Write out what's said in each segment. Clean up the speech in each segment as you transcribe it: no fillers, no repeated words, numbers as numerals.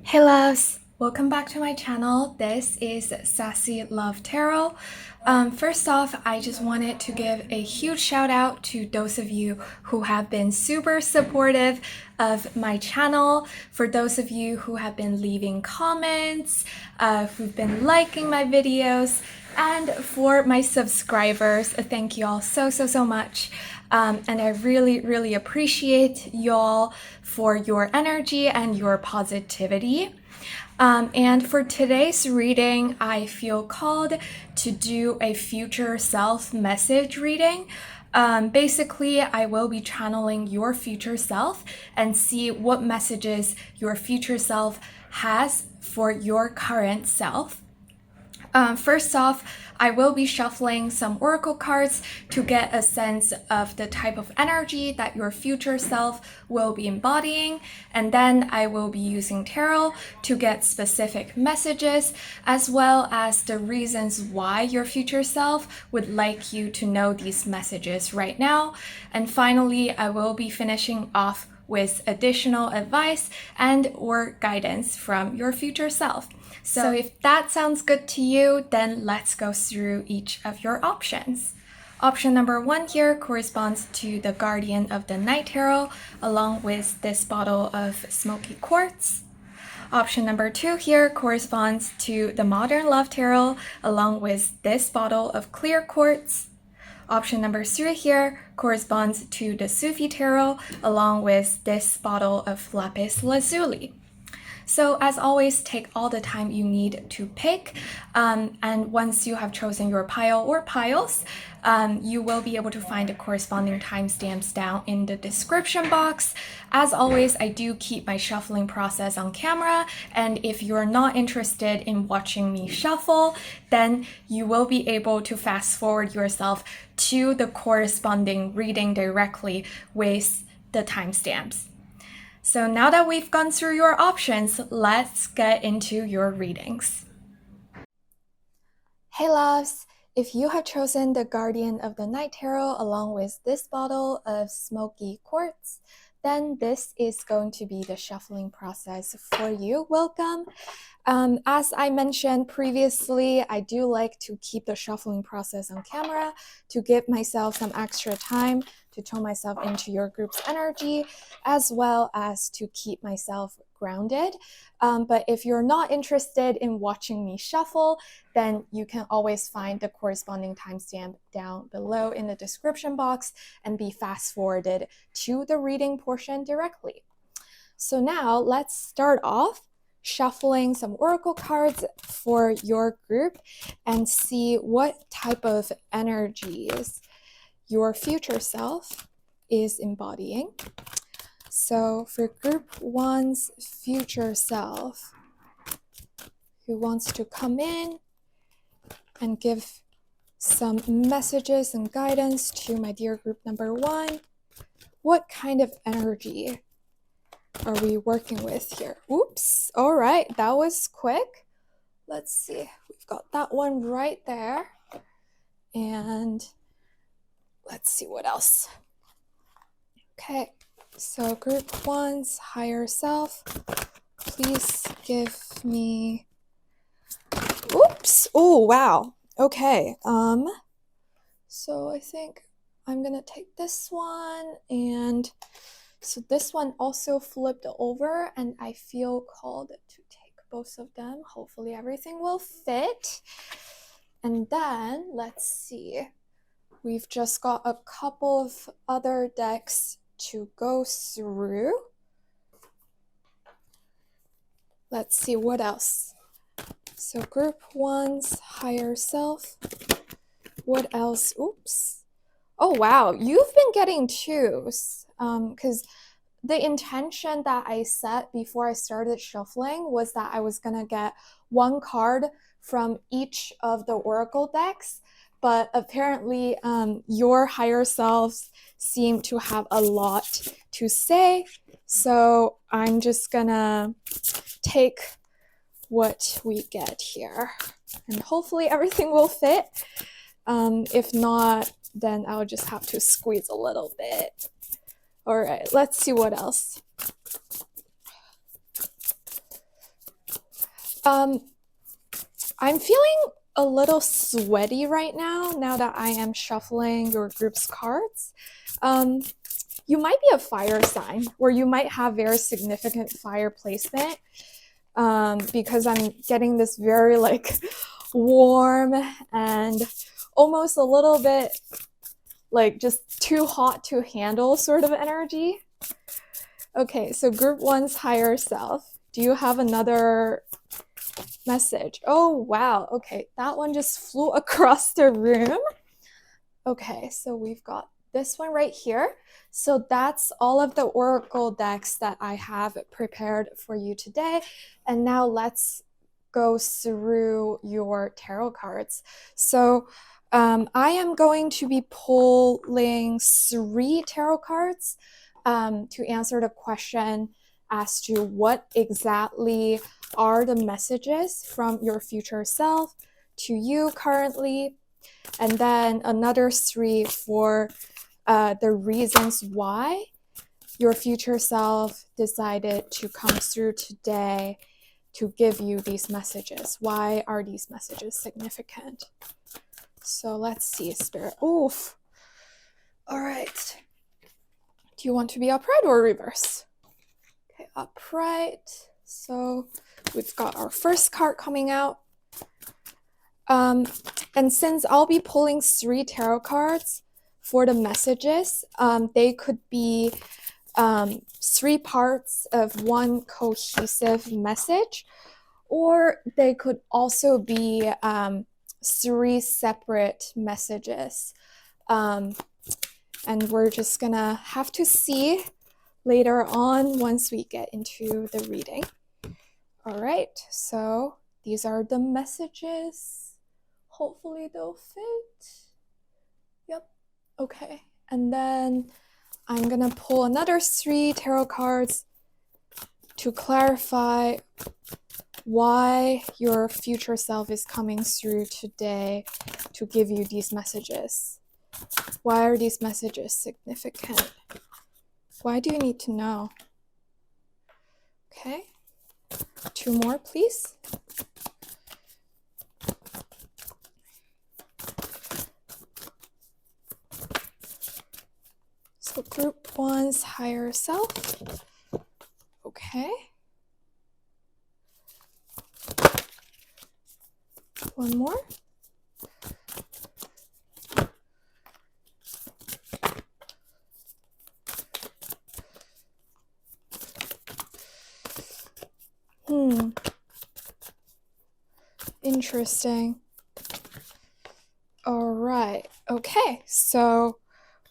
Hey loves, welcome back to my channel. This is Sassy Love Tarot. First off, I just wanted to give a huge shout out to those of you who have been super supportive of my channel, for those of you who have been leaving comments, who've been liking my videos, and for my subscribers, thank you all so much. And I really appreciate y'all for your energy and your positivity. And for today's reading, I feel called to do a future self message reading. Basically, I will be channeling your future self and see what messages your future self has for your current self. First off, I will be shuffling some oracle cards to get a sense of the type of energy that your future self will be embodying, and then I will be using tarot to get specific messages as well as the reasons why your future self would like you to know these messages right now. And finally, I will be finishing off with additional advice and or guidance from your future self. So if that sounds good to you, then let's go through each of your options. Option number 1 here corresponds to the Guardian of the Night Tarot, along with this bottle of smoky quartz. Option number 2 here corresponds to the Modern Love Tarot, along with this bottle of clear quartz. Option number 3 here corresponds to the Sufi Tarot, along with this bottle of lapis lazuli. So as always, take all the time you need to pick, and once you have chosen your pile or piles, you will be able to find the corresponding timestamps down in the description box. As always, I do keep my shuffling process on camera, and if you're not interested in watching me shuffle, then you will be able to fast forward yourself to the corresponding reading directly with the timestamps. So now that we've gone through your options, let's get into your readings. Hey loves! If you have chosen the Guardian of the Night Tarot along with this bottle of smoky quartz, then this is going to be the shuffling process for you. Welcome! As I mentioned previously, I do like to keep the shuffling process on camera to give myself some extra time to tune myself into your group's energy, as well as to keep myself grounded. But if you're not interested in watching me shuffle, then you can always find the corresponding timestamp down below in the description box and be fast forwarded to the reading portion directly. So now let's start off shuffling some oracle cards for your group and see what type of energies your future self is embodying. So for group 1's future self, who wants to come in and give some messages and guidance to my dear group number 1, what kind of energy are we working with here? Oops, all right, that was quick. Let's see, we've got that one right there. And let's see what else. Okay, so group 1's higher self, please give me, oops, oh wow, okay. So I think I'm gonna take this one, and so this one also flipped over, and I feel called to take both of them. Hopefully everything will fit. And then let's see, we've just got a couple of other decks to go through. Let's see what else. So group 1's higher self, what else? Oops. Oh wow, you've been getting 2s, because the intention that I set before I started shuffling was that I was gonna get 1 card from each of the oracle decks, but apparently your higher selves seem to have a lot to say, so I'm just gonna take what we get here, and hopefully everything will fit. If not, then I'll just have to squeeze a little bit. All right, let's see what else. I'm feeling a little sweaty right now that I am shuffling your group's cards. You might be a fire sign, or you might have very significant fire placement, because I'm getting this very like warm and almost a little bit like just too hot to handle sort of energy. Okay, so group one's higher self. Do you have another message? Oh, wow. Okay, that one just flew across the room. Okay, so we've got this one right here. So that's all of the oracle decks that I have prepared for you today. And now let's go through your tarot cards. So I am going to be pulling 3 tarot cards to answer the question as to what exactly are the messages from your future self to you currently, and then another 3 for the reasons why your future self decided to come through today to give you these messages. Why are these messages significant? So let's see, Spirit. Oof. All right. Do you want to be upright or reverse? Okay, upright. So we've got our first card coming out. And since I'll be pulling 3 tarot cards for the messages, they could be 3 parts of one cohesive message, or they could also be 3 separate messages. And we're just gonna have to see later on once we get into the reading. All right, so these are the messages. Hopefully they'll fit. Yep, okay. And then I'm gonna pull another 3 tarot cards to clarify why your future self is coming through today to give you these messages. Why are these messages significant? Why do you need to know? Okay, 2 more, please. So group one's higher self. Okay. One more. Interesting. All right. Okay. So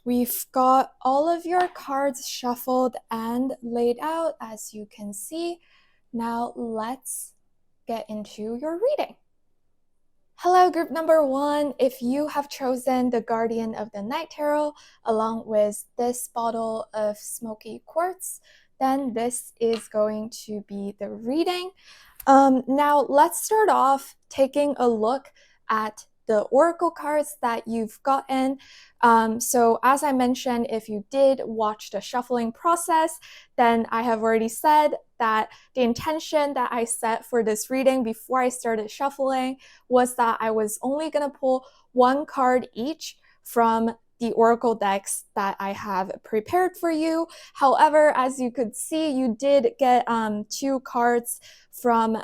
we've got all of your cards shuffled and laid out, as you can see. Now let's get into your reading. Hello, group number 1. If you have chosen the Guardian of the Night Tarot along with this bottle of smoky quartz, then this is going to be the reading. Now let's start off taking a look at the oracle cards that you've gotten. So as I mentioned, if you did watch the shuffling process, then I have already said that the intention that I set for this reading before I started shuffling was that I was only going to pull 1 card each from the oracle decks that I have prepared for you. However, as you could see, you did get 2 cards from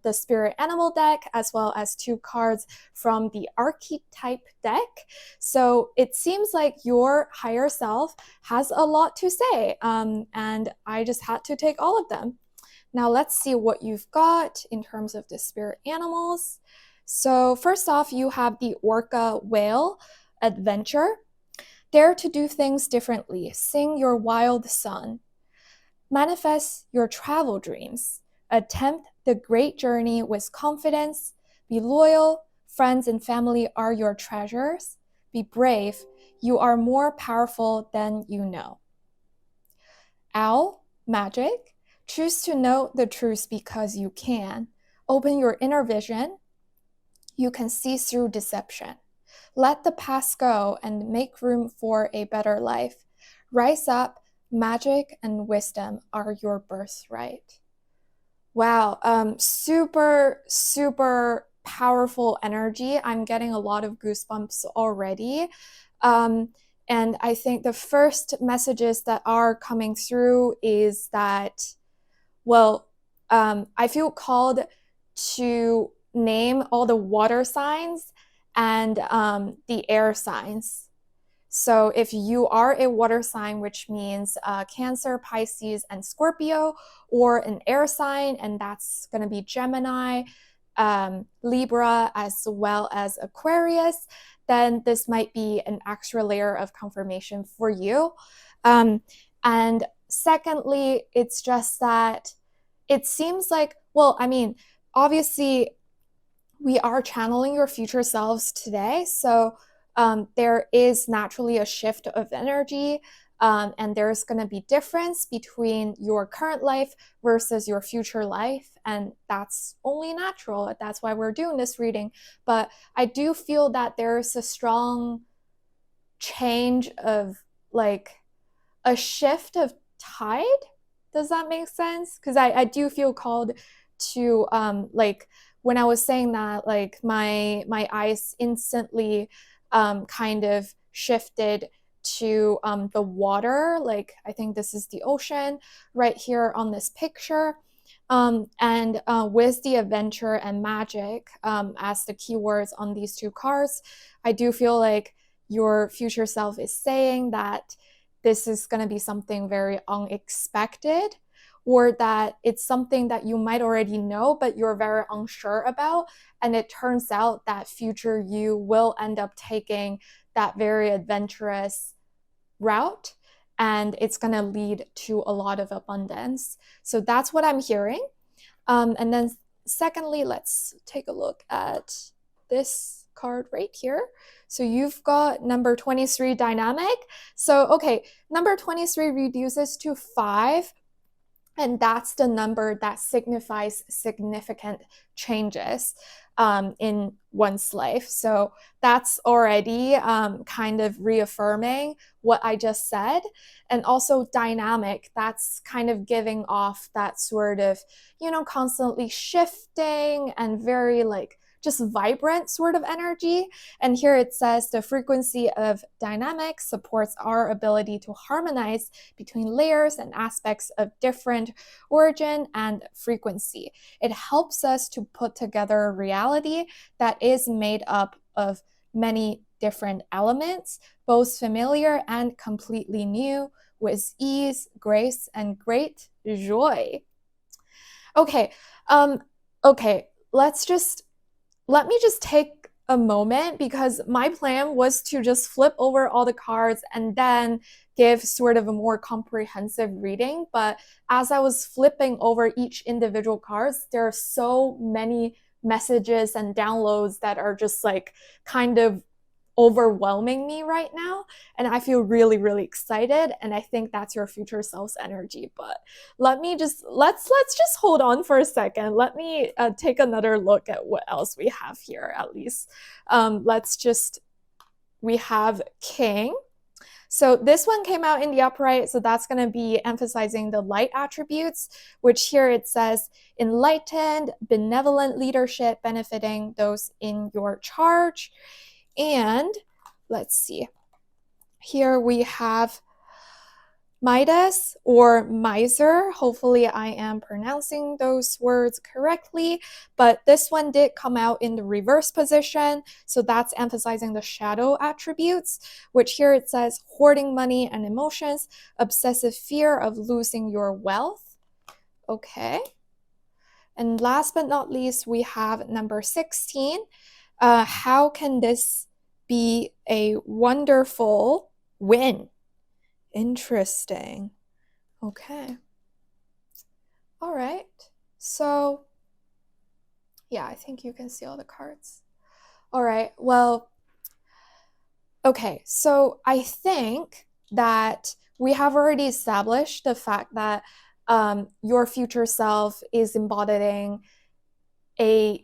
the Spirit Animal deck, as well as 2 cards from the Archetype deck. So it seems like your higher self has a lot to say, and I just had to take all of them. Now let's see what you've got in terms of the spirit animals. So first off, you have the Orca Whale Adventure. Dare to do things differently. Sing your wild song. Manifest your travel dreams. Attempt the great journey with confidence. Be loyal. Friends and family are your treasures. Be brave. You are more powerful than you know. Owl, magic. Choose to know the truth because you can. Open your inner vision. You can see through deception. Let the past go and make room for a better life. Rise up. Magic and wisdom are your birthright. Wow, super, super powerful energy. I'm getting a lot of goosebumps already. Um, and I think the first messages that are coming through is that, well, I feel called to name all the water signs and the air signs. So if you are a water sign, which means Cancer, Pisces, and Scorpio, or an air sign, and that's going to be Gemini, Libra, as well as Aquarius, then this might be an extra layer of confirmation for you. And secondly, it's just that it seems like, well, I mean, obviously, we are channeling your future selves today. So there is naturally a shift of energy. And there's going to be difference between your current life versus your future life. And that's only natural. That's why we're doing this reading. But I do feel that there's a strong change of like a shift of tide. Does that make sense? Because I do feel called to like when I was saying that, like my eyes instantly kind of shifted to the water. Like I think this is the ocean right here on this picture. And with the adventure and magic as the keywords on these two cards, I do feel like your future self is saying that this is going to be something very unexpected, or that it's something that you might already know, but you're very unsure about. And it turns out that future you will end up taking that very adventurous route, and it's going to lead to a lot of abundance. So that's what I'm hearing. And then, secondly, let's take a look at this card right here. So you've got number 23, dynamic. So, okay, number 23 reduces to 5, and that's the number that signifies significant changes in one's life. So that's already kind of reaffirming what I just said. And also dynamic, that's kind of giving off that sort of, constantly shifting and very like just vibrant sort of energy. And here it says the frequency of dynamic supports our ability to harmonize between layers and aspects of different origin and frequency. It helps us to put together a reality that is made up of many different elements, both familiar and completely new, with ease, grace, and great joy. Okay, okay, let me just take a moment, because my plan was to just flip over all the cards and then give sort of a more comprehensive reading. But as I was flipping over each individual cards, there are so many messages and downloads that are just like kind of overwhelming me right now, and I feel really, really excited. And I think that's your future self's energy. But let's just hold on for a second. Let me take another look at what else we have here. At least we have king. So this one came out in the upright, so that's going to be emphasizing the light attributes, which here it says enlightened, benevolent leadership benefiting those in your charge. And let's see, here we have Midas or miser. Hopefully I am pronouncing those words correctly, but this one did come out in the reverse position. So that's emphasizing the shadow attributes, which here it says hoarding money and emotions, obsessive fear of losing your wealth. Okay. And last but not least, we have number 16. How can this be a wonderful win? Interesting. Okay. All right. So, yeah, I think you can see all the cards. All right. Well, okay. So I think that we have already established the fact that your future self is embodying a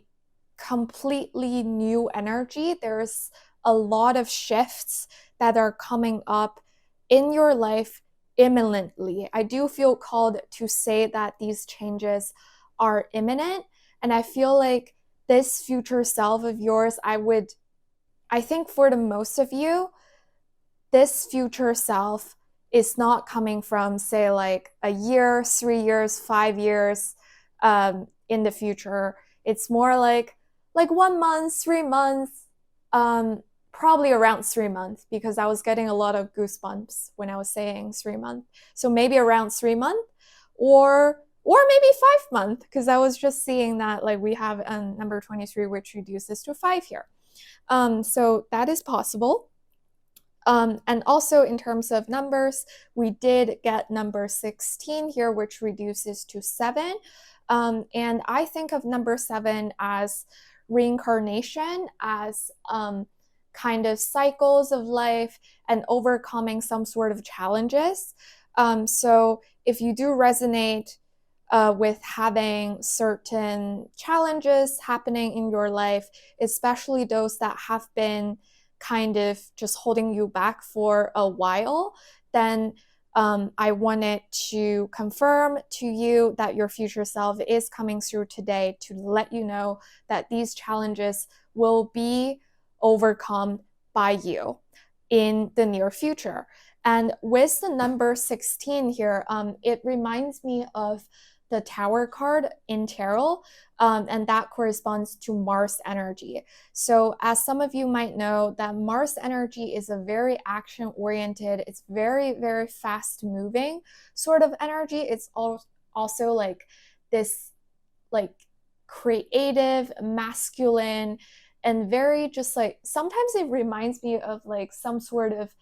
completely new energy. There's a lot of shifts that are coming up in your life imminently. I do feel called to say that these changes are imminent. And I feel like this future self of yours, I think for the most of you, this future self is not coming from, say, like a year, 3 years, 5 years in the future. It's more like 1 month, 3 months, probably around 3 months, because I was getting a lot of goosebumps when I was saying 3 months. So maybe around 3 months, or maybe 5 months, because I was just seeing that like we have number 23, which reduces to 5 here. So that is possible. And also in terms of numbers, we did get number 16 here, which reduces to 7. And I think of number 7 as reincarnation, as kind of cycles of life and overcoming some sort of challenges. So if you do resonate with having certain challenges happening in your life, especially those that have been kind of just holding you back for a while, then I wanted to confirm to you that your future self is coming through today to let you know that these challenges will be overcome by you in the near future. And with the number 16 here, it reminds me of the Tower card in Tarot, and that corresponds to Mars energy. So as some of you might know, that Mars energy is a very action-oriented, it's very, very fast-moving sort of energy. It's also like this like creative, masculine, and very just like, sometimes it reminds me of like some sort of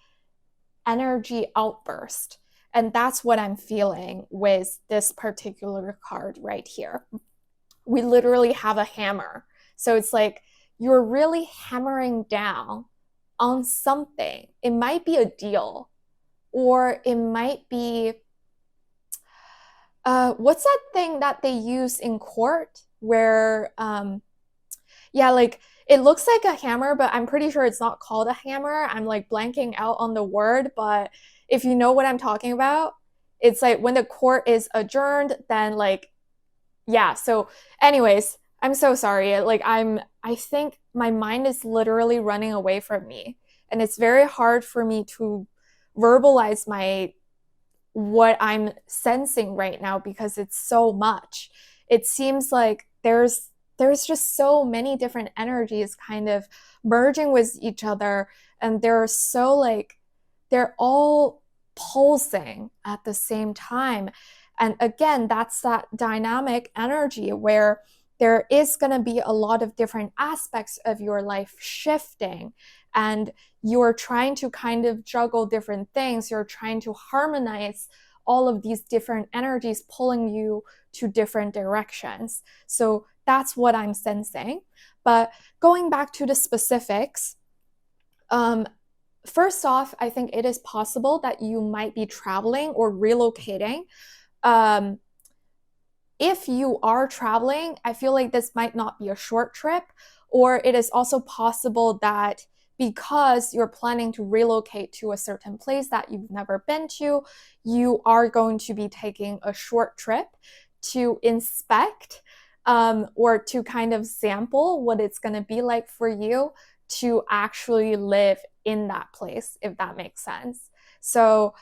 energy outburst. And that's what I'm feeling with this particular card right here. We literally have a hammer. So it's like you're really hammering down on something. It might be a deal, or it might be, what's that thing that they use in court where, yeah, like it looks like a hammer, but I'm pretty sure it's not called a hammer. I'm like blanking out on the word, but if you know what I'm talking about, it's like when the court is adjourned, then like, yeah. So anyways, I'm so sorry. Like I think my mind is literally running away from me, and it's very hard for me to verbalize what I'm sensing right now because it's so much. It seems like there's just so many different energies kind of merging with each other, and they're so like they're all pulsing at the same time. And again, that's that dynamic energy where there is going to be a lot of different aspects of your life shifting, and you're trying to kind of juggle different things. You're trying to harmonize all of these different energies pulling you to different directions. So that's what I'm sensing. But going back to the specifics, first off, I think it is possible that you might be traveling or relocating. If you are traveling, I feel like this might not be a short trip, or it is also possible that because you're planning to relocate to a certain place that you've never been to, you are going to be taking a short trip to inspect, or to kind of sample what it's going to be like for you to actually live in that place, if that makes sense. So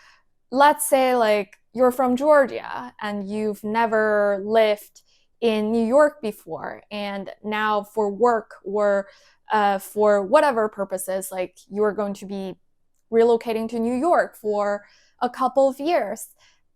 let's say like you're from Georgia and you've never lived in New York before, and now for work or for whatever purposes, like you're going to be relocating to New York for a couple of years,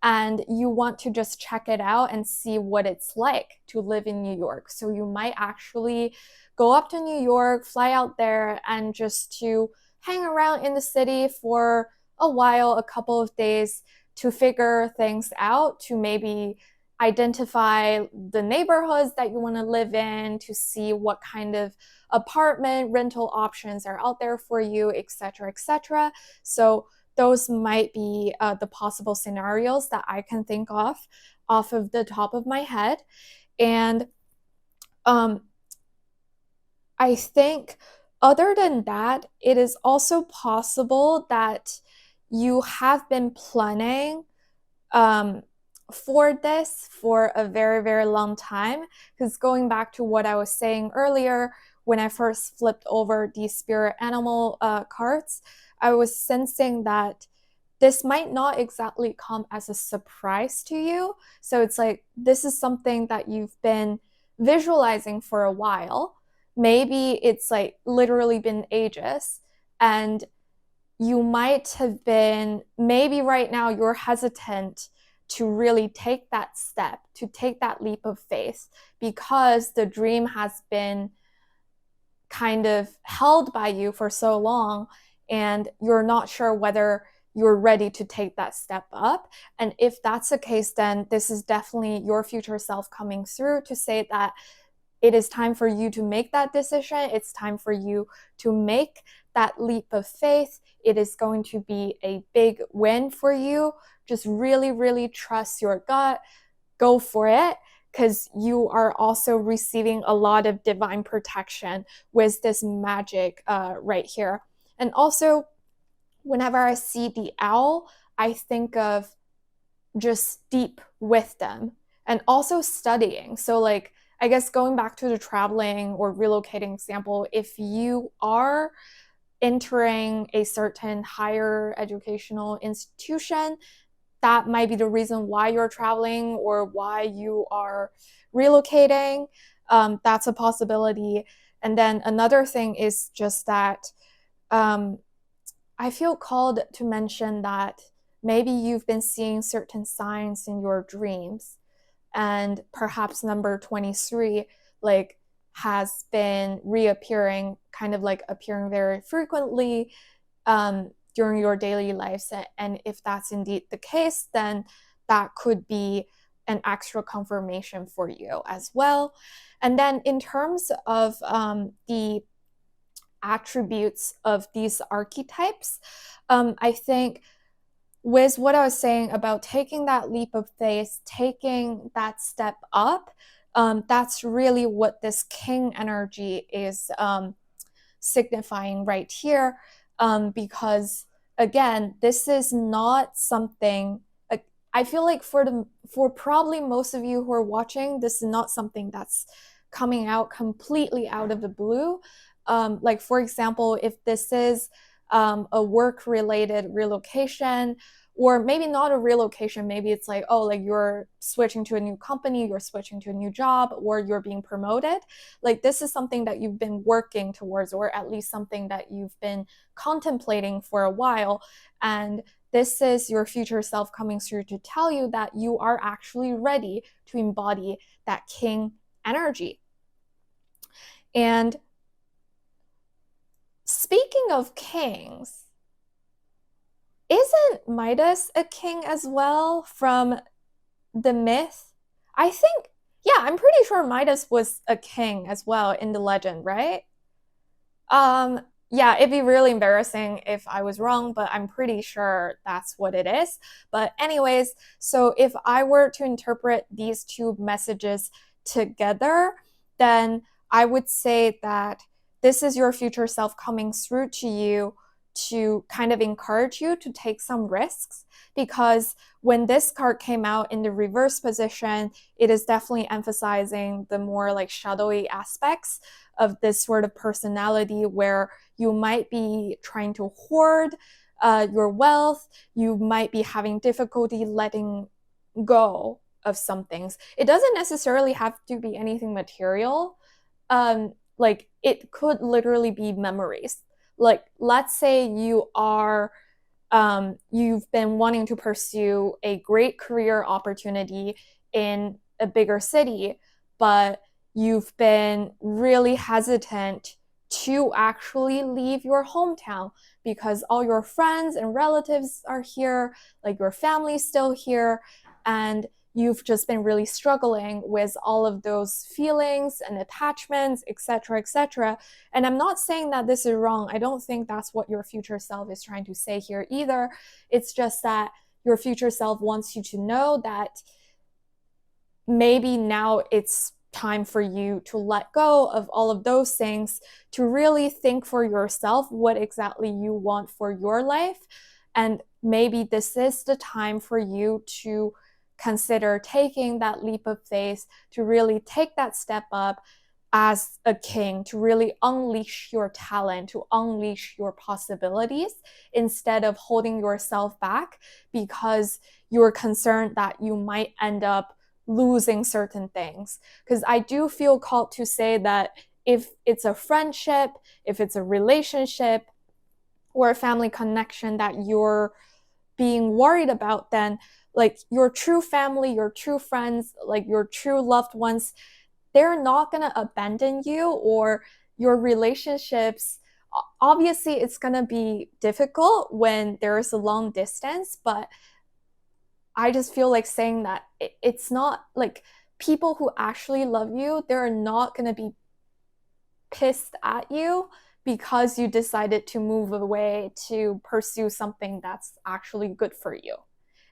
and you want to just check it out and see what it's like to live in New York. So you might actually go up to New York, fly out there, and just to hang around in the city for a while, a couple of days, to figure things out, to maybe identify the neighborhoods that you want to live in, to see what kind of apartment rental options are out there for you, etc., etc. So those might be the possible scenarios that I can think of off of the top of my head. And I think other than that, it is also possible that you have been planning for this for a very, very long time, because going back to what I was saying earlier, when I first flipped over the spirit animal cards, I was sensing that this might not exactly come as a surprise to you. So it's like this is something that you've been visualizing for a while. Maybe it's like literally been ages, and you might have been, maybe right now you're hesitant to really take that step, to take that leap of faith, because the dream has been kind of held by you for so long, and you're not sure whether you're ready to take that step up. And if that's the case, then this is definitely your future self coming through to say that it is time for you to make that decision. It's time for you to make that leap of faith. It is going to be a big win for you. Just really, really trust your gut. Go for it, because you are also receiving a lot of divine protection with this magic right here. And also, whenever I see the owl, I think of just deep wisdom and also studying. So, like, I guess going back to the traveling or relocating example, if you are entering a certain higher educational institution, that might be the reason why you're traveling or why you are relocating. That's a possibility. And then another thing is just that I feel called to mention that maybe you've been seeing certain signs in your dreams, and perhaps number 23 like has been reappearing, kind of like appearing very frequently during your daily lives. And if that's indeed the case, then that could be an extra confirmation for you as well. And then in terms of the attributes of these archetypes, I think with what I was saying about taking that leap of faith, taking that step up, that's really what this king energy is signifying right here. Because again, this is not something. I feel like for probably most of you who are watching, this is not something that's coming out completely out of the blue. Like for example, if this is a work-related relocation, or maybe not a relocation, maybe it's like, oh, like you're switching to a new company, you're switching to a new job, or you're being promoted. Like this is something that you've been working towards, or at least something that you've been contemplating for a while. And this is your future self coming through to tell you that you are actually ready to embody that king energy. And speaking of kings, isn't Midas a king as well from the myth? I think, yeah, I'm pretty sure Midas was a king as well in the legend, right? Um, yeah, it'd be really embarrassing if I was wrong, but I'm pretty sure that's what it is. But anyways, so if I were to interpret these two messages together, then I would say that this is your future self coming through to you to kind of encourage you to take some risks, because when this card came out in the reverse position, it is definitely emphasizing the more like shadowy aspects of this sort of personality, where you might be trying to hoard your wealth, you might be having difficulty letting go of some things. It doesn't necessarily have to be anything material. Like it could literally be memories. Like let's say you are you've been wanting to pursue a great career opportunity in a bigger city, but you've been really hesitant to actually leave your hometown because all your friends and relatives are here, like your family's still here, and you've just been really struggling with all of those feelings and attachments, etc., etc. And I'm not saying that this is wrong. I don't think that's what your future self is trying to say here either. It's just that your future self wants you to know that maybe now it's time for you to let go of all of those things, to really think for yourself what exactly you want for your life. And maybe this is the time for you to consider taking that leap of faith to really take that step up as a king, to really unleash your talent, to unleash your possibilities, instead of holding yourself back because you're concerned that you might end up losing certain things. Because I do feel called to say that if it's a friendship, if it's a relationship, or a family connection that you're being worried about, then like your true family, your true friends, like your true loved ones, they're not going to abandon you, or your relationships. Obviously, it's going to be difficult when there's a long distance, but I just feel like saying that it's not like people who actually love you, they're not going to be pissed at you because you decided to move away to pursue something that's actually good for you.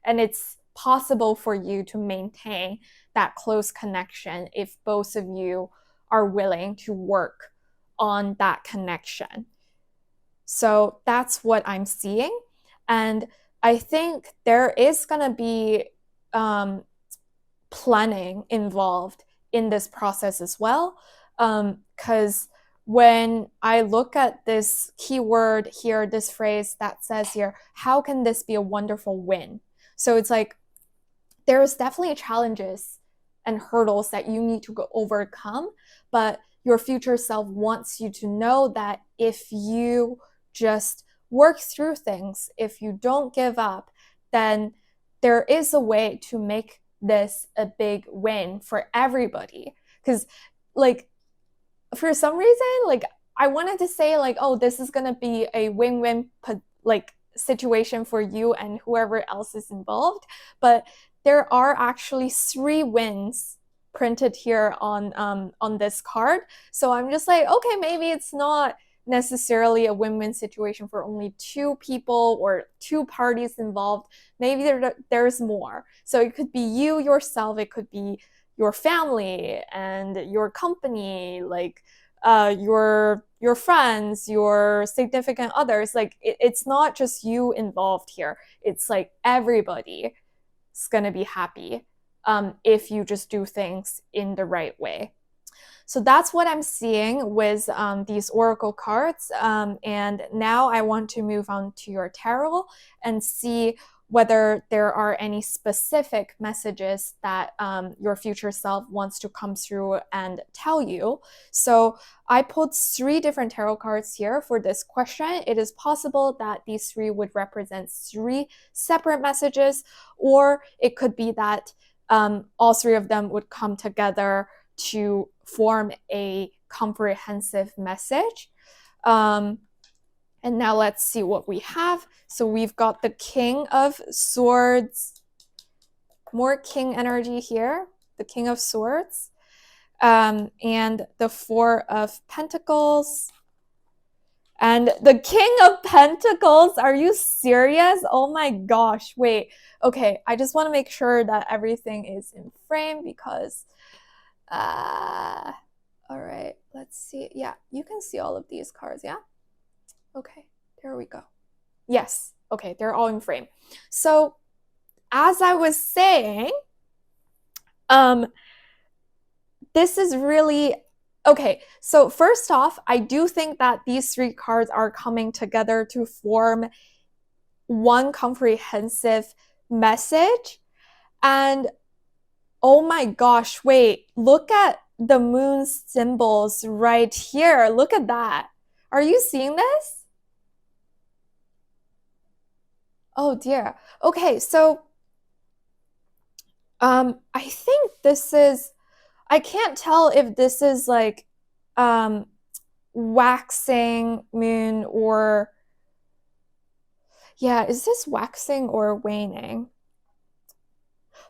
And it's possible for you to maintain that close connection if both of you are willing to work on that connection. So that's what I'm seeing. And I think there is going to be planning involved in this process as well. Because when I look at this keyword here, this phrase that says here, how can this be a wonderful win? So it's like there's definitely challenges and hurdles that you need to overcome, but your future self wants you to know that if you just work through things, if you don't give up, then there is a way to make this a big win for everybody. Because like for some reason, like I wanted to say like, oh, this is gonna be a win-win like situation for you and whoever else is involved, but there are actually 3 wins printed here on this card. So I'm just like, okay, maybe it's not necessarily a win-win situation for only 2 people or 2 parties involved. Maybe there's more. So it could be you yourself, it could be your family and your company, like your friends, your significant others. Like it's not just you involved here. It's like everybody is gonna be happy if you just do things in the right way. So that's what I'm seeing with these oracle cards. And now I want to move on to your tarot and see whether there are any specific messages that your future self wants to come through and tell you. So I pulled 3 different tarot cards here for this question. It is possible that these 3 would represent 3 separate messages, or it could be that all 3 of them would come together to form a comprehensive message. And now let's see what we have. So we've got the King of Swords, more King energy here, the King of Swords, and the 4 of Pentacles, and the King of Pentacles. Are you serious? Oh my gosh, wait. Okay, I just want to make sure that everything is in frame because all right, let's see. Yeah, you can see all of these cards, yeah? Okay, there we go. Yes, okay, they're all in frame. So as I was saying, this is really okay. So first off, I do think that these 3 cards are coming together to form one comprehensive message. And oh my gosh, wait, look at the moon symbols right here. Look at that. Are you seeing this? Oh dear. Okay, so I think this is, I can't tell if this is like waxing moon or, yeah, is this waxing or waning?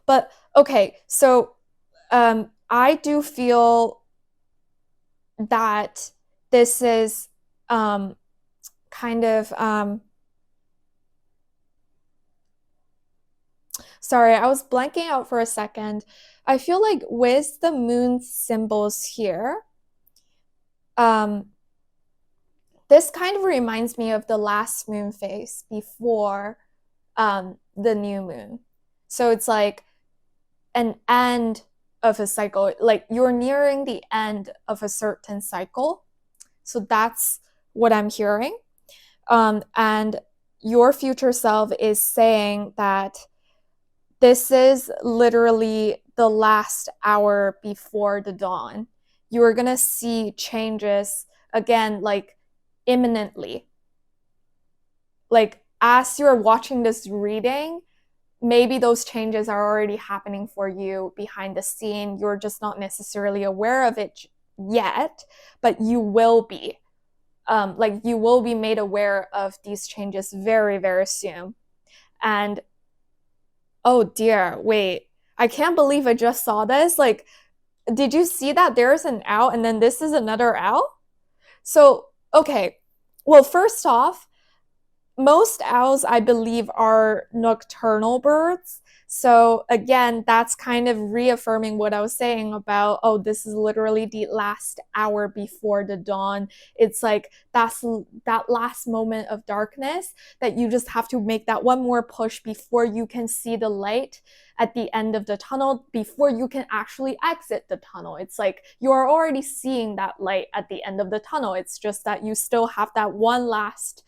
But okay, so I do feel that this is kind of sorry, I was blanking out for a second. I feel like with the moon symbols here, this kind of reminds me of the last moon phase before the new moon. So it's like an end of a cycle. Like you're nearing the end of a certain cycle. So that's what I'm hearing. And your future self is saying that this is literally the last hour before the dawn. You are going to see changes again, like imminently. Like as you're watching this reading, maybe those changes are already happening for you behind the scene. You're just not necessarily aware of it yet, but you will be. Like you will be made aware of these changes very, very soon. And oh dear, wait, I can't believe I just saw this. Like, did you see that there's an owl and then this is another owl? So, okay. Well, first off, most owls, I believe, are nocturnal birds. So again, that's kind of reaffirming what I was saying about, oh, this is literally the last hour before the dawn. It's like that's that last moment of darkness that you just have to make that one more push before you can see the light at the end of the tunnel, before you can actually exit the tunnel. It's like you're already seeing that light at the end of the tunnel. It's just that you still have that one last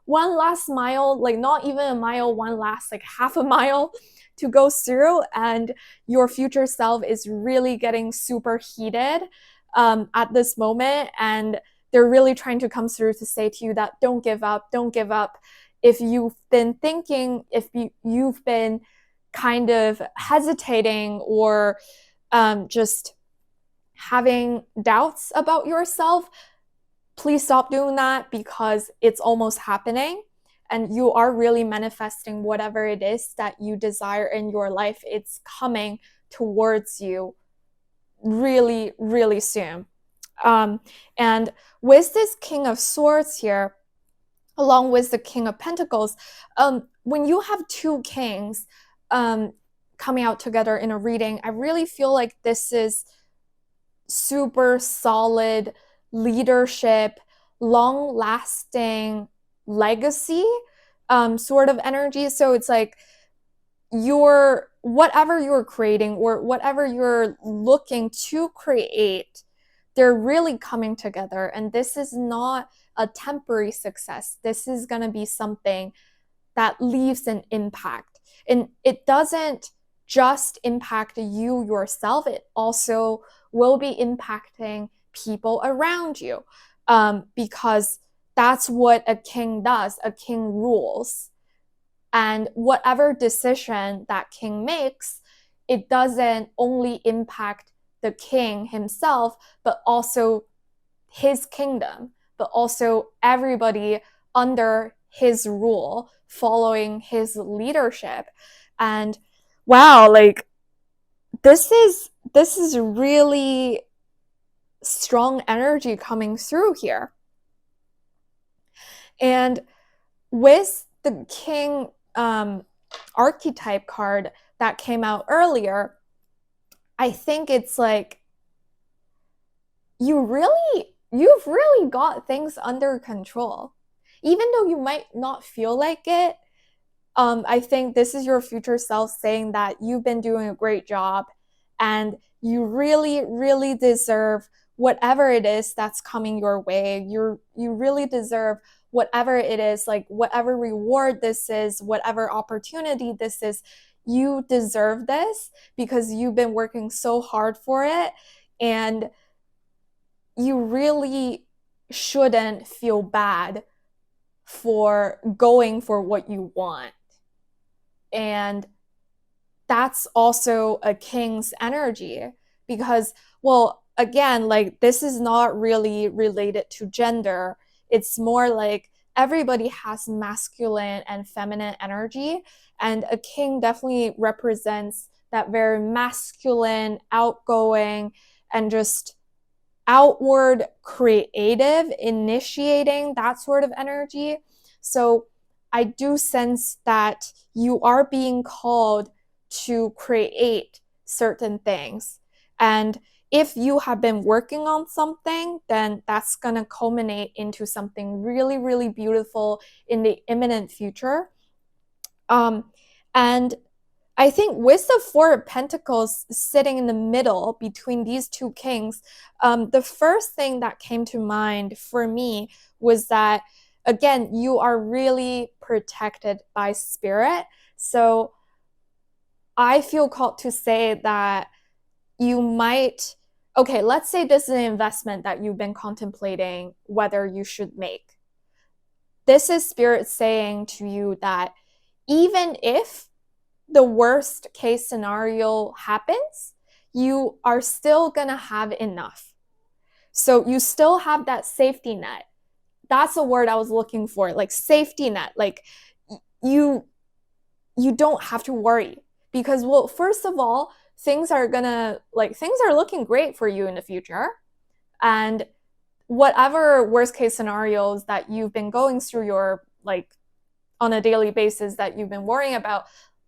mile, like not even a mile, one last like half a mile to go through, and your future self is really getting super heated at this moment, and they're really trying to come through to say to you that don't give up, don't give up. If you've been thinking, if you've been kind of hesitating or just having doubts about yourself, please stop doing that, because it's almost happening and you are really manifesting whatever it is that you desire in your life. It's coming towards you really, really soon. And with this King of Swords here, along with the King of Pentacles, when you have two kings coming out together in a reading, I really feel like this is super solid leadership, long lasting legacy sort of energy. So it's like whatever you're creating or whatever you're looking to create, they're really coming together. And this is not a temporary success. This is going to be something that leaves an impact. And it doesn't just impact you yourself, it also will be impacting people around you, because that's what a king does. A king rules. And whatever decision that king makes, it doesn't only impact the king himself, but also his kingdom, but also everybody under his rule, following his leadership. And wow, like this is really strong energy coming through here. And with the King archetype card that came out earlier, I think it's like you've really got things under control. Even though you might not feel like it, I think this is your future self saying that you've been doing a great job and you really, really deserve whatever it is that's coming your way. You really deserve whatever it is, like whatever reward this is, whatever opportunity this is. You deserve this because you've been working so hard for it, and you really shouldn't feel bad for going for what you want. And that's also a king's energy, because, well, again, like this is not really related to gender. It's more like everybody has masculine and feminine energy, and a king definitely represents that very masculine, outgoing, and just outward creative, initiating, that sort of energy. So I do sense that you are being called to create certain things. And if you have been working on something, then that's going to culminate into something really, really beautiful in the imminent future. And I think with the Four of Pentacles sitting in the middle between these two kings, the first thing that came to mind for me was that, again, you are really protected by spirit. So I feel called to say that you might, okay, let's say this is an investment that you've been contemplating whether you should make. This is spirit saying to you that even if the worst case scenario happens, you are still gonna have enough. So you still have that safety net. That's a word I was looking for, like safety net. Like you don't have to worry because, well, first of all, things are looking great for you in the future. And whatever worst case scenarios that you've been going through your like on a daily basis that you've been worrying about,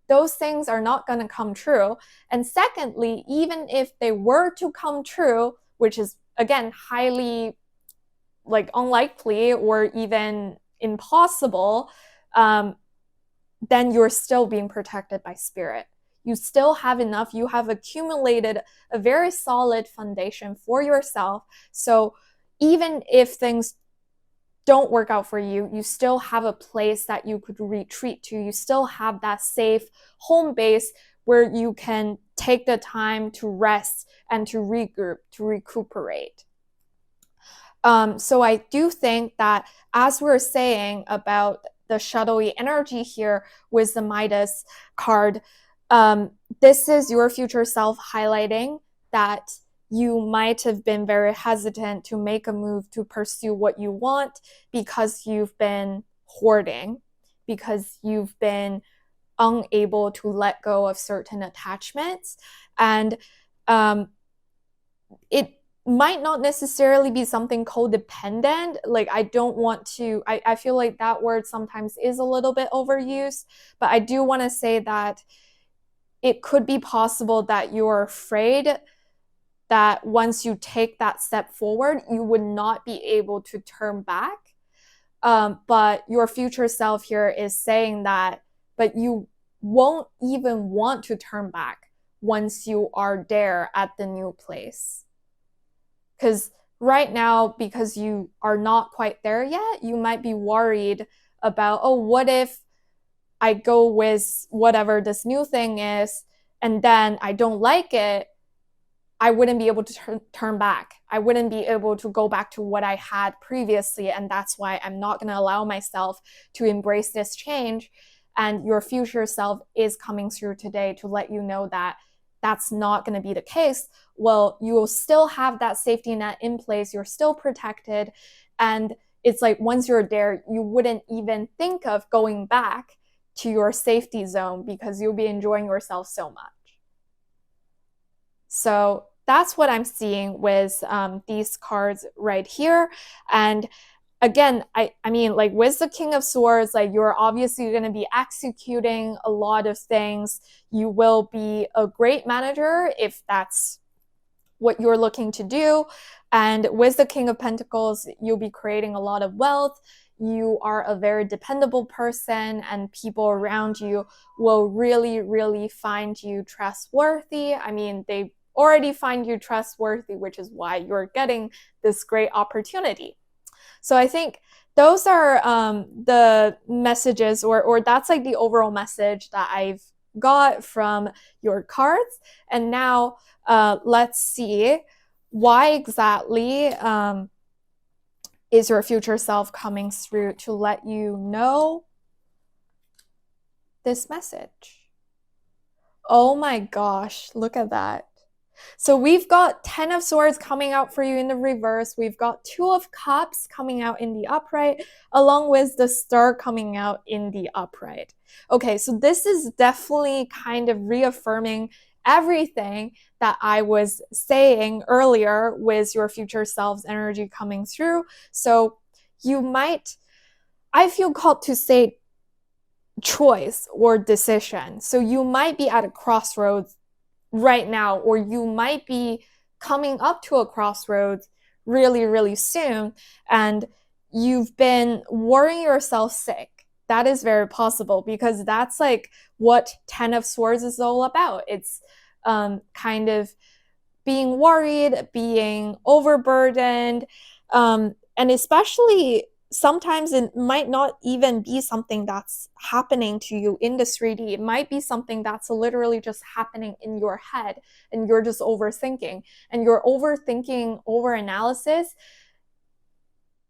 those things are not going to come true. And secondly, even if they were to come true, which is again highly like unlikely or even impossible, then you're still being protected by spirit. You still have enough. You have accumulated a very solid foundation for yourself. So even if things don't work out for you, you still have a place that you could retreat to. You still have that safe home base where you can take the time to rest and to regroup, to recuperate. So I do think that, as we're saying about the shadowy energy here with the Midas card, this is your future self highlighting that you might have been very hesitant to make a move to pursue what you want because you've been hoarding, because you've been unable to let go of certain attachments. And it might not necessarily be something codependent. Like, I don't want to, I feel like that word sometimes is a little bit overused, but I do want to say that it could be possible that you're afraid that once you take that step forward, you would not be able to turn back. But your future self here is saying that, but you won't even want to turn back once you are there at the new place. Because right now, because you are not quite there yet, you might be worried about, oh, what if I go with whatever this new thing is and then I don't like it? I wouldn't be able to turn back. I wouldn't be able to go back to what I had previously. And that's why I'm not going to allow myself to embrace this change. And your future self is coming through today to let you know that that's not going to be the case. Well, you will still have that safety net in place. You're still protected. And it's like once you're there, you wouldn't even think of going back to your safety zone because you'll be enjoying yourself so much. So that's what I'm seeing with these cards right here. And again, I mean, like with the King of Swords, like you're obviously going to be executing a lot of things. You will be a great manager if that's what you're looking to do. And with the King of Pentacles, you'll be creating a lot of wealth. You are a very dependable person, and people around you will really, really find you trustworthy. I mean, they already find you trustworthy, which is why you're getting this great opportunity. So I think those are the messages, or that's like the overall message that I've got from your cards. And now let's see why exactly is your future self coming through to let you know this message. Oh my gosh, look at that. So we've got 10 of Swords coming out for you in the reverse. We've got 2 of Cups coming out in the upright, along with the Star coming out in the upright. Okay, so this is definitely kind of reaffirming everything that I was saying earlier with your future self's energy coming through. So you might, I feel called to say choice or decision. So you might be at a crossroads right now, or you might be coming up to a crossroads really, really soon, and you've been worrying yourself sick. that is very possible, because that's like what 10 of Swords is all about. It's kind of being worried, being overburdened, and especially sometimes it might not even be something that's happening to you in the 3D. It might be something that's literally just happening in your head, and you're just overthinking. And your overthinking, overanalysis,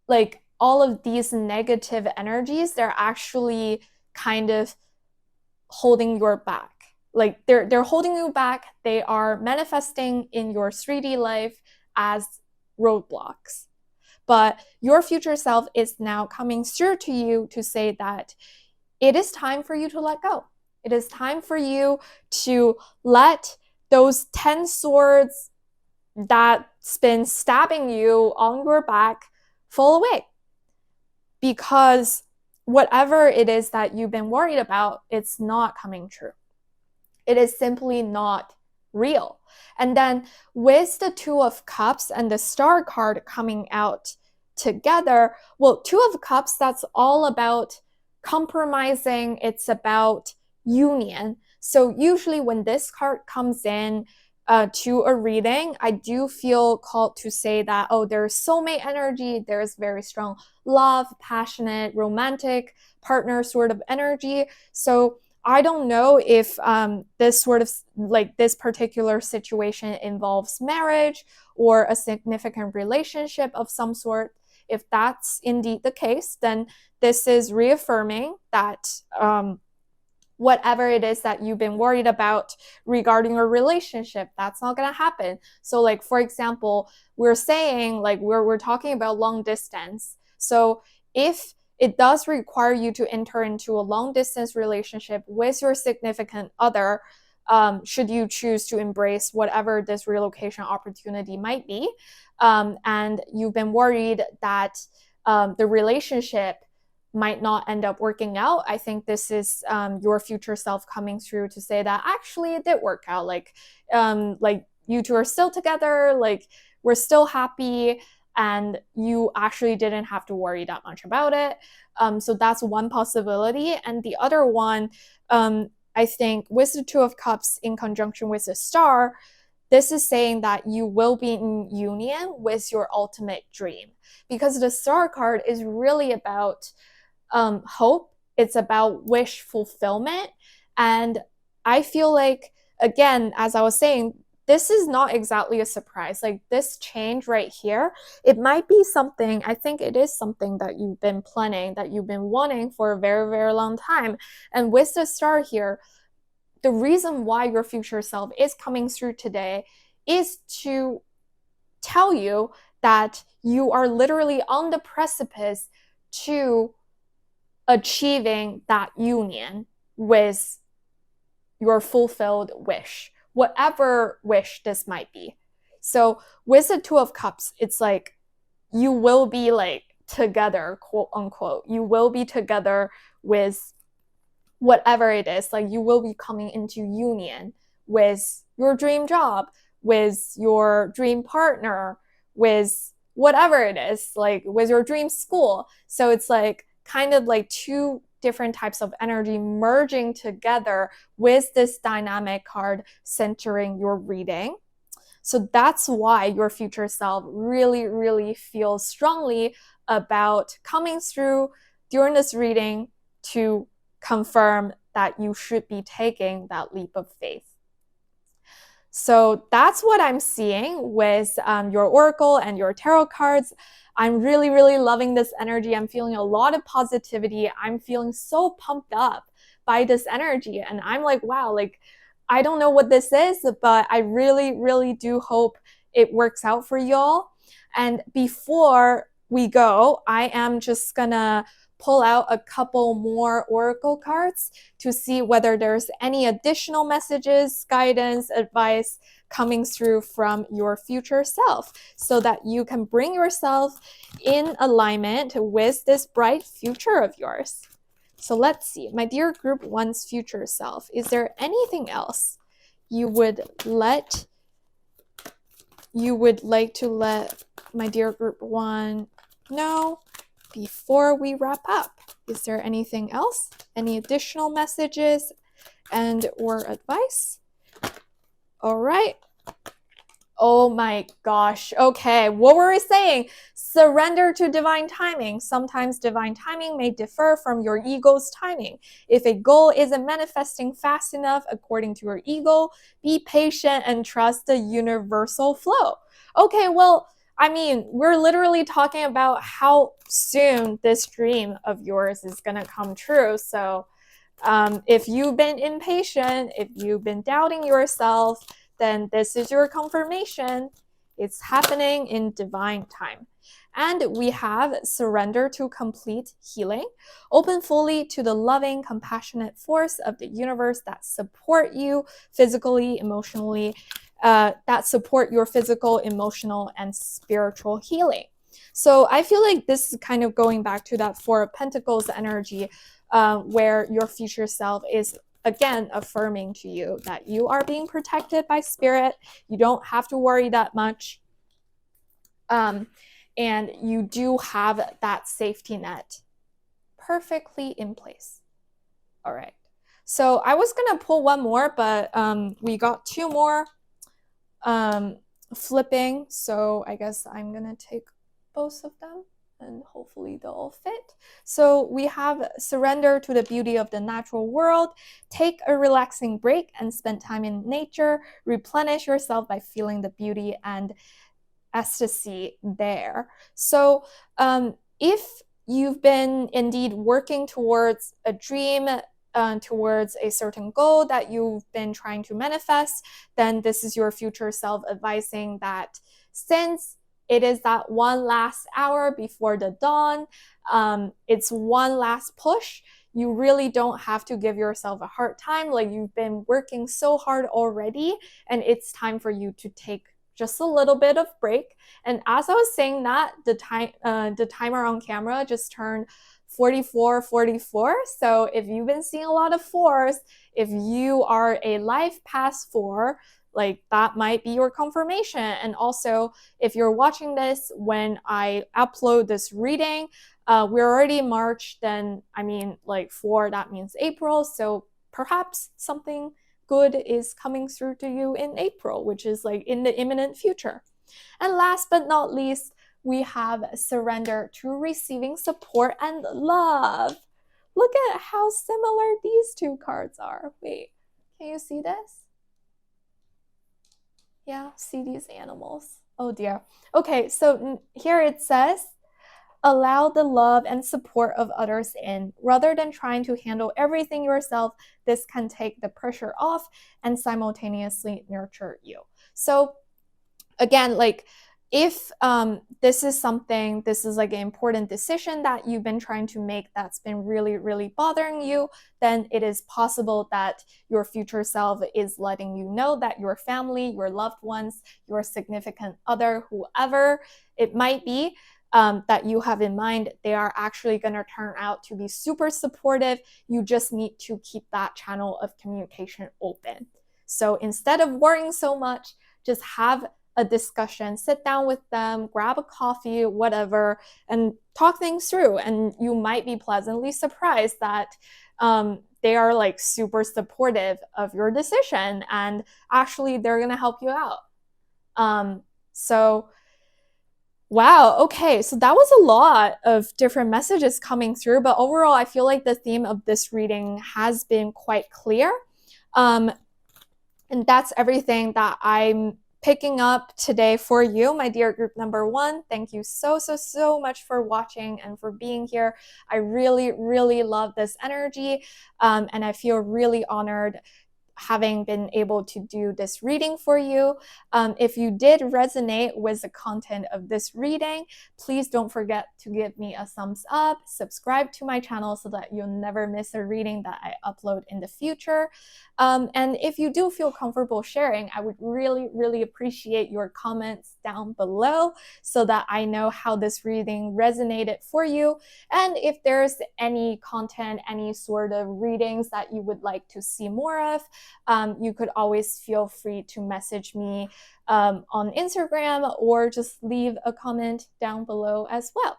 like all of these negative energies, they're actually kind of holding your back. Like they're holding you back. They are manifesting in your 3D life as roadblocks. But your future self is now coming through to you to say that it is time for you to let go. It is time for you to let those 10 swords that's been stabbing you on your back fall away. Because whatever it is that you've been worried about, it's not coming true. It is simply not real. And then with the Two of Cups and the Star card coming out together, well, Two of Cups, that's all about compromising. It's about union. So usually when this card comes in to a reading, I do feel called to say that, oh, there's soulmate energy, there's very strong love, passionate, romantic partner sort of energy. So I don't know if this sort of like this particular situation involves marriage or a significant relationship of some sort. If that's indeed the case, then this is reaffirming that whatever it is that you've been worried about regarding a relationship, that's not going to happen. So like, for example, we're saying like we're talking about long distance. So if it does require you to enter into a long distance relationship with your significant other, should you choose to embrace whatever this relocation opportunity might be, and you've been worried that the relationship might not end up working out, I think this is your future self coming through to say that actually it did work out. Like you two are still together, like we're still happy, and you actually didn't have to worry that much about it. So that's one possibility. And the other one, I think with the Two of Cups in conjunction with the Star, this is saying that you will be in union with your ultimate dream, because the Star card is really about hope. It's about wish fulfillment. And I feel like, again, as I was saying, this is not exactly a surprise. Like this change right here, it might be something, I think it is something that you've been planning, that you've been wanting for a very, very long time. And with the Star here, the reason why your future self is coming through today is to tell you that you are literally on the precipice to achieving that union with your fulfilled wish, whatever wish this might be. So with the Two of Cups, it's like you will be like together, quote unquote. You will be together with whatever it is. Like you will be coming into union with your dream job, with your dream partner, with whatever it is, like with your dream school. So it's like kind of like two different types of energy merging together with this dynamic card centering your reading. So that's why your future self really, really feels strongly about coming through during this reading to confirm that you should be taking that leap of faith. So that's what I'm seeing with your Oracle and your Tarot cards. I'm really, really loving this energy. I'm feeling a lot of positivity. I'm feeling so pumped up by this energy. And I'm like, wow, like, I don't know what this is, but I really, really do hope it works out for y'all. And before we go, I am just gonna pull out a couple more Oracle cards to see whether there's any additional messages, guidance, advice coming through from your future self so that you can bring yourself in alignment with this bright future of yours. So let's see, my dear group one's future self, is there anything else you would like to let my dear group one know before we wrap up? Is there anything else? Any additional messages and or advice? All right. Oh my gosh. Okay, what were we saying? Surrender to divine timing. Sometimes divine timing may differ from your ego's timing. If a goal isn't manifesting fast enough according to your ego, be patient and trust the universal flow. Okay, well, I mean, we're literally talking about how soon this dream of yours is going to come true. So, if you've been impatient, if you've been doubting yourself, then this is your confirmation. It's happening in divine time. And we have surrender to complete healing. Open fully to the loving, compassionate force of the universe that support you physically, emotionally, that support your physical, emotional, and spiritual healing. So I feel like this is kind of going back to that Four of Pentacles energy, where your future self is again affirming to you that you are being protected by spirit. You don't have to worry that much. And you do have that safety net perfectly in place. All right. So I was going to pull one more, but we got two more flipping. So I guess I'm going to take both of them and hopefully they'll all fit. So we have surrender to the beauty of the natural world. Take a relaxing break and spend time in nature. Replenish yourself by feeling the beauty and ecstasy there. So if you've been indeed working towards a dream, towards a certain goal that you've been trying to manifest, then this is your future self advising that since it is that one last hour before the dawn, it's one last push. You really don't have to give yourself a hard time. Like, you've been working so hard already, and it's time for you to take just a little bit of break. And as I was saying that, the timer on camera just turned 44. So if you've been seeing a lot of fours, if you are a life past four, like, that might be your confirmation. And also, if you're watching this when I upload this reading, we're already in March, then I mean, like, 4, that means April. So perhaps something good is coming through to you in April, which is like in the imminent future. And last but not least, we have surrender to receiving support and love. Look at how similar these two cards are. Wait, can you see this? Yeah, see these animals. Oh dear. Okay, so here it says, allow the love and support of others in. Rather than trying to handle everything yourself, this can take the pressure off and simultaneously nurture you. So again, like, if this is like an important decision that you've been trying to make that's been really, really bothering you, then it is possible that your future self is letting you know that your family, your loved ones, your significant other, whoever it might be, that you have in mind, they are actually going to turn out to be super supportive. You just need to keep that channel of communication open. So instead of worrying so much, just have a discussion, sit down with them, grab a coffee, whatever, and talk things through. And you might be pleasantly surprised that they are like super supportive of your decision, and actually they're going to help you out. So wow, okay, so that was a lot of different messages coming through, but overall I feel like the theme of this reading has been quite clear. And that's everything that I'm picking up today for you, my dear group number 1. Thank you so much for watching and for being here. I really, really love this energy, and I feel really honored having been able to do this reading for you. If you did resonate with the content of this reading, please don't forget to give me a thumbs up, subscribe to my channel so that you'll never miss a reading that I upload in the future. And if you do feel comfortable sharing, I would really, really appreciate your comments down below so that I know how this reading resonated for you. And if there's any content, any sort of readings that you would like to see more of, you could always feel free to message me on Instagram or just leave a comment down below as well.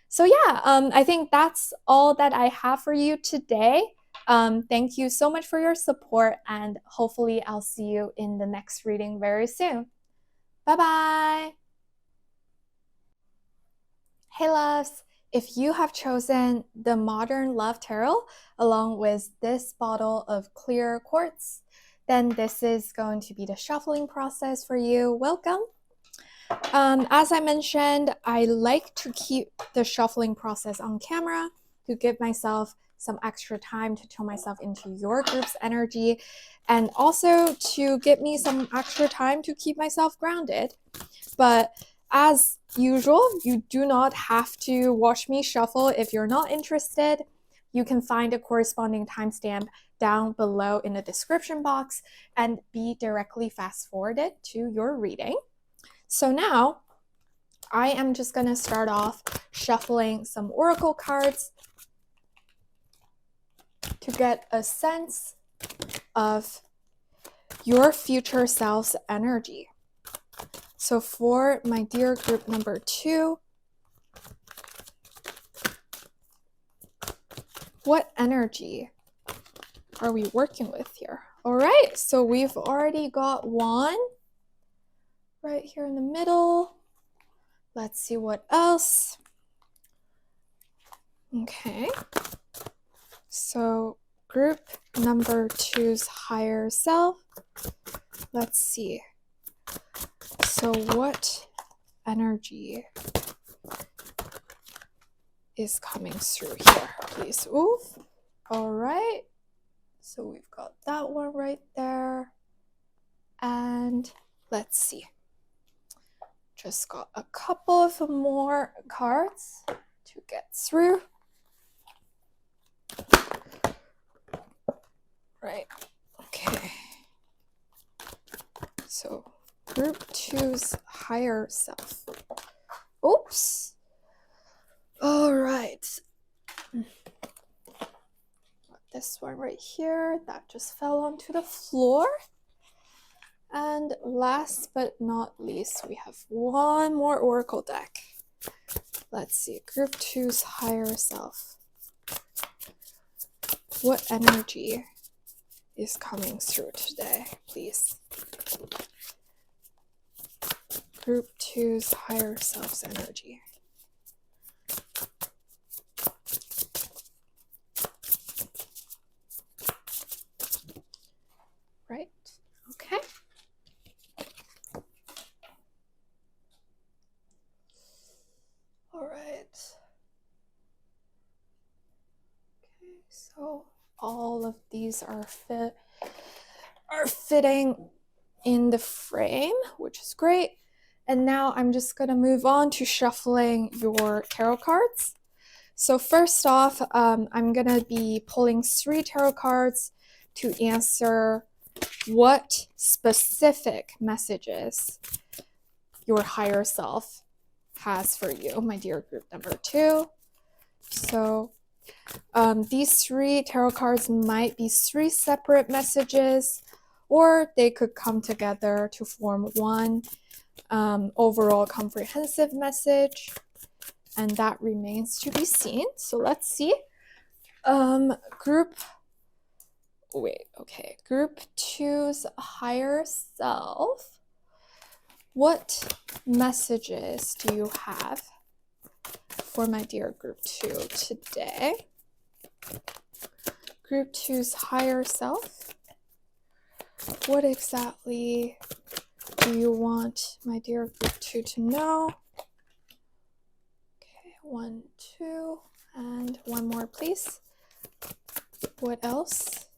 So yeah, I think that's all that I have for you today. Thank you so much for your support, and hopefully I'll see you in the next reading very soon. Bye bye. Hey loves, if you have chosen the Modern Love Tarot along with this bottle of clear quartz, then this is going to be the shuffling process for you. Welcome. As I mentioned, I like to keep the shuffling process on camera to give myself some extra time to tune myself into your group's energy, and also to give me some extra time to keep myself grounded. But as usual, you do not have to watch me shuffle if you're not interested. You can find a corresponding timestamp down below in the description box and be directly fast forwarded to your reading. So now I am just going to start off shuffling some oracle cards to get a sense of your future self's energy. So for my dear group number 2, what energy are we working with here? All right, so we've already got one right here in the middle. Let's see what else. Okay, so group number 2's higher self. Let's see. So what energy is coming through here, please? Ooh. All right. So we've got that one right there. And let's see. Just got a couple of more cards to get through. Right. Okay. So group 2's higher self. Oops. All right. This one right here, that just fell onto the floor. And last but not least, we have one more oracle deck. Let's see, group 2's higher self. What energy is coming through today, please? Group 2's higher self's energy. Right, okay. All right. Okay, so all of these are fitting in the frame, which is great. And now I'm just going to move on to shuffling your tarot cards. So first off, I'm going to be pulling 3 tarot cards to answer what specific messages your higher self has for you, my dear group number 2. So these 3 tarot cards might be 3 separate messages, or they could come together to form one overall comprehensive message, and that remains to be seen. So let's see. Group 2's higher self. What messages do you have for my dear group 2 today? Group 2's higher self. What exactly do you want my dear group 2 to know? Okay, 1, 2, and one more, please. What else?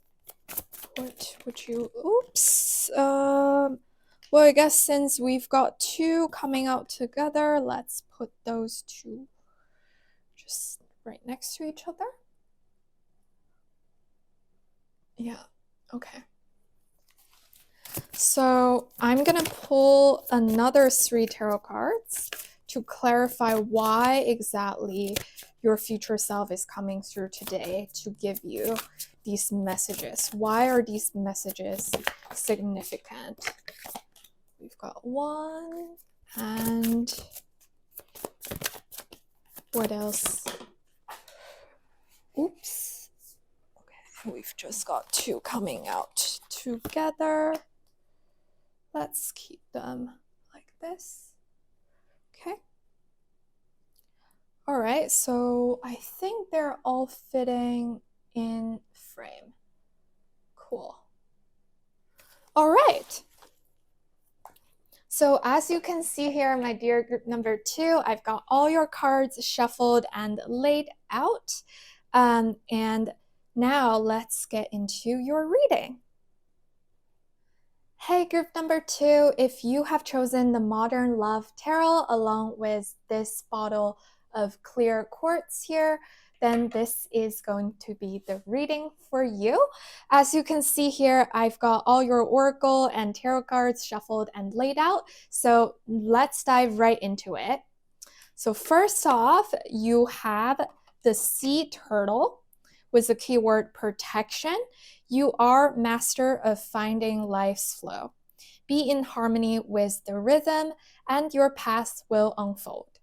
What would you, oops. Well, I guess since we've got 2 coming out together, let's put those 2 just right next to each other. Yeah, okay. So I'm gonna pull another 3 tarot cards to clarify why exactly your future self is coming through today to give you these messages. Why are these messages significant? We've got 1 and What else? Oops. Okay, we've just got two coming out together. Let's keep them like this. Okay. All right, so I think they're all fitting in frame. Cool. All right. So as you can see here, my dear group number 2, I've got all your cards shuffled and laid out. And now let's get into your reading. Hey group number 2, if you have chosen the Modern Love Tarot along with this bottle of clear quartz here, then this is going to be the reading for you. As you can see here, I've got all your oracle and tarot cards shuffled and laid out. So let's dive right into it. So first off, you have the sea turtle with the keyword protection. You are master of finding life's flow. Be in harmony with the rhythm and your path will unfold.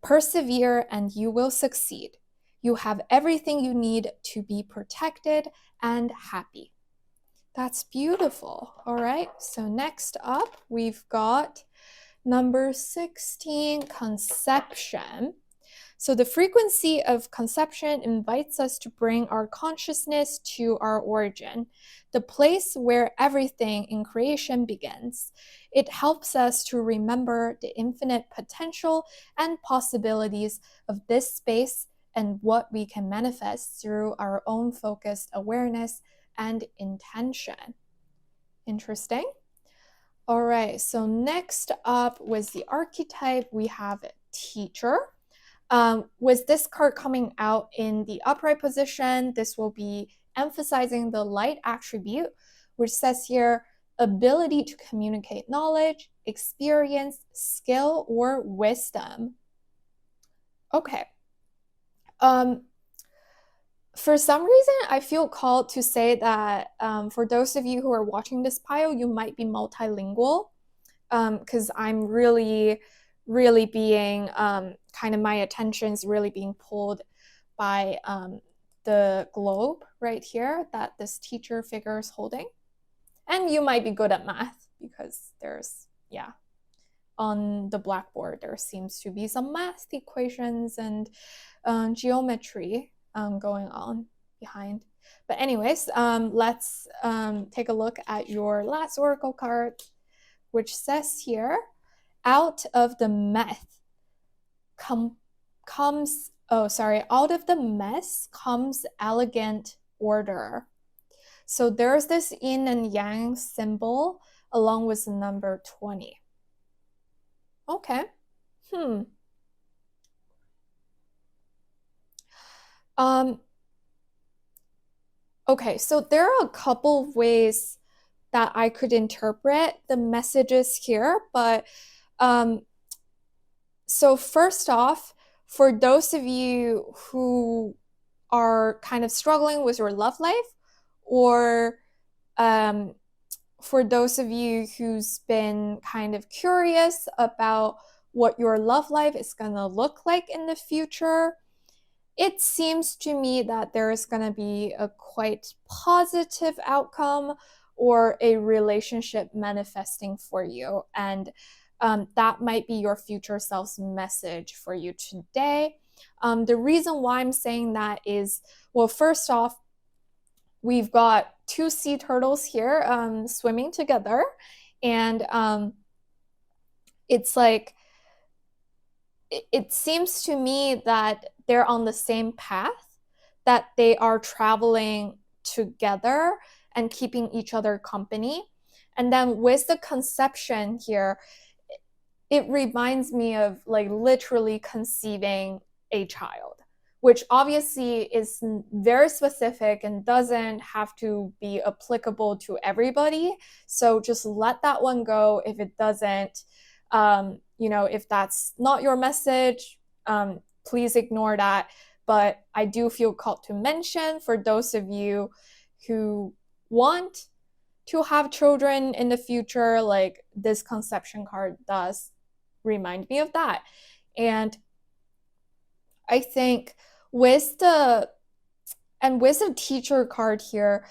Persevere and you will succeed. You have everything you need to be protected and happy. That's beautiful. All right, so next up, we've got number 16, conception. So the frequency of conception invites us to bring our consciousness to our origin, the place where everything in creation begins. It helps us to remember the infinite potential and possibilities of this space and what we can manifest through our own focused awareness and intention. Interesting. All right, so next up with the archetype, we have teacher. With this card coming out in the upright position, this will be emphasizing the light attribute, which says here, ability to communicate knowledge, experience, skill, or wisdom. Okay. For some reason, I feel called to say that for those of you who are watching this pile, you might be multilingual, because I'm really being kind of, my attention's really being pulled by the globe right here that this teacher figure is holding. And you might be good at math because there's, yeah, on the blackboard, there seems to be some math equations and geometry going on behind. But anyways, let's take a look at your last oracle card, which says here, out of the mess comes elegant order. So there's this yin and yang symbol along with the number 20. Okay. Okay, so there are a couple of ways that I could interpret the messages here, but so first off, for those of you who are kind of struggling with your love life, or for those of you who's been kind of curious about what your love life is gonna look like in the future, it seems to me that there is going to be a quite positive outcome or a relationship manifesting for you. And that might be your future self's message for you today. The reason why I'm saying that is, well, first off, we've got two sea turtles here swimming together. And it's like, it seems to me that they're on the same path, that they are traveling together and keeping each other company. And then with the conception here, it reminds me of like literally conceiving a child, which obviously is very specific and doesn't have to be applicable to everybody. So just let that one go if it doesn't. If that's not your message, please ignore that. But I do feel called to mention, for those of you who want to have children in the future, like this conception card does remind me of that. And I think with the with the teacher card here,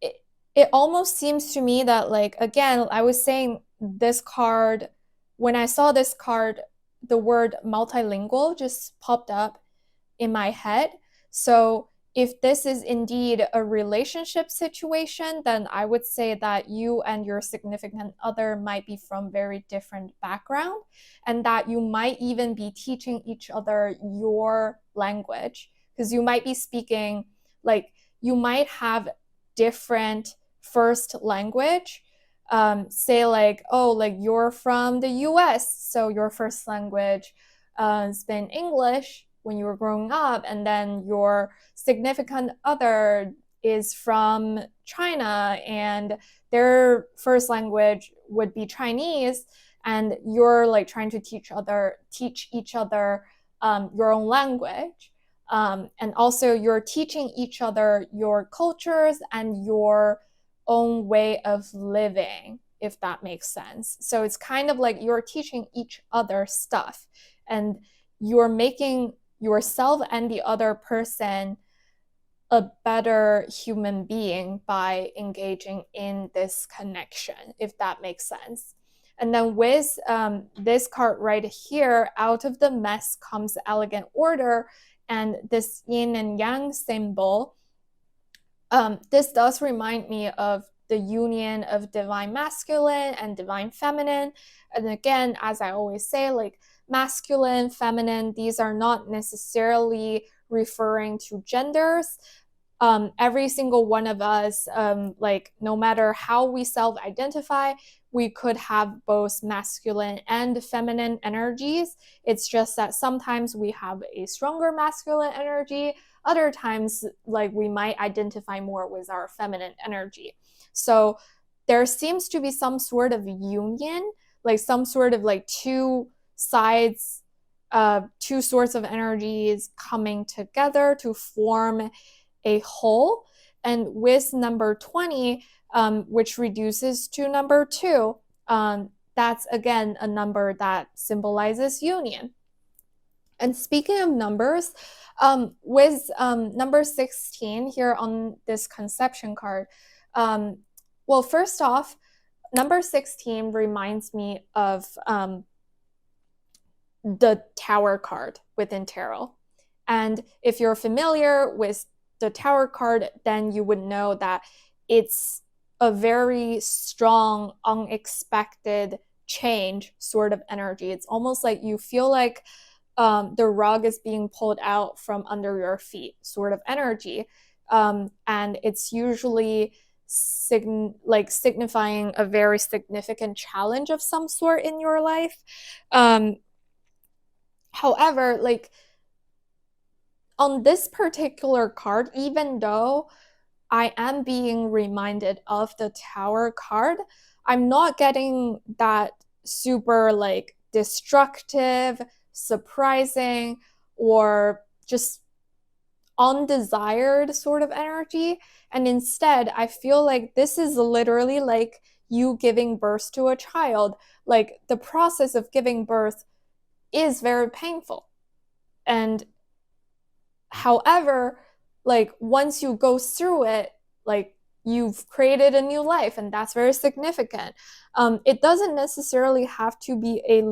it, it almost seems to me that, like, again, I was saying this card, when I saw this card, the word multilingual just popped up in my head. So if this is indeed a relationship situation, then I would say that you and your significant other might be from very different background, and that you might even be teaching each other your language, because you might be speaking, like, you might have different first language. Say, like, oh, like, you're from the US, so your first language has been English when you were growing up, and then your significant other is from China and their first language would be Chinese, and you're like trying to teach each other your own language. And also you're teaching each other your cultures and your own way of living, if that makes sense. So it's kind of like you're teaching each other stuff, and you're making yourself and the other person a better human being by engaging in this connection, if that makes sense. And then with this card right here, out of the mess comes elegant order, and this yin and yang symbol. This does remind me of the union of divine masculine and divine feminine. And again, as I always say, like, masculine, feminine, these are not necessarily referring to genders. Every single one of us, like, no matter how we self-identify, we could have both masculine and feminine energies. It's just that sometimes we have a stronger masculine energy. Other times, like, we might identify more with our feminine energy. So there seems to be some sort of union, like some sort of like two sides, two sorts of energies coming together to form a whole. And with number 20, which reduces to number 2, that's again a number that symbolizes union. And speaking of numbers, with number 16 here on this conception card, well, first off, number 16 reminds me of the Tower card within tarot. And if you're familiar with the Tower card, then you would know that it's a very strong, unexpected change sort of energy. It's almost like you feel like the rug is being pulled out from under your feet sort of energy. And it's usually signifying a very significant challenge of some sort in your life. However, like, on this particular card, even though I am being reminded of the Tower card, I'm not getting that super, like, destructive, surprising, or just undesired sort of energy. And instead, I feel like this is literally like you giving birth to a child. Like, the process of giving birth is very painful. And however, like, once you go through it, like, you've created a new life, and that's very significant. It doesn't necessarily have to be a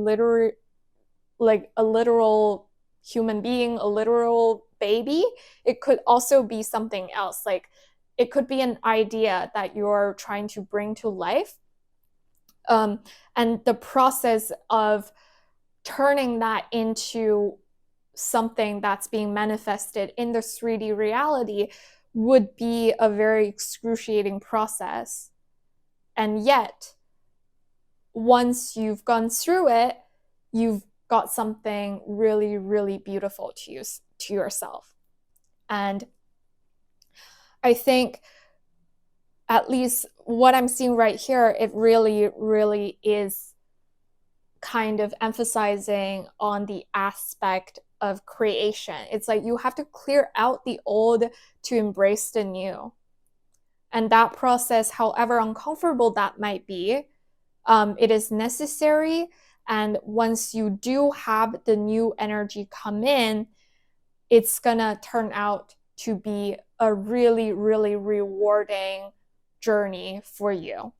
literal human being, a literal baby. It could also be something else. Like, it could be an idea that you're trying to bring to life. And the process of turning that into something that's being manifested in the 3D reality would be a very excruciating process. And yet, once you've gone through it, you've got something really, really beautiful to yourself. And I think, at least what I'm seeing right here, it really, really is kind of emphasizing on the aspect of creation. It's like you have to clear out the old to embrace the new. And that process, however uncomfortable that might be, it is necessary. And once you do have the new energy come in, it's gonna turn out to be a really, really rewarding journey for you.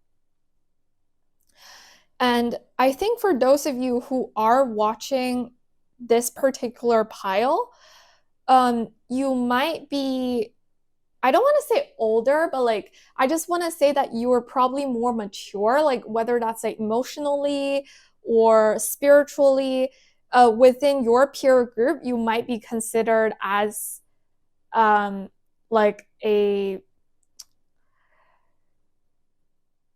And I think for those of you who are watching this particular pile, you might be, I don't want to say older, but like, I just want to say that you are probably more mature, like whether that's like emotionally or spiritually, within your peer group, you might be considered as like a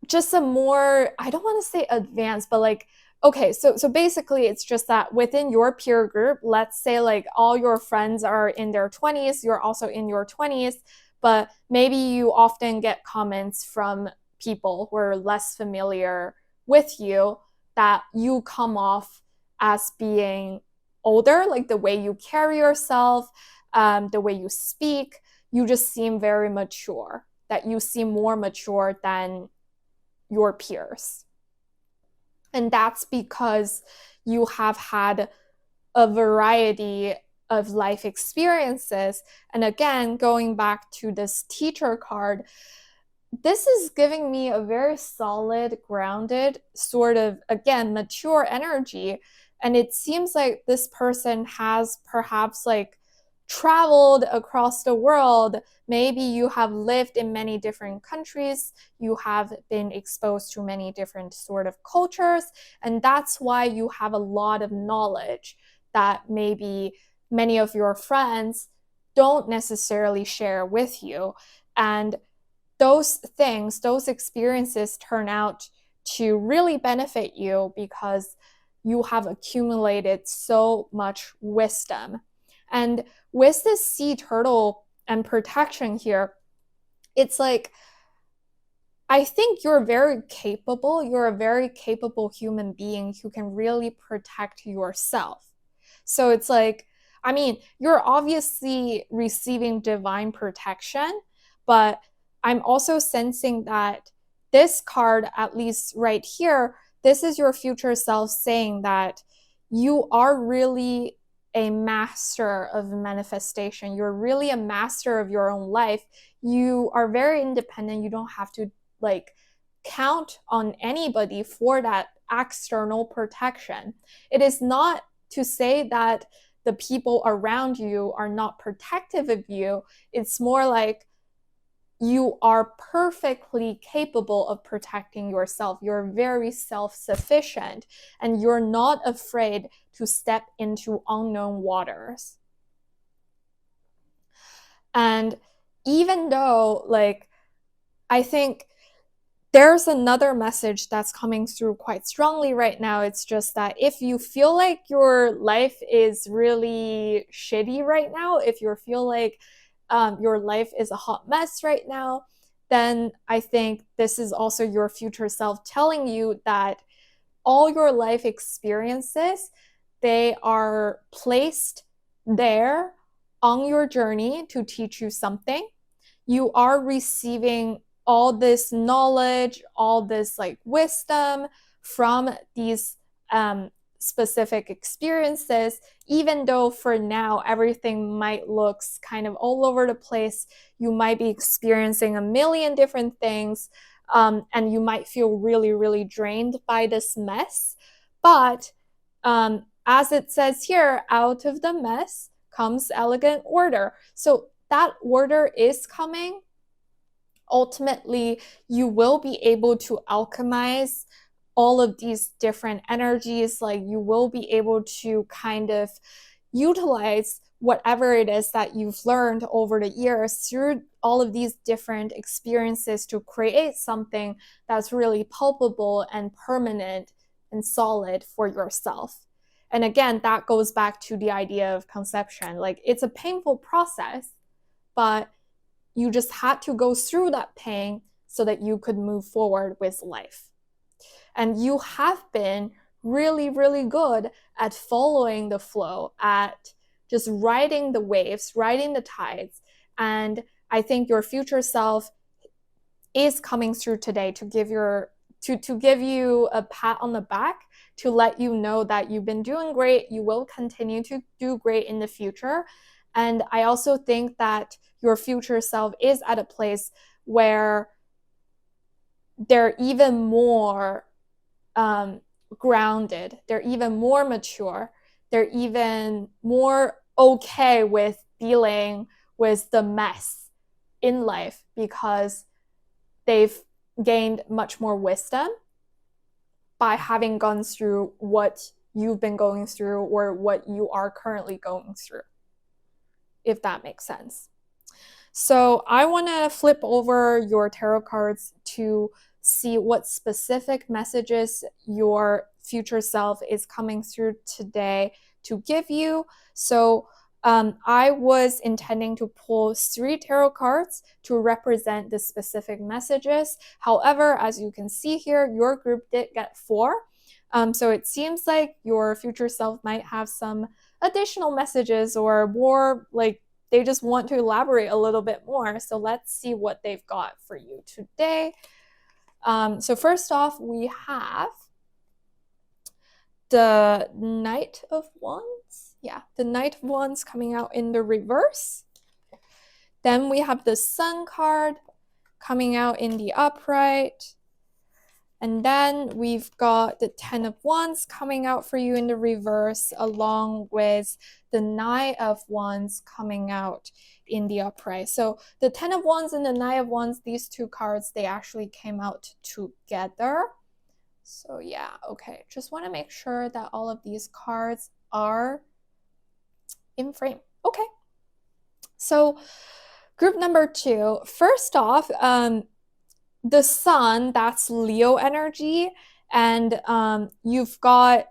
just a more, I don't want to say advanced, but like, okay, so basically it's just that within your peer group, let's say like all your friends are in their 20s, you're also in your 20s, but maybe you often get comments from people who are less familiar with you that you come off as being older, like the way you carry yourself, the way you speak, you just seem very mature, that you seem more mature than your peers. And that's because you have had a variety of life experiences. And again, going back to this teacher card, this is giving me a very solid, grounded, sort of, again, mature energy. And it seems like this person has perhaps like traveled across the world. Maybe you have lived in many different countries. You have been exposed to many different sort of cultures. And that's why you have a lot of knowledge that maybe many of your friends don't necessarily share with you. And those things, those experiences turn out to really benefit you because you have accumulated so much wisdom. And with this sea turtle and protection here, it's like, I think you're very capable. You're a very capable human being who can really protect yourself. So it's like, I mean, you're obviously receiving divine protection, but I'm also sensing that this card, at least right here, this is your future self saying that you are really a master of manifestation. You're really a master of your own life. You are very independent. You don't have to like count on anybody for that external protection. It is not to say that the people around you are not protective of you. It's more like you are perfectly capable of protecting yourself. You're very self-sufficient and you're not afraid to step into unknown waters. And even though, like, I think there's another message that's coming through quite strongly right now. It's just that if you feel like your life is really shitty right now, if you feel like your life is a hot mess right now, then I think this is also your future self telling you that all your life experiences, they are placed there on your journey to teach you something. You are receiving all this knowledge, all this like wisdom from these specific experiences, even though for now everything might look kind of all over the place. You might be experiencing a million different things, and you might feel really, really drained by this mess. But as it says here, out of the mess comes elegant order. So that order is coming. Ultimately, you will be able to alchemize all of these different energies. Like you will be able to kind of utilize whatever it is that you've learned over the years through all of these different experiences to create something that's really palpable and permanent and solid for yourself. And again, that goes back to the idea of conception. Like it's a painful process, but you just had to go through that pain so that you could move forward with life. And you have been really, really good at following the flow, at just riding the waves, riding the tides. And I think your future self is coming through today to give you a pat on the back, to let you know that you've been doing great. You will continue to do great in the future. And I also think that your future self is at a place where they're even more grounded, they're even more mature, they're even more okay with dealing with the mess in life because they've gained much more wisdom by having gone through what you've been going through or what you are currently going through, if that makes sense. So I want to flip over your tarot cards to see what specific messages your future self is coming through today to give you. So I was intending to pull 3 tarot cards to represent the specific messages. However, as you can see here, your group did get 4. So it seems like your future self might have some additional messages or more like they just want to elaborate a little bit more. So let's see what they've got for you today. So first off, we have the Knight of Wands. Yeah, the Knight of Wands coming out in the reverse. Then we have the Sun card coming out in the upright. And then we've got the 10 of Wands coming out for you in the reverse, along with the Knight of Wands coming out in the upright. So the 10 of Wands and the Knight of Wands, these 2 cards, they actually came out together. So yeah, okay. Just want to make sure that all of these cards are in frame. Okay. So group number 2, first off, the Sun, that's Leo energy, and you've got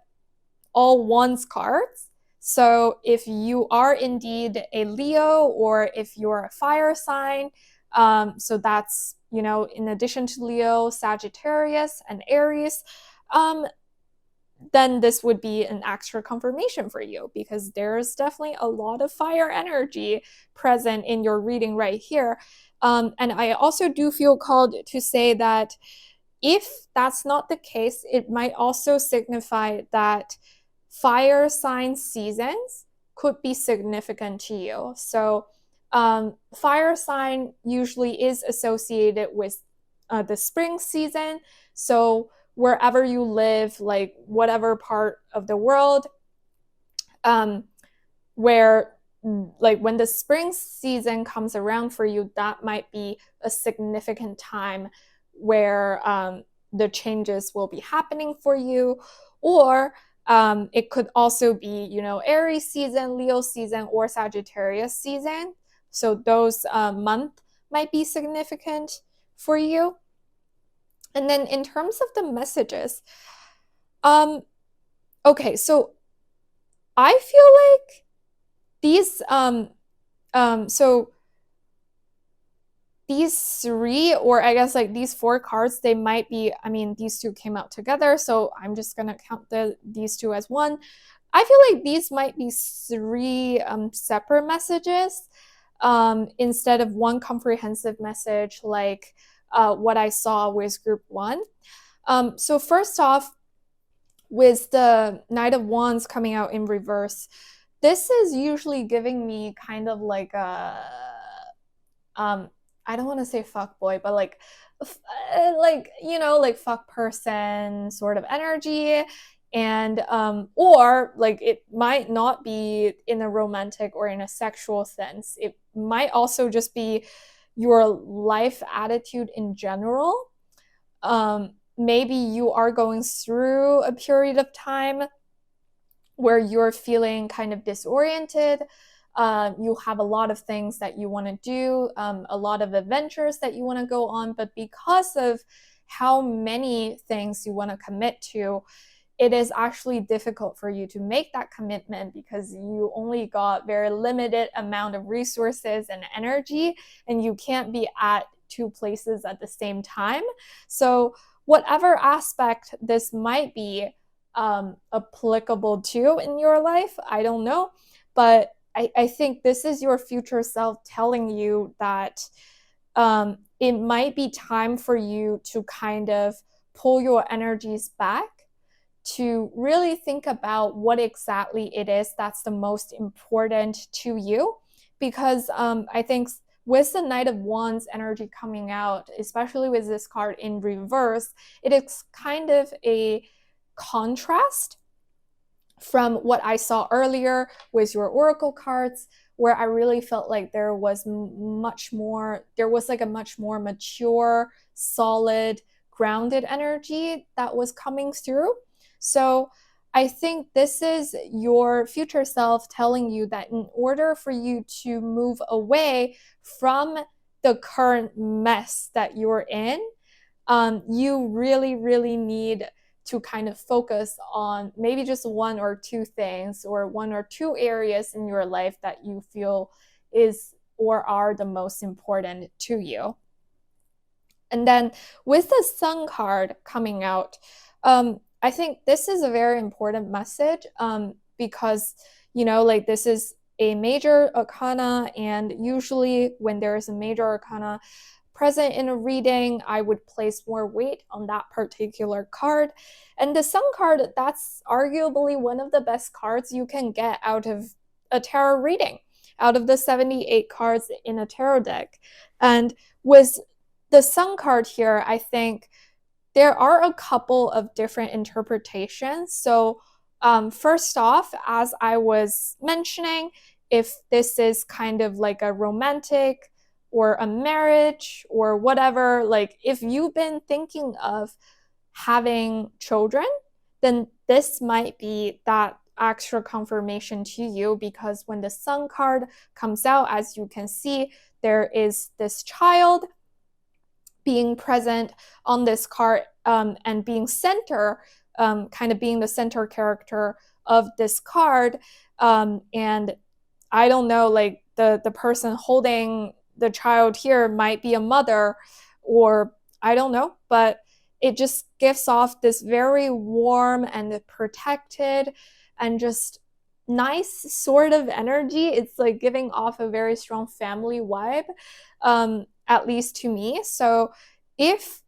all Wands cards. So if you are indeed a Leo or if you're a fire sign, so that's, you know, in addition to Leo, Sagittarius, and Aries, then this would be an extra confirmation for you because there's definitely a lot of fire energy present in your reading right here. And I also do feel called to say that if that's not the case, it might also signify that fire sign seasons could be significant to you. So fire sign usually is associated with the spring season. So wherever you live, like whatever part of the world, where like when the spring season comes around for you, that might be a significant time where the changes will be happening for you. Or it could also be, you know, Aries season, Leo season, or Sagittarius season. So those months might be significant for you. And then in terms of the messages, okay, so I feel like these so these 3, or I guess like these 4 cards, they might be, I mean, these 2 came out together, so I'm just gonna count these 2 as one. I feel like these might be 3 separate messages instead of one comprehensive message like what I saw with group 1. So first off, with the Knight of Wands coming out in reverse, this is usually giving me kind of like a I don't want to say fuck boy, but like you know, like fuck person sort of energy. And or like it might not be in a romantic or in a sexual sense. It might also just be your life attitude in general. Maybe you are going through a period of time where you're feeling kind of disoriented. You have a lot of things that you want to do, a lot of adventures that you want to go on, but because of how many things you want to commit to, it is actually difficult for you to make that commitment because you only got very limited amount of resources and energy, and you can't be at 2 places at the same time. So whatever aspect this might be applicable to in your life, I don't know, but I think this is your future self telling you that it might be time for you to kind of pull your energies back to really think about what exactly it is that's the most important to you. because I think with the Knight of Wands energy coming out, especially with this card in reverse, it is kind of a contrast from what I saw earlier with your oracle cards, where I really felt like there was like a much more mature, solid, grounded energy that was coming through. So I think this is your future self telling you that in order for you to move away from the current mess that you're in, you really, really need to kind of focus on maybe just one or two things or one or two areas in your life that you feel is or are the most important to you. And then with the Sun card coming out, I think this is a very important message, because, like this is a major arcana, and usually when there is a major arcana present in a reading, I would place more weight on that particular card. And the Sun card, that's arguably one of the best cards you can get out of a tarot reading, out of the 78 cards in a tarot deck. And with the Sun card here, I think there are a couple of different interpretations. So, first off, as I was mentioning, if this is kind of like a romantic or a marriage or whatever, like if you've been thinking of having children, then this might be that extra confirmation to you, because when the Sun card comes out, as you can see, there is this child being present on this card, and being kind of being the center character of this card. And I don't know, like the person holding the child here might be a mother, or I don't know, but it just gives off this very warm and protected and just nice sort of energy. It's like giving off a very strong family vibe, at least to me. So if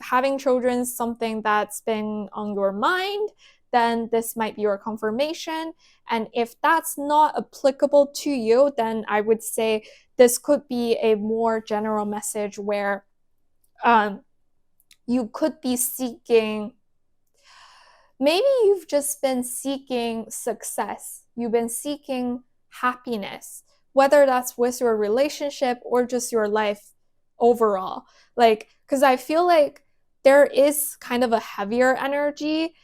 having children is something that's been on your mind, then this might be your confirmation. And if that's not applicable to you, then I would say this could be a more general message where you could be seeking, maybe you've just been seeking success, you've been seeking happiness, whether that's with your relationship or just your life overall. Like, because I feel like there is kind of a heavier energy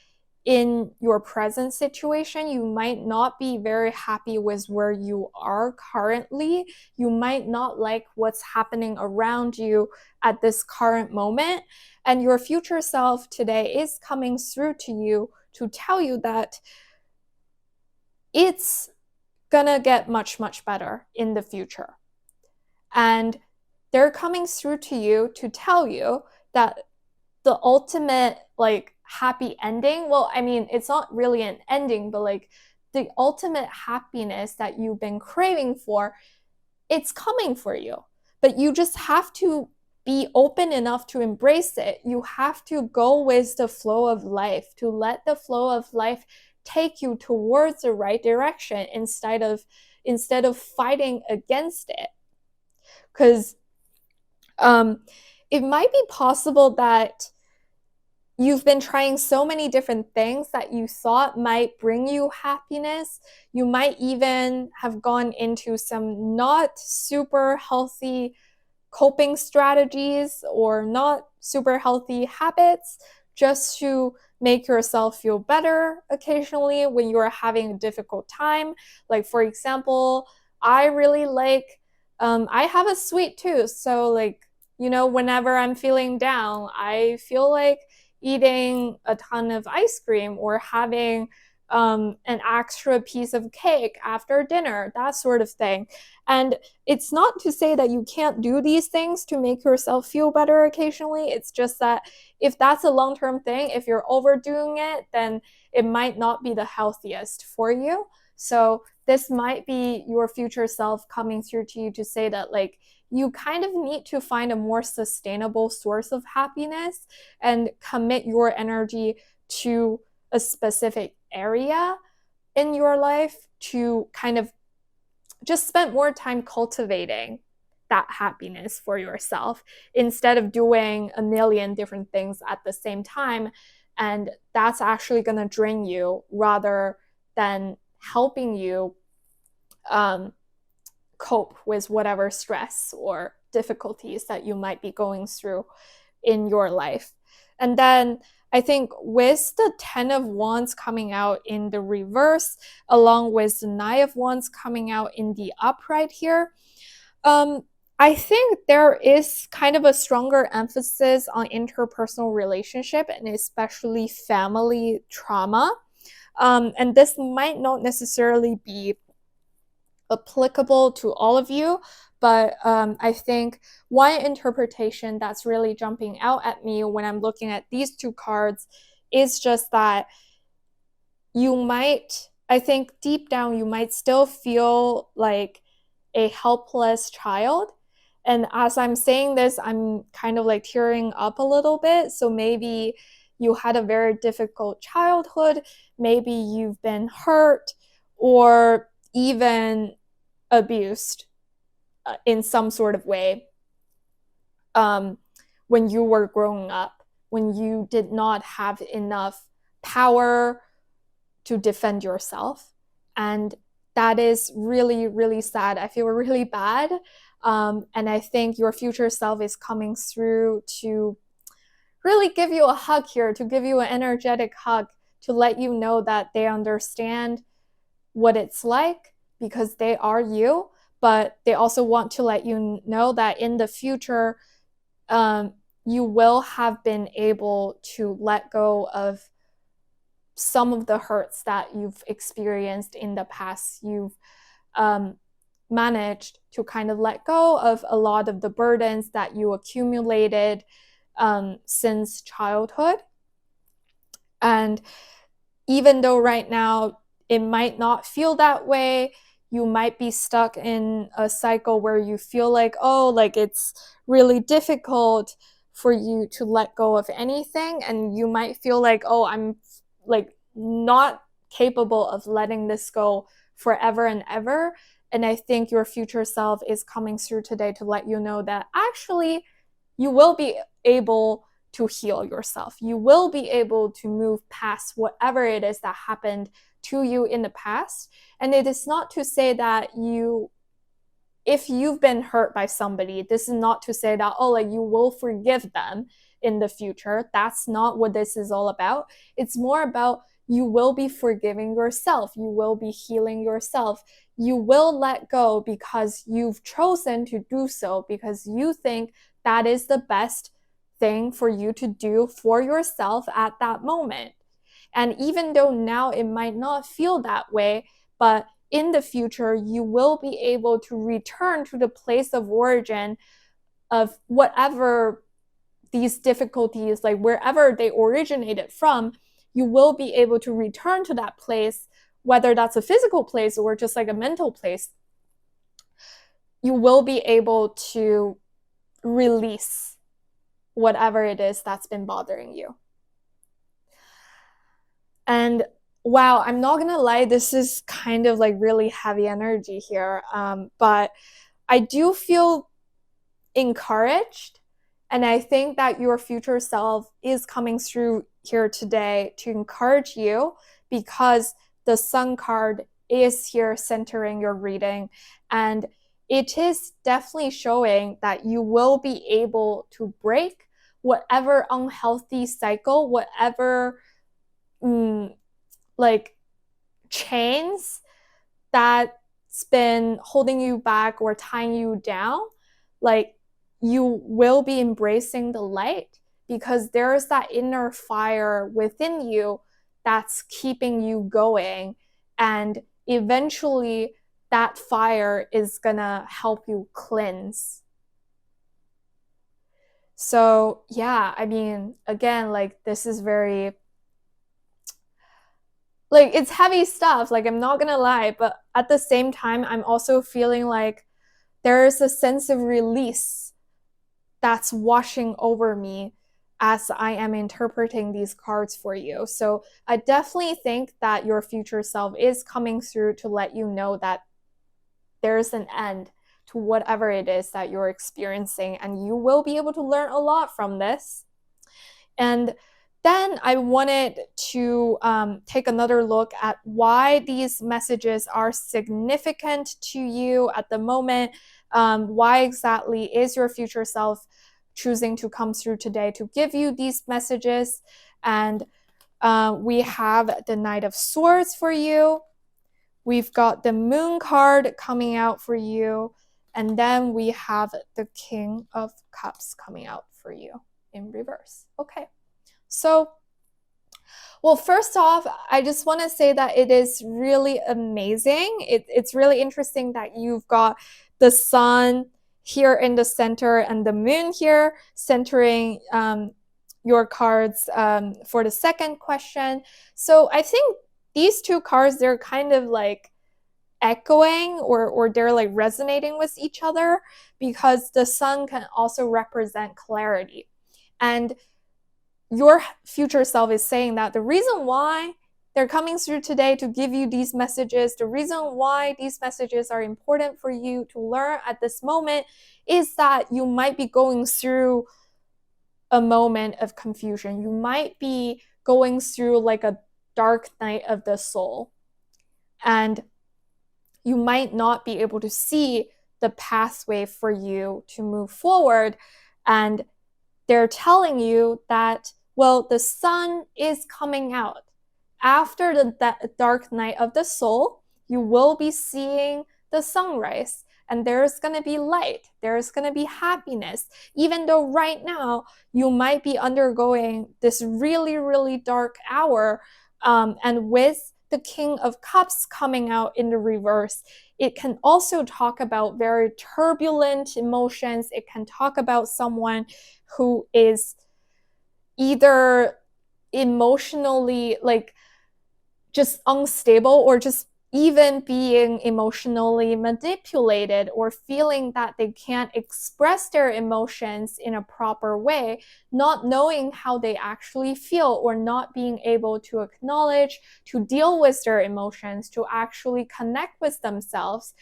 in your present situation. You might not be very happy with where you are currently. You might not like what's happening around you at this current moment. And your future self today is coming through to you to tell you that it's gonna get much, much better in the future. And they're coming through to you to tell you that the ultimate, like, happy ending, well, I mean, it's not really an ending, but like the ultimate happiness that you've been craving for, it's coming for you. But you just have to be open enough to embrace it. You have to go with the flow of life, to let the flow of life take you towards the right direction instead of fighting against it. Because it might be possible that you've been trying so many different things that you thought might bring you happiness. You might even have gone into some not super healthy coping strategies or not super healthy habits just to make yourself feel better occasionally when you're having a difficult time. Like, for example, I really like, I have a sweet tooth. So, like, whenever I'm feeling down, I feel like eating a ton of ice cream or having an extra piece of cake after dinner, that sort of thing. And it's not to say that you can't do these things to make yourself feel better occasionally. It's just that if that's a long-term thing, if you're overdoing it, then it might not be the healthiest for you. So this might be your future self coming through to you to say that, like, you kind of need to find a more sustainable source of happiness and commit your energy to a specific area in your life to kind of just spend more time cultivating that happiness for yourself instead of doing a million different things at the same time. And that's actually going to drain you rather than helping you cope with whatever stress or difficulties that you might be going through in your life. And then I think with the 10 of Wands coming out in the reverse, along with the 9 of Wands coming out in the upright here, I think there is kind of a stronger emphasis on interpersonal relationship and especially family trauma. And this might not necessarily be applicable to all of you, but I think one interpretation that's really jumping out at me when I'm looking at these two cards is just that you might, I think deep down, you might still feel like a helpless child. And as I'm saying this, I'm kind of like tearing up a little bit. So maybe you had a very difficult childhood, maybe you've been hurt, or even abused in some sort of way when you were growing up, when you did not have enough power to defend yourself. And that is really, really sad. I feel really bad. And I think your future self is coming through to really give you a hug here, to give you an energetic hug, to let you know that they understand what it's like because they are you, but they also want to let you know that in the future, you will have been able to let go of some of the hurts that you've experienced in the past. You've managed to kind of let go of a lot of the burdens that you accumulated since childhood. And even though right now it might not feel that way, you might be stuck in a cycle where you feel like, oh, like it's really difficult for you to let go of anything. And you might feel like, oh, I'm like not capable of letting this go forever and ever. And I think your future self is coming through today to let you know that actually you will be able to heal yourself. You will be able to move past whatever it is that happened to you in the past. And it is not to say that if you've been hurt by somebody, this is not to say that, oh, like you will forgive them in the future. That's not what this is all about. It's more about you will be forgiving yourself. You will be healing yourself. You will let go because you've chosen to do so, because you think that is the best thing for you to do for yourself at that moment. And even though now it might not feel that way, but in the future, you will be able to return to the place of origin of whatever these difficulties, like wherever they originated from, you will be able to return to that place, whether that's a physical place or just like a mental place. You will be able to release whatever it is that's been bothering you. And wow, I'm not gonna lie, this is kind of like really heavy energy here. But I do feel encouraged. And I think that your future self is coming through here today to encourage you, because the Sun card is here centering your reading. And it is definitely showing that you will be able to break whatever unhealthy cycle, whatever like chains that's been holding you back or tying you down. Like you will be embracing the light, because there's that inner fire within you that's keeping you going. And eventually that fire is gonna help you cleanse. So yeah, I mean, again, like this is very, like it's heavy stuff, like I'm not gonna lie, but at the same time, I'm also feeling like there's a sense of release that's washing over me as I am interpreting these cards for you. So I definitely think that your future self is coming through to let you know that there's an end to whatever it is that you're experiencing, and you will be able to learn a lot from this. And then I wanted to take another look at why these messages are significant to you at the moment. Why exactly is your future self choosing to come through today to give you these messages? And we have the Knight of Swords for you. We've got the Moon card coming out for you. And then we have the King of Cups coming out for you in reverse. Okay. So, well, first off, I just want to say that it is really amazing. It's really interesting that you've got the sun here in the center and the moon here centering your cards for the second question. So I think these two cards, they're kind of like echoing or they're like resonating with each other, because the sun can also represent clarity. And your future self is saying that the reason why they're coming through today to give you these messages, the reason why these messages are important for you to learn at this moment, is that you might be going through a moment of confusion. You might be going through like a dark night of the soul, and you might not be able to see the pathway for you to move forward. And they're telling you that, well, the sun is coming out. After the dark night of the soul, you will be seeing the sunrise, and there's going to be light. There's going to be happiness. Even though right now you might be undergoing this really, really dark hour, and with the King of Cups coming out in the reverse, it can also talk about very turbulent emotions. It can talk about someone who is either emotionally like just unstable, or just even being emotionally manipulated, or feeling that they can't express their emotions in a proper way, not knowing how they actually feel, or not being able to acknowledge, to deal with their emotions, to actually connect with themselves.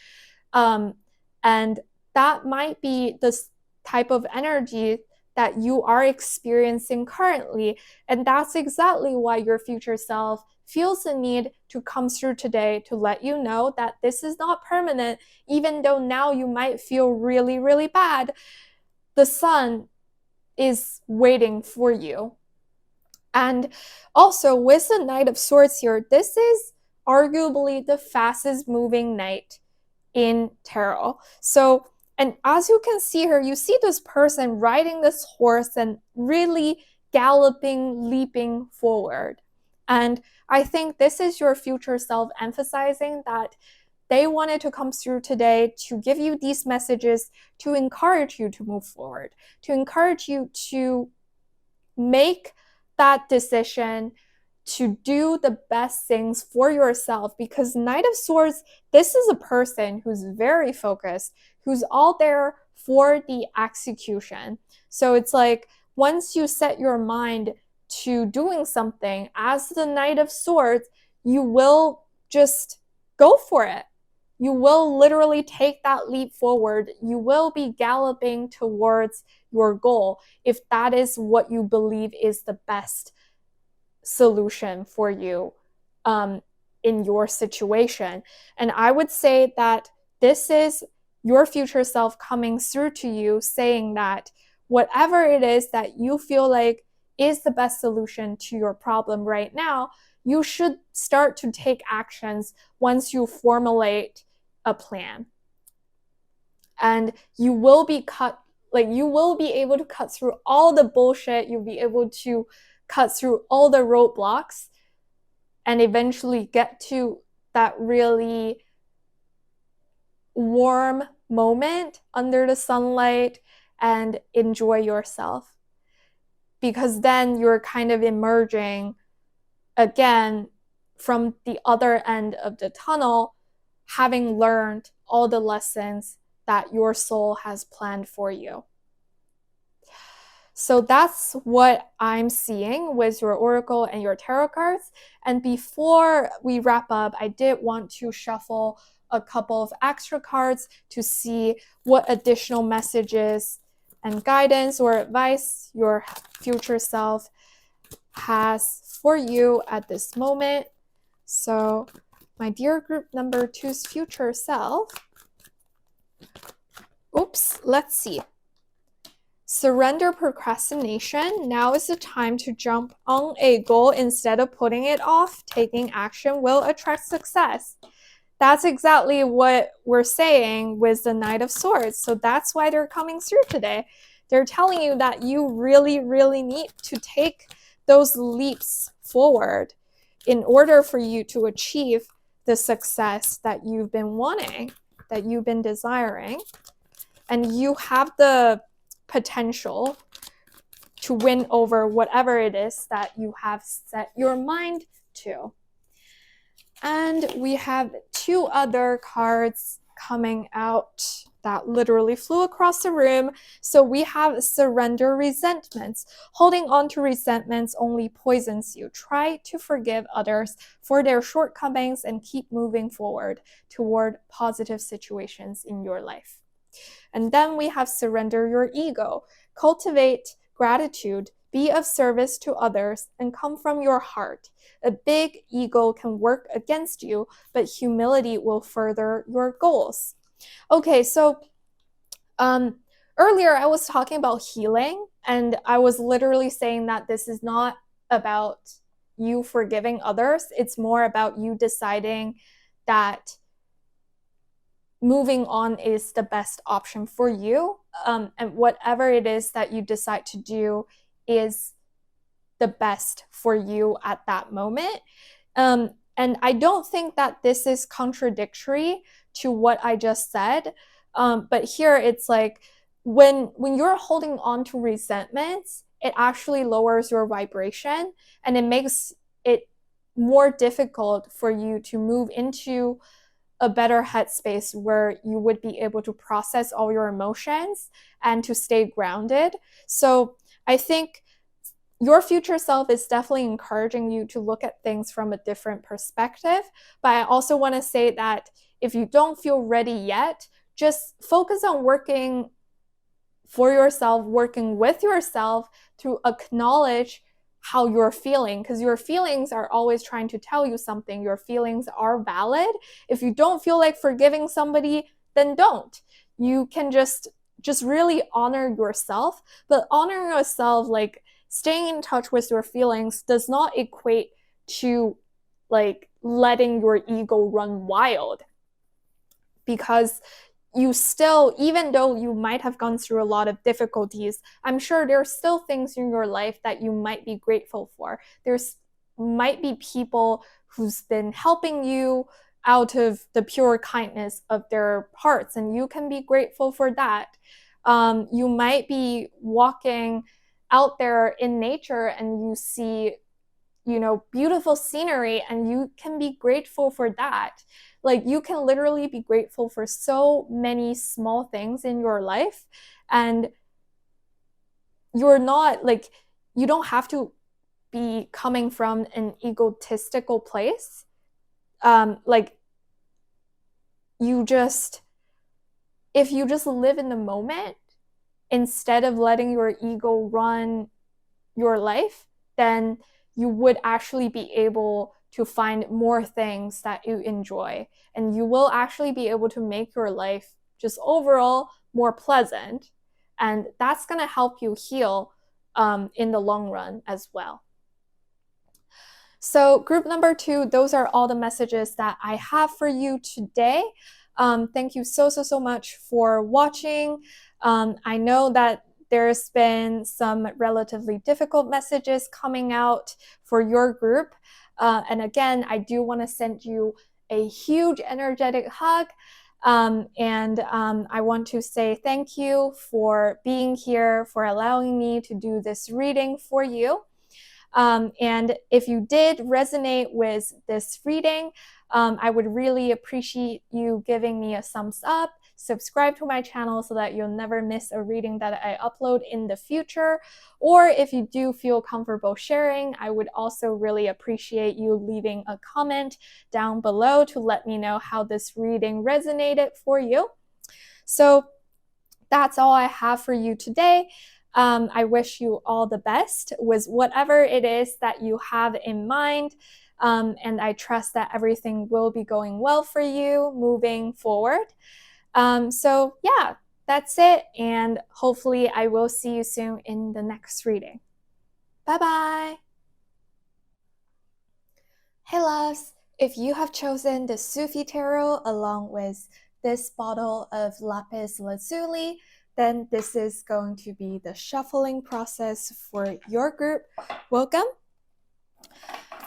And that might be this type of energy that you are experiencing currently. And that's exactly why your future self feels the need to come through today to let you know that this is not permanent. Even though now you might feel really, really bad, the sun is waiting for you. And also with the Knight of Swords here, this is arguably the fastest moving knight in tarot. So, and as you can see here, you see this person riding this horse and really galloping, leaping forward. And I think this is your future self emphasizing that they wanted to come through today to give you these messages to encourage you to move forward, to encourage you to make that decision, to do the best things for yourself. Because Knight of Swords, this is a person who's very focused, who's all there for the execution. So it's like once you set your mind to doing something as the Knight of Swords, you will just go for it. You will literally take that leap forward. You will be galloping towards your goal if that is what you believe is the best solution for you in your situation. And I would say that this is your future self coming through to you, saying that whatever it is that you feel like is the best solution to your problem right now, you should start to take actions once you formulate a plan. And you will be you will be able to cut through all the bullshit. You'll be able to cut through all the roadblocks and eventually get to that really warm moment under the sunlight and enjoy yourself. Because then you're kind of emerging again from the other end of the tunnel, having learned all the lessons that your soul has planned for you. So that's what I'm seeing with your oracle and your tarot cards. And before we wrap up, I did want to shuffle a couple of extra cards to see what additional messages and guidance or advice your future self has for you at this moment. So, my dear group number 2's future self. Oops, let's see. Surrender procrastination. Now is the time to jump on a goal instead of putting it off. Taking action will attract success. That's exactly what we're saying with the Knight of Swords. So that's why they're coming through today. They're telling you that you really, really need to take those leaps forward in order for you to achieve the success that you've been wanting, that you've been desiring. And you have the potential to win over whatever it is that you have set your mind to. And we have 2 other cards coming out that literally flew across the room. So we have surrender resentments. Holding on to resentments only poisons you. Try to forgive others for their shortcomings and keep moving forward toward positive situations in your life. And then we have surrender your ego. Cultivate gratitude, be of service to others, and come from your heart. A big ego can work against you, but humility will further your goals. Okay, so earlier I was talking about healing, and I was literally saying that this is not about you forgiving others. It's more about you deciding that moving on is the best option for you, and whatever it is that you decide to do is the best for you at that moment. And I don't think that this is contradictory to what I just said, but here it's like when you're holding on to resentments, it actually lowers your vibration and it makes it more difficult for you to move into a better headspace where you would be able to process all your emotions and to stay grounded. So I think your future self is definitely encouraging you to look at things from a different perspective. But I also want to say that if you don't feel ready yet, just focus on working for yourself, working with yourself to acknowledge how you're feeling, because your feelings are always trying to tell you something. Your feelings are valid. If you don't feel like forgiving somebody, then don't. You can just really honor yourself, but honoring yourself, like staying in touch with your feelings, does not equate to like letting your ego run wild, because you still, even though you might have gone through a lot of difficulties, I'm sure there are still things in your life that you might be grateful for. There's might be people who's been helping you out of the pure kindness of their hearts, and you can be grateful for that. You might be walking out there in nature and you see, beautiful scenery, and you can be grateful for that. Like, you can literally be grateful for so many small things in your life, and you're not like, you don't have to be coming from an egotistical place. Like, if you just live in the moment instead of letting your ego run your life, then you would actually be able to find more things that you enjoy, and you will actually be able to make your life just overall more pleasant, and that's going to help you heal in the long run as well. So group number 2, those are all the messages that I have for you today. Thank you so much for watching. I know that there's been some relatively difficult messages coming out for your group. And again, I do want to send you a huge energetic hug. And I want to say thank you for being here, for allowing me to do this reading for you. And if you did resonate with this reading, I would really appreciate you giving me a thumbs up, subscribe to my channel so that you'll never miss a reading that I upload in the future. Or if you do feel comfortable sharing, I would also really appreciate you leaving a comment down below to let me know how this reading resonated for you. So that's all I have for you today. I wish you all the best with whatever it is that you have in mind. And I trust that everything will be going well for you moving forward. So yeah, that's it. And hopefully I will see you soon in the next reading. Bye-bye. Hey loves, if you have chosen the Sufi Tarot along with this bottle of lapis lazuli, then this is going to be the shuffling process for your group. Welcome.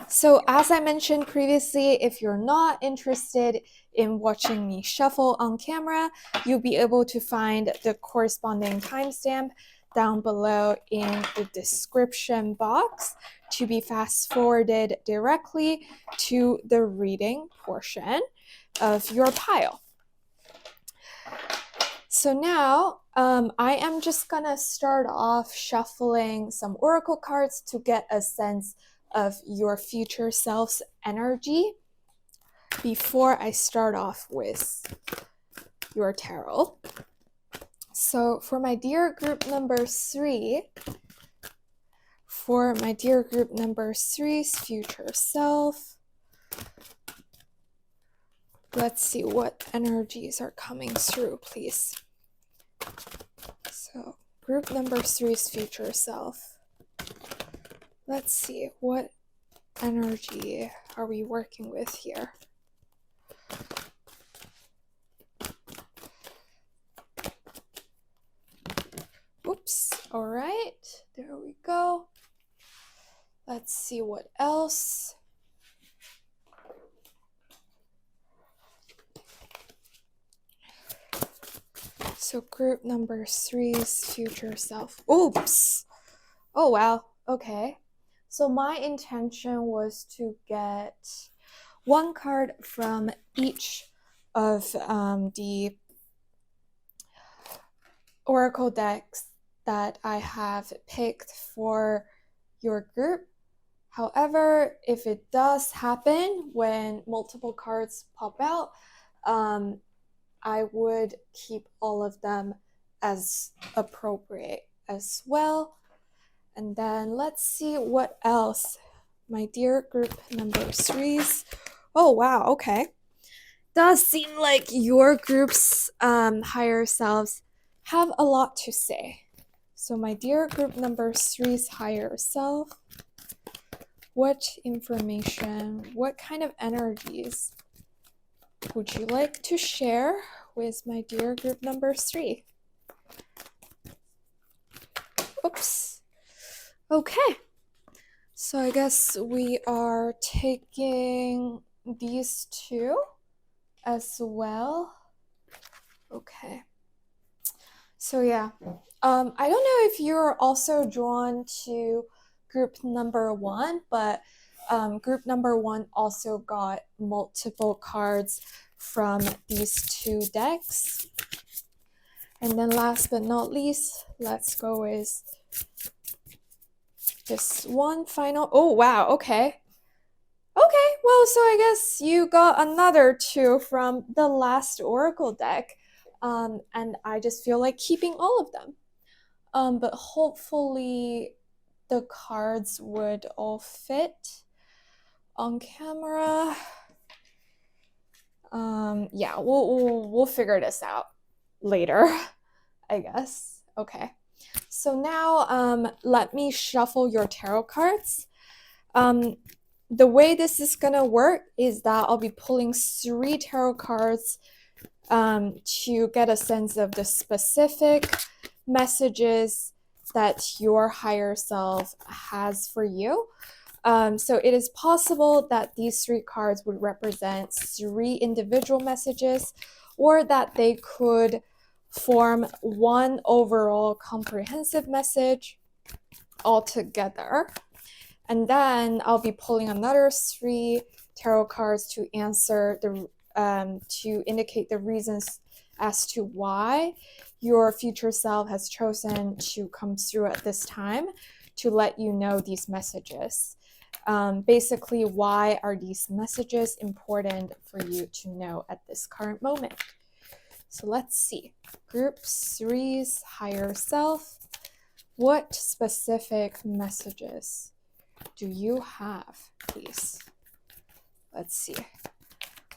So as I mentioned previously, if you're not interested in watching me shuffle on camera, you'll be able to find the corresponding timestamp down below in the description box to be fast forwarded directly to the reading portion of your pile. So now I am just gonna start off shuffling some oracle cards to get a sense of your future self's energy before I start off with your tarot. So for my dear group number 3, for my dear group number 3's future self, let's see what energies are coming through, please. So group number 3's future self. Let's see, what energy are we working with here? Oops, all right, there we go. Let's see what else. So group number 3's future self. Oops. Oh, wow. Okay. So my intention was to get one card from each of the oracle decks that I have picked for your group. However, if it does happen when multiple cards pop out, I would keep all of them as appropriate as well. And then let's see what else. My dear group number 3's. Oh, wow, okay. Does seem like your group's higher selves have a lot to say. So my dear group number 3's higher self, what information, what kind of energies would you like to share with my dear group number 3? Oops. Okay. So I guess we are taking these two as well. Okay. So yeah. I don't know if you're also drawn to group number 1, but group number 1 also got multiple cards from these 2 decks. And then last but not least, let's go with this one final. Oh, wow. Okay. Okay. Well, so I guess you got another 2 from the last oracle deck. And I just feel like keeping all of them. But hopefully the cards would all fit on camera. Yeah, we'll figure this out later, I guess. Okay. So now let me shuffle your tarot cards. The way this is gonna work is that I'll be pulling 3 tarot cards to get a sense of the specific messages that your higher self has for you. So it is possible that these 3 cards would represent 3 individual messages, or that they could form one overall comprehensive message altogether. And then I'll be pulling another 3 tarot cards to answer the to indicate the reasons as to why your future self has chosen to come through at this time to let you know these messages. Basically, why are these messages important for you to know at this current moment? So let's see. Group 3's higher self. What specific messages do you have, please? Let's see.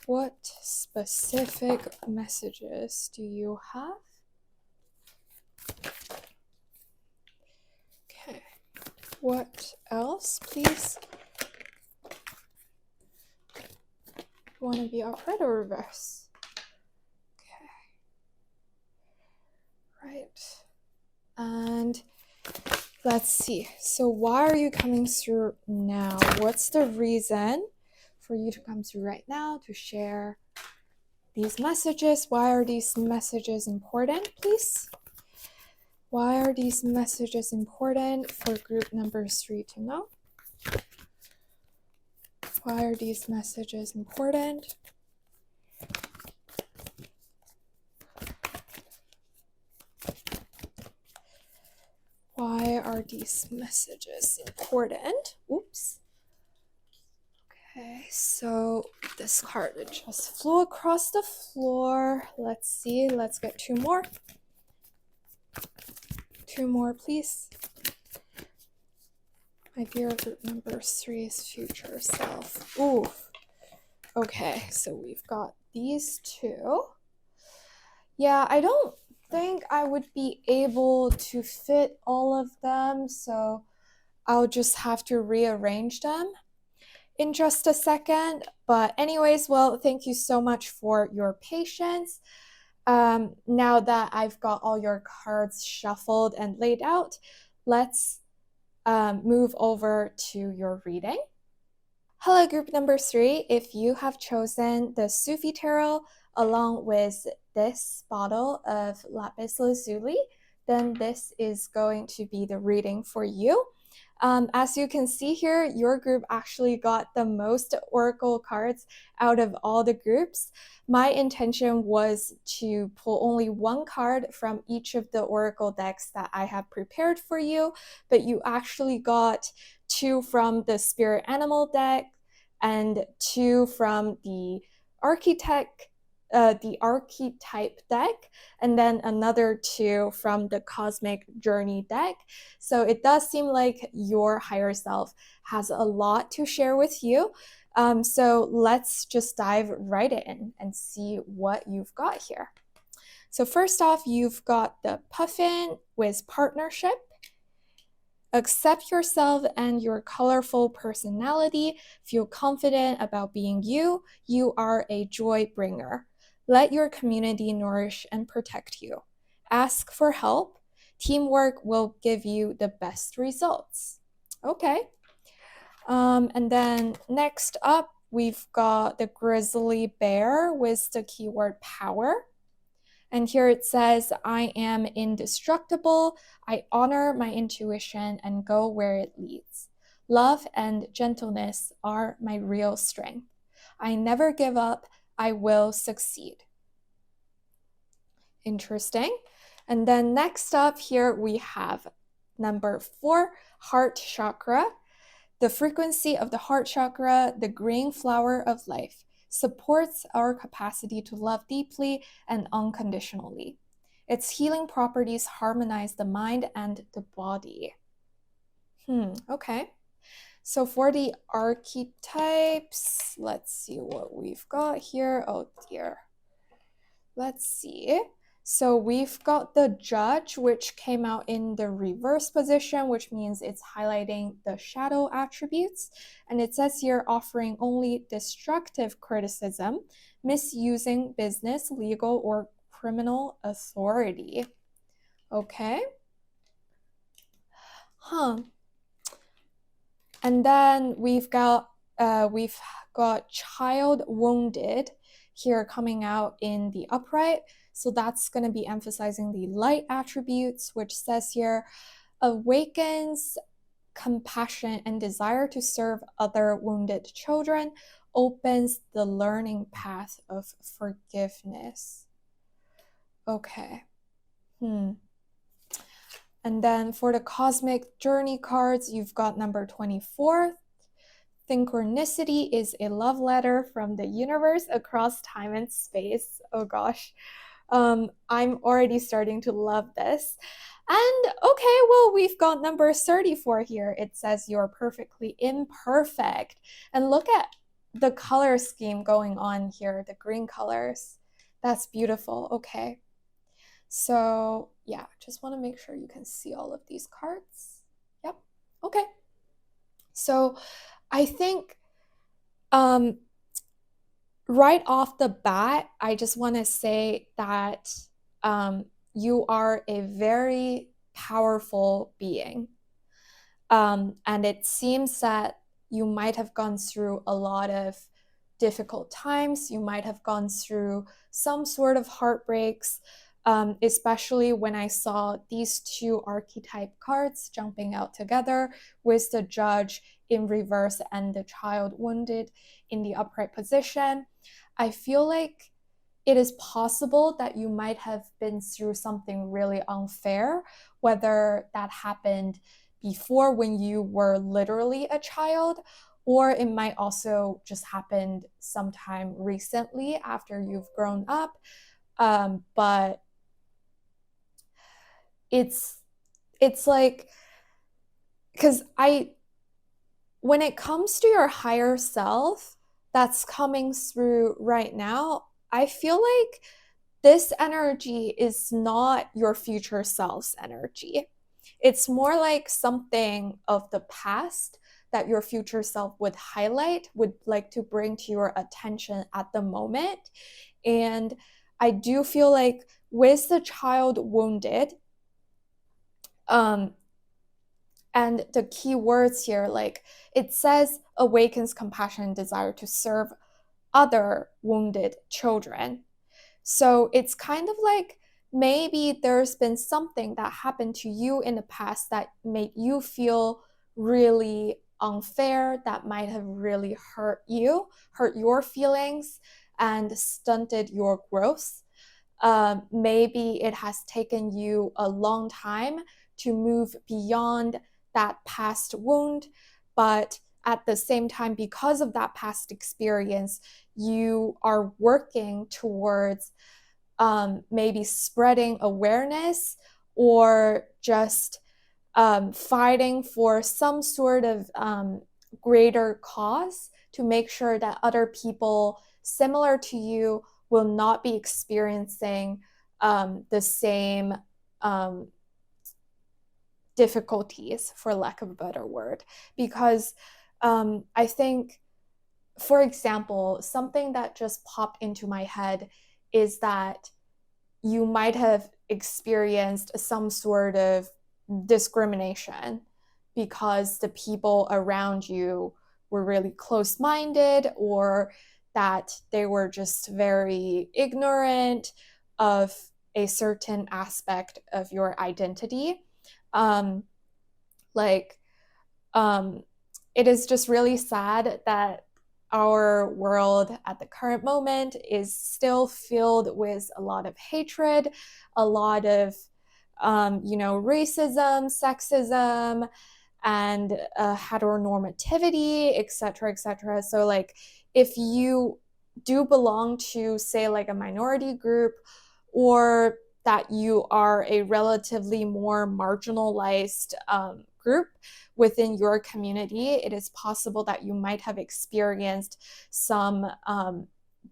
What specific messages do you have? Okay. What else, please? You want to be upright or reverse? Okay. Right. And let's see. So why are you coming through now? What's the reason for you to come through right now to share these messages? Why are these messages important, please? Why are these messages important for group number 3 to know? Why are these messages important? Why are these messages important? Oops. Okay, so this card just flew across the floor. Let's see. Let's get 2 more. 2 more, please. My dear group number 3's future self. Ooh. Okay, so we've got these 2. Yeah, I don't think I would be able to fit all of them, so I'll just have to rearrange them in just a second. But anyways, well, thank you so much for your patience. Now that I've got all your cards shuffled and laid out, let's move over to your reading. Hello, group number 3. If you have chosen the Sufi Tarot along with this bottle of lapis lazuli, then this is going to be the reading for you. As you can see here, your group actually got the most oracle cards out of all the groups. My intention was to pull only 1 card from each of the oracle decks that I have prepared for you, but you actually got 2 from the spirit animal deck and 2 from the archetype deck, and then another 2 from the cosmic journey deck. So it does seem like your higher self has a lot to share with you. So let's just dive right in and see what you've got here. So first off, you've got the puffin with partnership. Accept yourself and your colorful personality. Feel confident about being you. You are a joy bringer. Let your community nourish and protect you. Ask for help. Teamwork will give you the best results. Okay. And then next up, we've got the grizzly bear with the keyword power. And here it says, I am indestructible. I honor my intuition and go where it leads. Love and gentleness are my real strength. I never give up. I will succeed. Interesting. And then next up here we have number 4, heart chakra. The frequency of the heart chakra, the green flower of life, supports our capacity to love deeply and unconditionally. Its healing properties harmonize the mind and the body. Okay. So for the archetypes, let's see what we've got here. Oh dear. Let's see. So we've got the judge, which came out in the reverse position, which means it's highlighting the shadow attributes. And it says here, offering only destructive criticism, misusing business, legal, or criminal authority. Okay. And then we've got child wounded here coming out in the upright. So that's going to be emphasizing the light attributes, which says here, awakens compassion and desire to serve other wounded children, opens the learning path of forgiveness. Okay. And then for the Cosmic Journey cards, you've got number 24. Synchronicity is a love letter from the universe across time and space. Oh gosh. I'm already starting to love this. And okay, well, we've got number 34 here. It says you're perfectly imperfect. And look at the color scheme going on here, the green colors. That's beautiful. Okay. So yeah, just want to make sure you can see all of these cards. Yep. Okay. So I think right off the bat, I just want to say that you are a very powerful being. And it seems that you might have gone through a lot of difficult times. You might have gone through some sort of heartbreaks, especially when I saw these two archetype cards jumping out together with the judge in reverse and the child wounded in the upright position. I feel like it is possible that you might have been through something really unfair, whether that happened before when you were literally a child, or it might also just happen sometime recently after you've grown up. But it's like, because when it comes to your higher self that's coming through right now, I feel like this energy is not your future self's energy. It's more like something of the past that your future self would highlight, would like to bring to your attention at the moment. And I do feel like with the child wounded, and the key words here, like it says awakens compassion and desire to serve other wounded children. So it's kind of like maybe there's been something that happened to you in the past that made you feel really unfair, that might have really hurt you, hurt your feelings, and stunted your growth. Maybe it has taken you a long time to move beyond that past wound, but at the same time, because of that past experience, you are working towards maybe spreading awareness or just fighting for some sort of greater cause to make sure that other people similar to you will not be experiencing the same difficulties, for lack of a better word. Because I think, for example, something that just popped into my head is that you might have experienced some sort of discrimination because the people around you were really close minded, or that they were just very ignorant of a certain aspect of your identity. Um, like, it is just really sad that our world at the current moment is still filled with a lot of hatred, a lot of, racism, sexism, and heteronormativity, etc., etc. So, like, if you do belong to, say, like a minority group, or that you are a relatively more marginalized group within your community, it is possible that you might have experienced some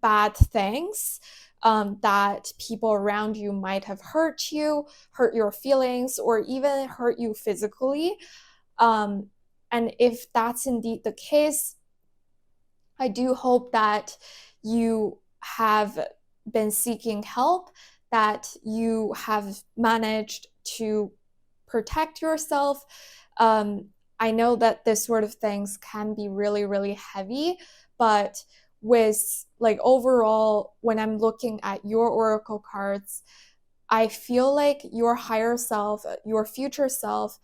bad things, that people around you might have hurt you, hurt your feelings, or even hurt you physically. And if that's indeed the case, I do hope that you have been seeking help, that you have managed to protect yourself. I know that this sort of things can be really, really heavy, but with like overall, when I'm looking at your oracle cards, I feel like your higher self, your future self,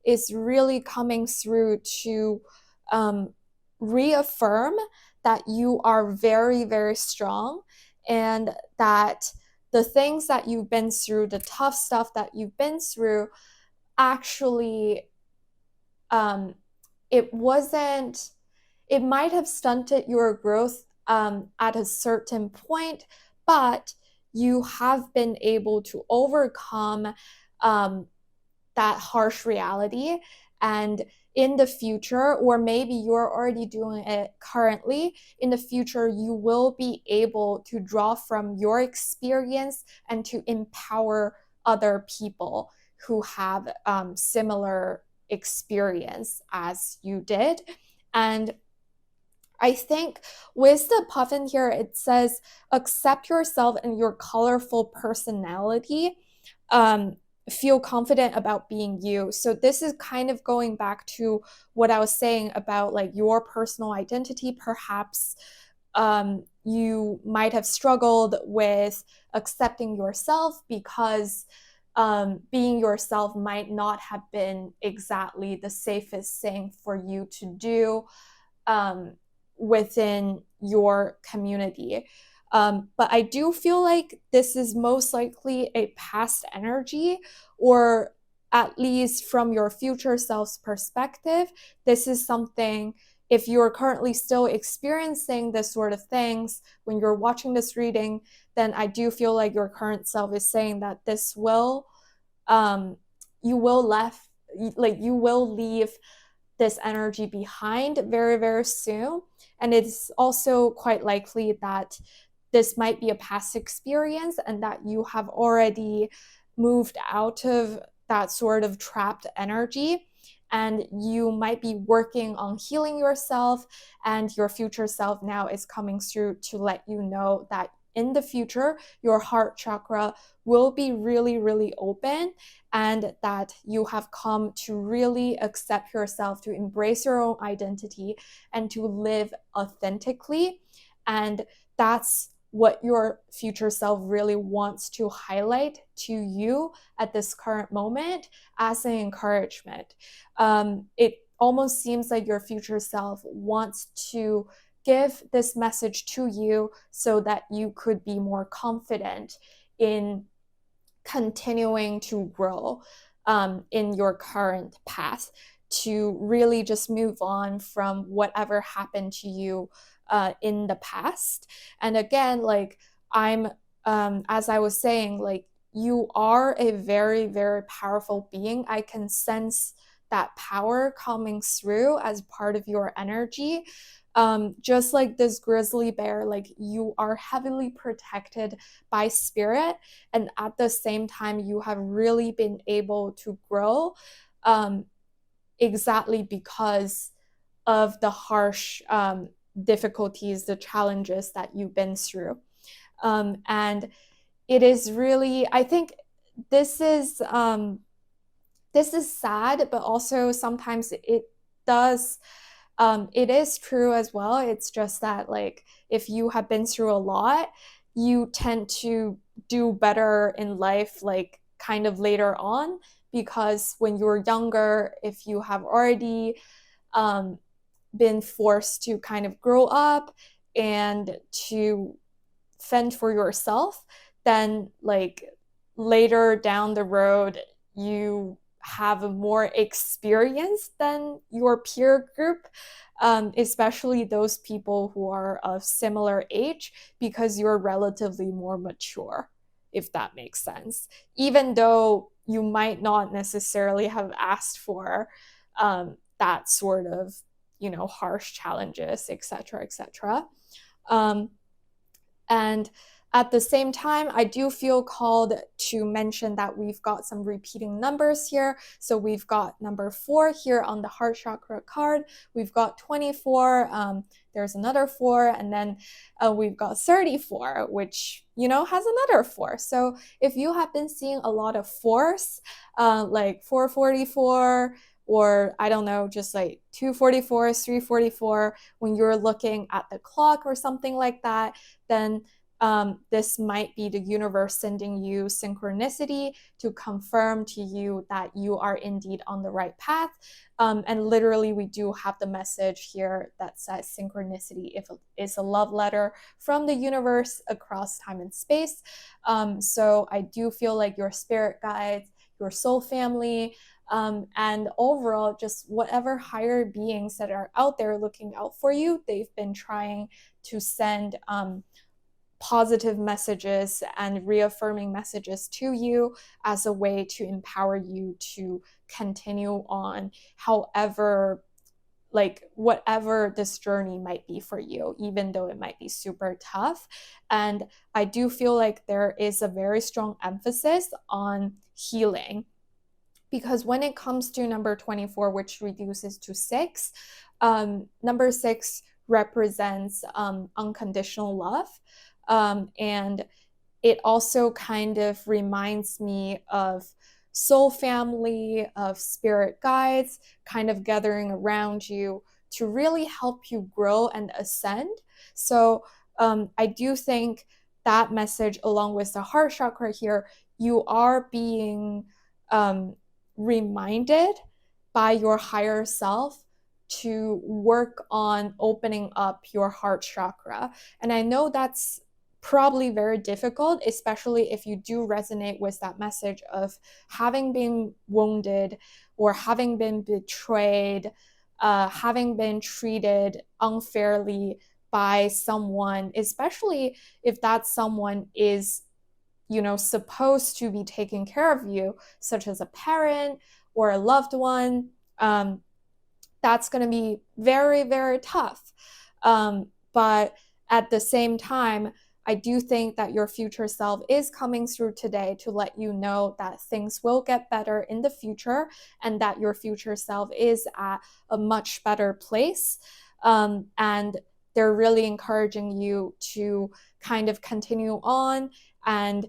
is really coming through to reaffirm that you are very, very strong, and that the things that you've been through, the tough stuff that you've been through, actually, it wasn't, it might have stunted your growth at a certain point, but you have been able to overcome that harsh reality. And in the future, or maybe you're already doing it currently, in the future, you will be able to draw from your experience and to empower other people who have similar experience as you did. And I think with the puffin here, it says, accept yourself and your colorful personality. Um, Feel confident about being you. So this is kind of going back to what I was saying about like your personal identity. Perhaps you might have struggled with accepting yourself because being yourself might not have been exactly the safest thing for you to do um, within your community. But I do feel like this is most likely a past energy, or at least from your future self's perspective, this is something, if you're currently still experiencing this sort of things when you're watching this reading, then I do feel like your current self is saying that this will, you will left, like you will leave this energy behind very, very soon. And it's also quite likely that this might be a past experience and that you have already moved out of that sort of trapped energy. And you might be working on healing yourself, and your future self now is coming through to let you know that in the future, your heart chakra will be really, really open, and that you have come to really accept yourself, to embrace your own identity, and to live authentically. And that's what your future self really wants to highlight to you at this current moment as an encouragement. It almost seems like your future self wants to give this message to you so that you could be more confident in continuing to grow in your current path, to really just move on from whatever happened to you in the past. And again, like I'm, as I was saying, like you are a very, very powerful being. I can sense that power coming through as part of your energy. Just like this grizzly bear, like you are heavily protected by spirit, and at the same time you have really been able to grow exactly because of the harsh difficulties, the challenges that you've been through. And it is really, I think this is sad, but also sometimes does it is true as well. It's just that like if you have been through a lot, you tend to do better in life like kind of later on, because when you're younger, if you have already um, been forced to kind of grow up and to fend for yourself, then like later down the road, you have more experience than your peer group, especially those people who are of similar age, because you're relatively more mature, if that makes sense. Even though you might not necessarily have asked for that sort of, you know, harsh challenges, etc., etc. And at the same time, I do feel called to mention that we've got some repeating numbers here. So we've got number 4 here on the heart chakra card. We've got 24. There's another 4, and then we've got 34, which, you know, has another 4. So if you have been seeing a lot of 4s, like 444, or I don't know, just like 244, 344, when you're looking at the clock or something like that, then This might be the universe sending you synchronicity to confirm to you that you are indeed on the right path. And literally, we do have the message here that says synchronicity if it's a love letter from the universe across time and space. So I do feel like your spirit guides, your soul family, and overall, just whatever higher beings that are out there looking out for you, they've been trying to send positive messages and reaffirming messages to you as a way to empower you to continue on, however, like whatever this journey might be for you, even though it might be super tough. And I do feel like there is a very strong emphasis on healing, because when it comes to number 24, which reduces to 6, number 6 represents unconditional love. And it also kind of reminds me of soul family, of spirit guides kind of gathering around you to really help you grow and ascend. So I do think that message, along with the heart chakra here, you are being reminded by your higher self to work on opening up your heart chakra. And I know that's probably very difficult, especially if you do resonate with that message of having been wounded or having been betrayed, having been treated unfairly by someone, especially if that someone is, you know, supposed to be taking care of you, such as a parent or a loved one. That's going to be very, very tough. But at the same time, I do think that your future self is coming through today to let you know that things will get better in the future and that your future self is at a much better place. And they're really encouraging you to kind of continue on and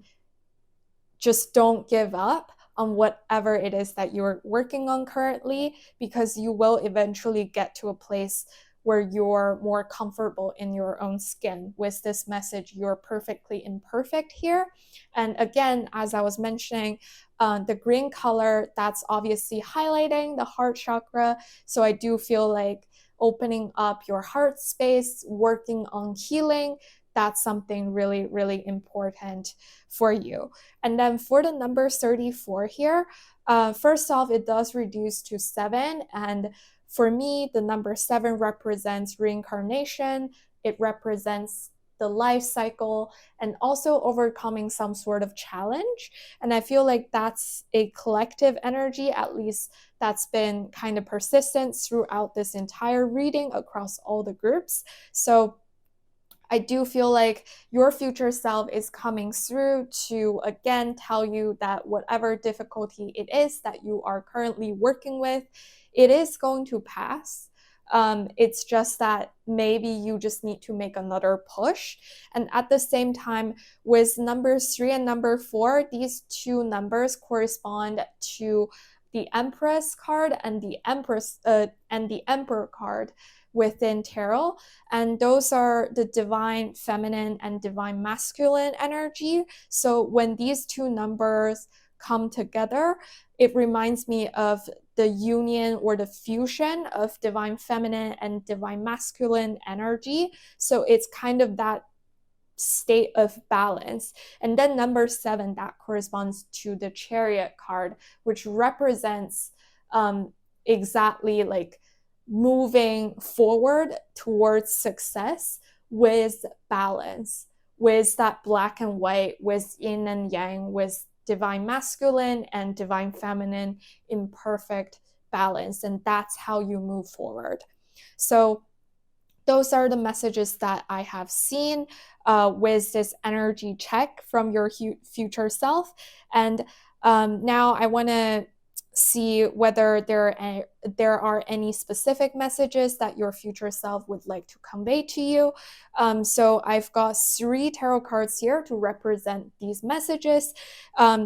just don't give up on whatever it is that you're working on currently, because you will eventually get to a place where you're more comfortable in your own skin. With this message, you're perfectly imperfect here. And again, as I was mentioning, the green color, that's obviously highlighting the heart chakra. So I do feel like opening up your heart space, working on healing, that's something really, really important for you. And then for the number 34 here, first off, it does reduce to 7. And for me, the number 7 represents reincarnation. It represents the life cycle and also overcoming some sort of challenge. And I feel like that's a collective energy, at least that's been kind of persistent throughout this entire reading across all the groups. So I do feel like your future self is coming through to again tell you that whatever difficulty it is that you are currently working with, it is going to pass. It's just that maybe you just need to make another push. And at the same time, with numbers 3 and number 4, these two numbers correspond to the Empress card and the Emperor card within tarot, and those are the divine feminine and divine masculine energy. So when these two numbers come together, it reminds me of the union or the fusion of divine feminine and divine masculine energy. So it's kind of that state of balance. And then number 7, that corresponds to the Chariot card, which represents exactly like moving forward towards success with balance, with that black and white, with yin and yang, with divine masculine and divine feminine in perfect balance. And that's how you move forward. So those are the messages that I have seen with this energy check from your future self. And now I want to see whether there there are any specific messages that your future self would like to convey to you. So I've got 3 tarot cards here to represent these messages.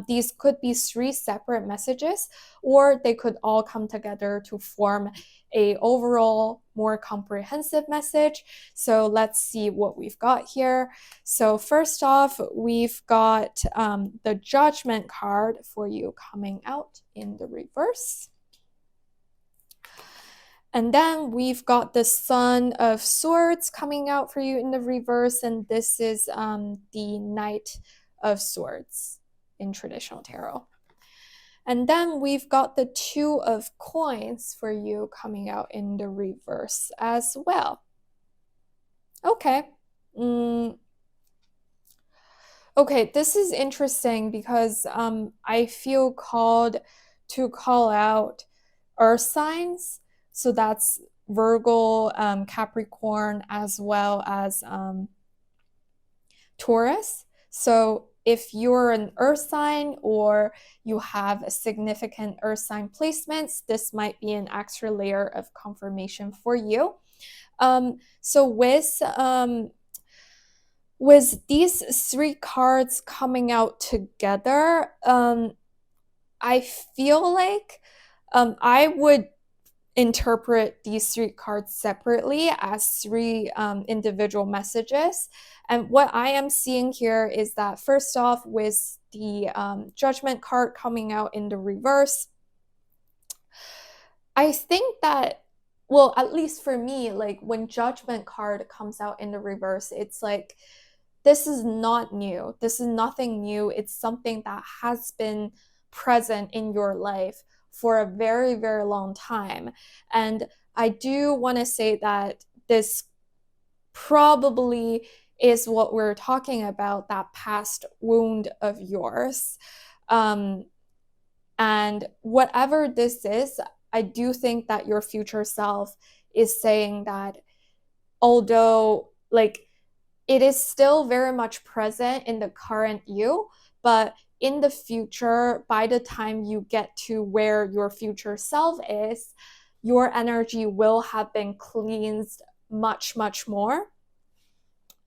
These could be 3 separate messages, or they could all come together to form a overall more comprehensive message. So let's see what we've got here. So first off, we've got the Judgment card for you coming out in the reverse. And then we've got the Sun of Swords coming out for you in the reverse, and this is the Knight of Swords in traditional tarot. And then we've got the Two of Coins for you coming out in the reverse as well. Okay. Okay, this is interesting because I feel called to call out earth signs. So that's Virgo, Capricorn, as well as Taurus. So if you're an earth sign or you have a significant earth sign placements, this might be an extra layer of confirmation for you. So with these 3 cards coming out together, I feel like I would interpret these 3 cards separately as 3 individual messages. And what I am seeing here is that first off, with the Judgment card coming out in the reverse, I think that, well, at least for me, like when Judgment card comes out in the reverse, it's like, this is not new. This is nothing new. It's something that has been present in your life for a very, very long time. And I do want to say that this probably is what we're talking about, that past wound of yours. And whatever this is, I do think that your future self is saying that although like it is still very much present in the current you, but in the future, by the time you get to where your future self is, your energy will have been cleansed much, much more.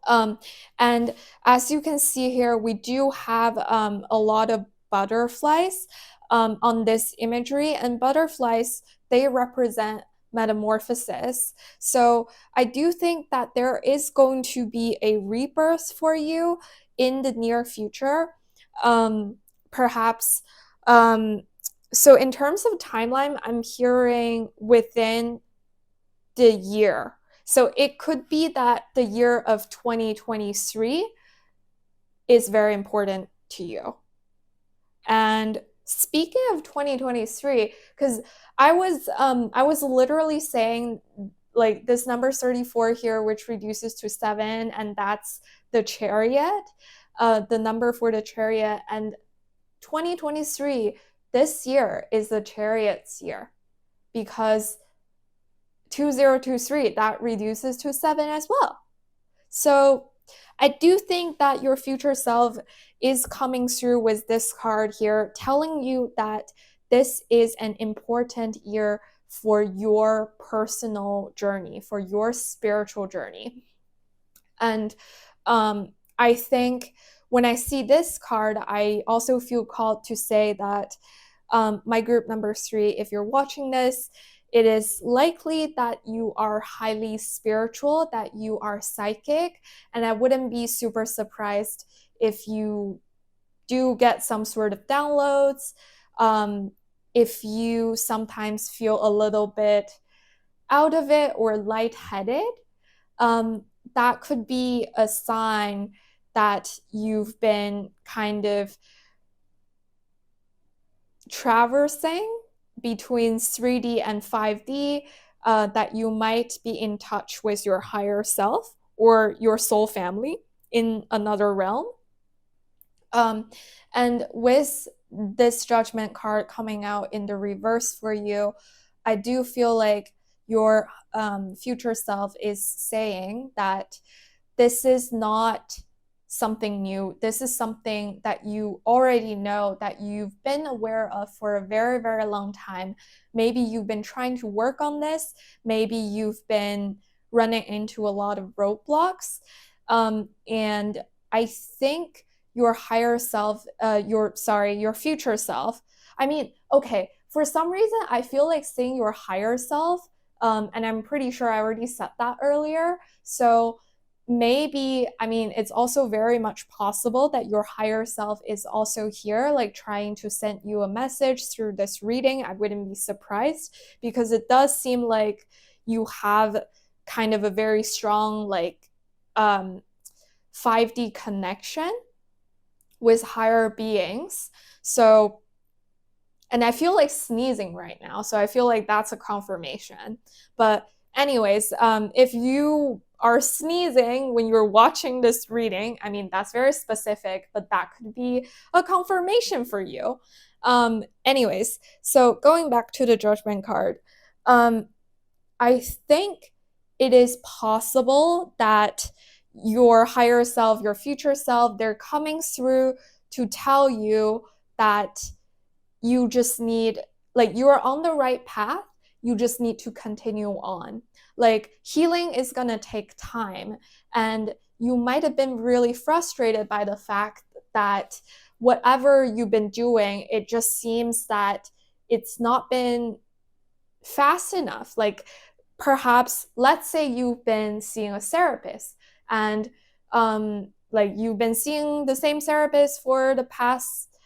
And as you can see here, we do have a lot of butterflies on this imagery, and butterflies, they represent metamorphosis. So I do think that there is going to be a rebirth for you in the near future. Perhaps, so in terms of timeline, I'm hearing within the year. So it could be that the year of 2023 is very important to you. And speaking of 2023, because I was literally saying like this number 34 here, which reduces to 7, and that's the Chariot, the number for the Chariot. And 2023, this year is the Chariot's year, because 2023, that reduces to 7 as well. So I do think that your future self is coming through with this card here, telling you that this is an important year for your personal journey, for your spiritual journey. And I think when I see this card, I also feel called to say that my group number 3, if you're watching this, it is likely that you are highly spiritual, that you are psychic, and I wouldn't be super surprised if you do get some sort of downloads. If you sometimes feel a little bit out of it or lightheaded, that could be a sign that you've been kind of traversing between 3D and 5D, that you might be in touch with your higher self or your soul family in another realm. And with this Judgment card coming out in the reverse for you, I do feel like your future self is saying that this is not something new. This is something that you already know, that you've been aware of for a very, very long time. Maybe you've been trying to work on this. Maybe you've been running into a lot of roadblocks. And I think your higher self, your future self. I mean, okay, for some reason, I feel like saying your higher self, and I'm pretty sure I already said that earlier. So maybe, I mean, it's also very much possible that your higher self is also here, like trying to send you a message through this reading. I wouldn't be surprised, because it does seem like you have kind of a very strong, like, 5D connection with higher beings. So, and I feel like sneezing right now, so I feel like that's a confirmation. But anyways, if you are sneezing when you're watching this reading, I mean, that's very specific, but that could be a confirmation for you. Anyways, so going back to the Judgment card, I think it is possible that your higher self, your future self, they're coming through to tell you that you just need, like, you are on the right path. You just need to continue on. Like, healing is going to take time. And you might have been really frustrated by the fact that whatever you've been doing, it just seems that it's not been fast enough. Like, perhaps, let's say you've been seeing a therapist, and like, you've been seeing the same therapist for the past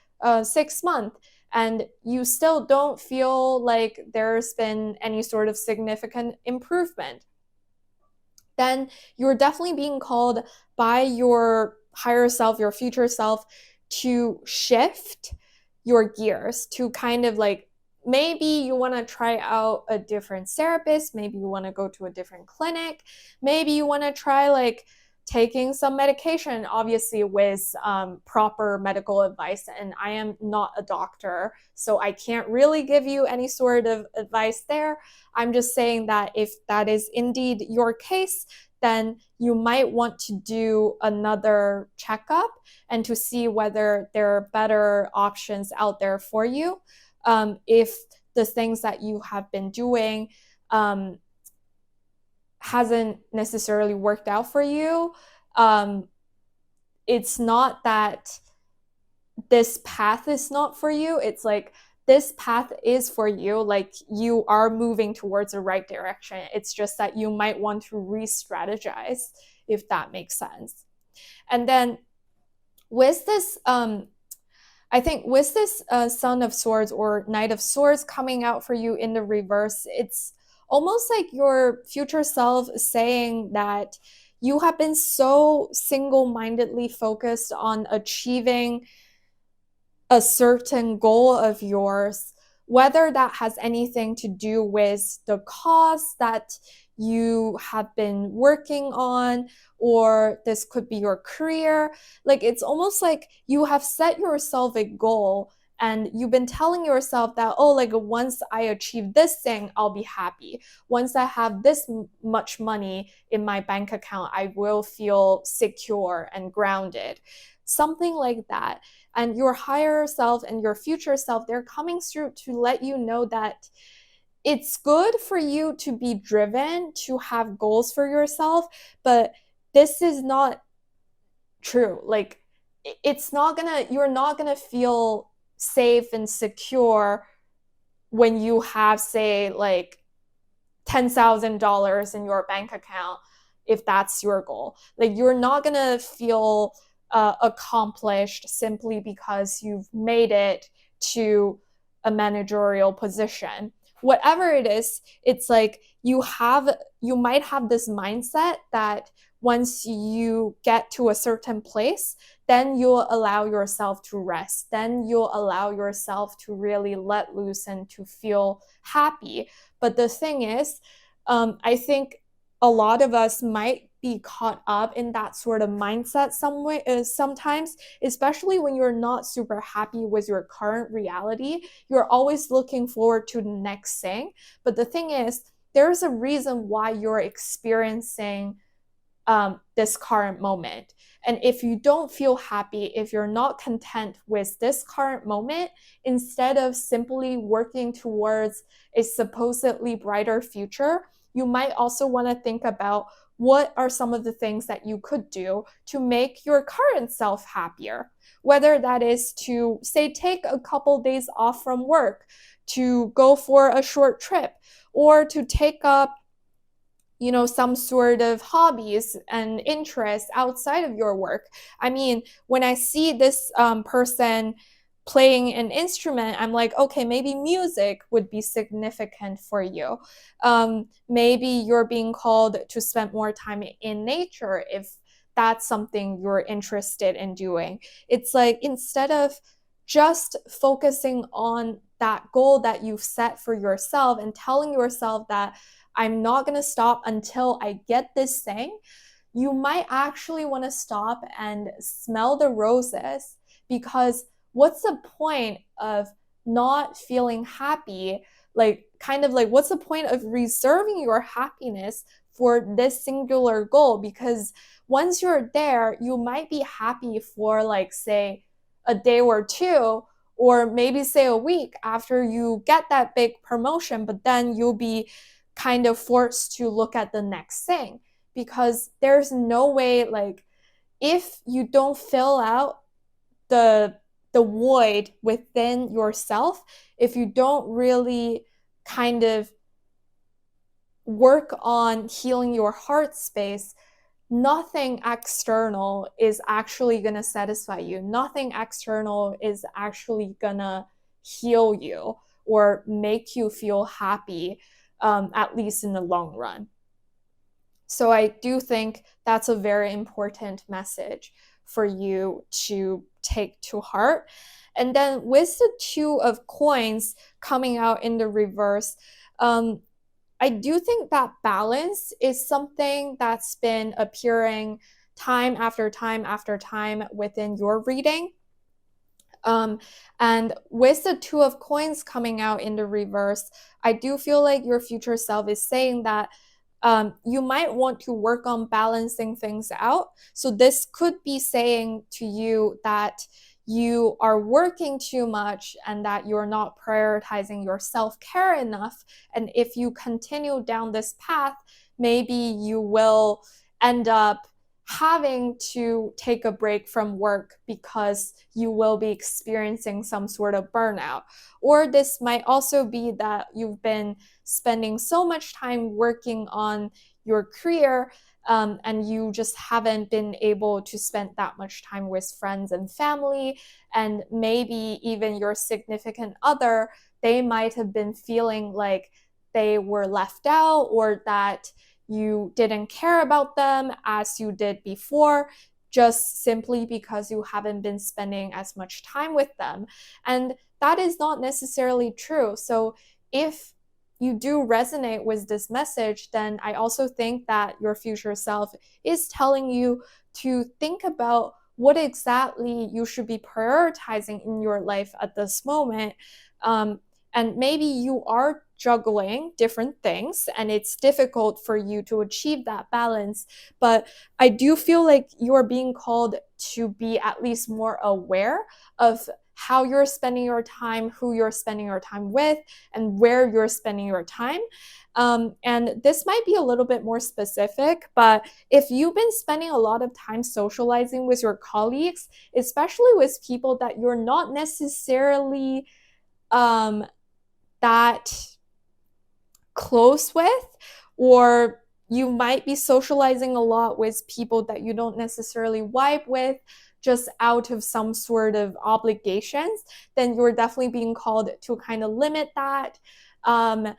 6 months, and you still don't feel like there's been any sort of significant improvement. Then you're definitely being called by your higher self, your future self, to shift your gears, to kind of like, maybe you want to try out a different therapist, maybe you want to go to a different clinic, maybe you want to try like taking some medication, obviously with proper medical advice. And I am not a doctor, so I can't really give you any sort of advice there. I'm just saying that if that is indeed your case, then you might want to do another checkup and to see whether there are better options out there for you. If the things that you have been doing hasn't necessarily worked out for you, it's not that this path is not for you. It's like, this path is for you. Like, you are moving towards the right direction. It's just that you might want to re-strategize, if that makes sense. And then with this, I think with this Son of Swords or Knight of Swords coming out for you in the reverse, it's almost like your future self saying that you have been so single-mindedly focused on achieving a certain goal of yours, whether that has anything to do with the cause that you have been working on, or this could be your career. Like, it's almost like you have set yourself a goal, and you've been telling yourself that, oh, like, once I achieve this thing, I'll be happy. Once I have this much money in my bank account, I will feel secure and grounded. Something like that. And your higher self and your future self, they're coming through to let you know that it's good for you to be driven, to have goals for yourself, but this is not true. Like, you're not gonna feel safe and secure when you have, say, like $10,000 in your bank account, if that's your goal. Like, you're not gonna feel accomplished simply because you've made it to a managerial position. Whatever it is, it's like you might have this mindset that once you get to a certain place, then you'll allow yourself to rest. Then you'll allow yourself to really let loose and to feel happy. But the thing is, I think a lot of us might be caught up in that sort of mindset sometimes, especially when you're not super happy with your current reality. You're always looking forward to the next thing. But the thing is, there's a reason why you're experiencing this current moment. And if you don't feel happy, if you're not content with this current moment, instead of simply working towards a supposedly brighter future, you might also want to think about what are some of the things that you could do to make your current self happier. Whether that is to, say, take a couple days off from work, to go for a short trip, or to take up some sort of hobbies and interests outside of your work. I mean, when I see this person playing an instrument, I'm like, okay, maybe music would be significant for you. Maybe you're being called to spend more time in nature if that's something you're interested in doing. It's like, instead of just focusing on that goal that you've set for yourself and telling yourself that I'm not going to stop until I get this thing, you might actually want to stop and smell the roses, because what's the point of not feeling happy? What's the point of reserving your happiness for this singular goal? Because once you're there, you might be happy for, like, say, a day or two, or maybe, say, a week after you get that big promotion, but then you'll be kind of forced to look at the next thing, because there's no way, like, if you don't fill out the void within yourself, if you don't really kind of work on healing your heart space, nothing external is actually going to satisfy you. Nothing external is actually going to heal you or make you feel happy, at least in the long run. So I do think that's a very important message for you to take to heart. And then with the Two of Coins coming out in the reverse, I do think that balance is something that's been appearing time after time after time within your reading. And with the Two of Coins coming out in the reverse, I do feel like your future self is saying that you might want to work on balancing things out. So this could be saying to you that you are working too much and that you're not prioritizing your self-care enough. And if you continue down this path, maybe you will end up having to take a break from work because you will be experiencing some sort of burnout. Or this might also be that you've been spending so much time working on your career, and you just haven't been able to spend that much time with friends and family. And maybe even your significant other, they might have been feeling like they were left out, or that you didn't care about them as you did before, just simply because you haven't been spending as much time with them. And that is not necessarily true. So if you do resonate with this message, then I also think that your future self is telling you to think about what exactly you should be prioritizing in your life at this moment. And maybe you are juggling different things and it's difficult for you to achieve that balance. But I do feel like you're being called to be at least more aware of how you're spending your time, who you're spending your time with, and where you're spending your time. And this might be a little bit more specific, but if you've been spending a lot of time socializing with your colleagues, especially with people that you're not necessarily that close with, or you might be socializing a lot with people that you don't necessarily vibe with just out of some sort of obligations, then you're definitely being called to kind of limit that. I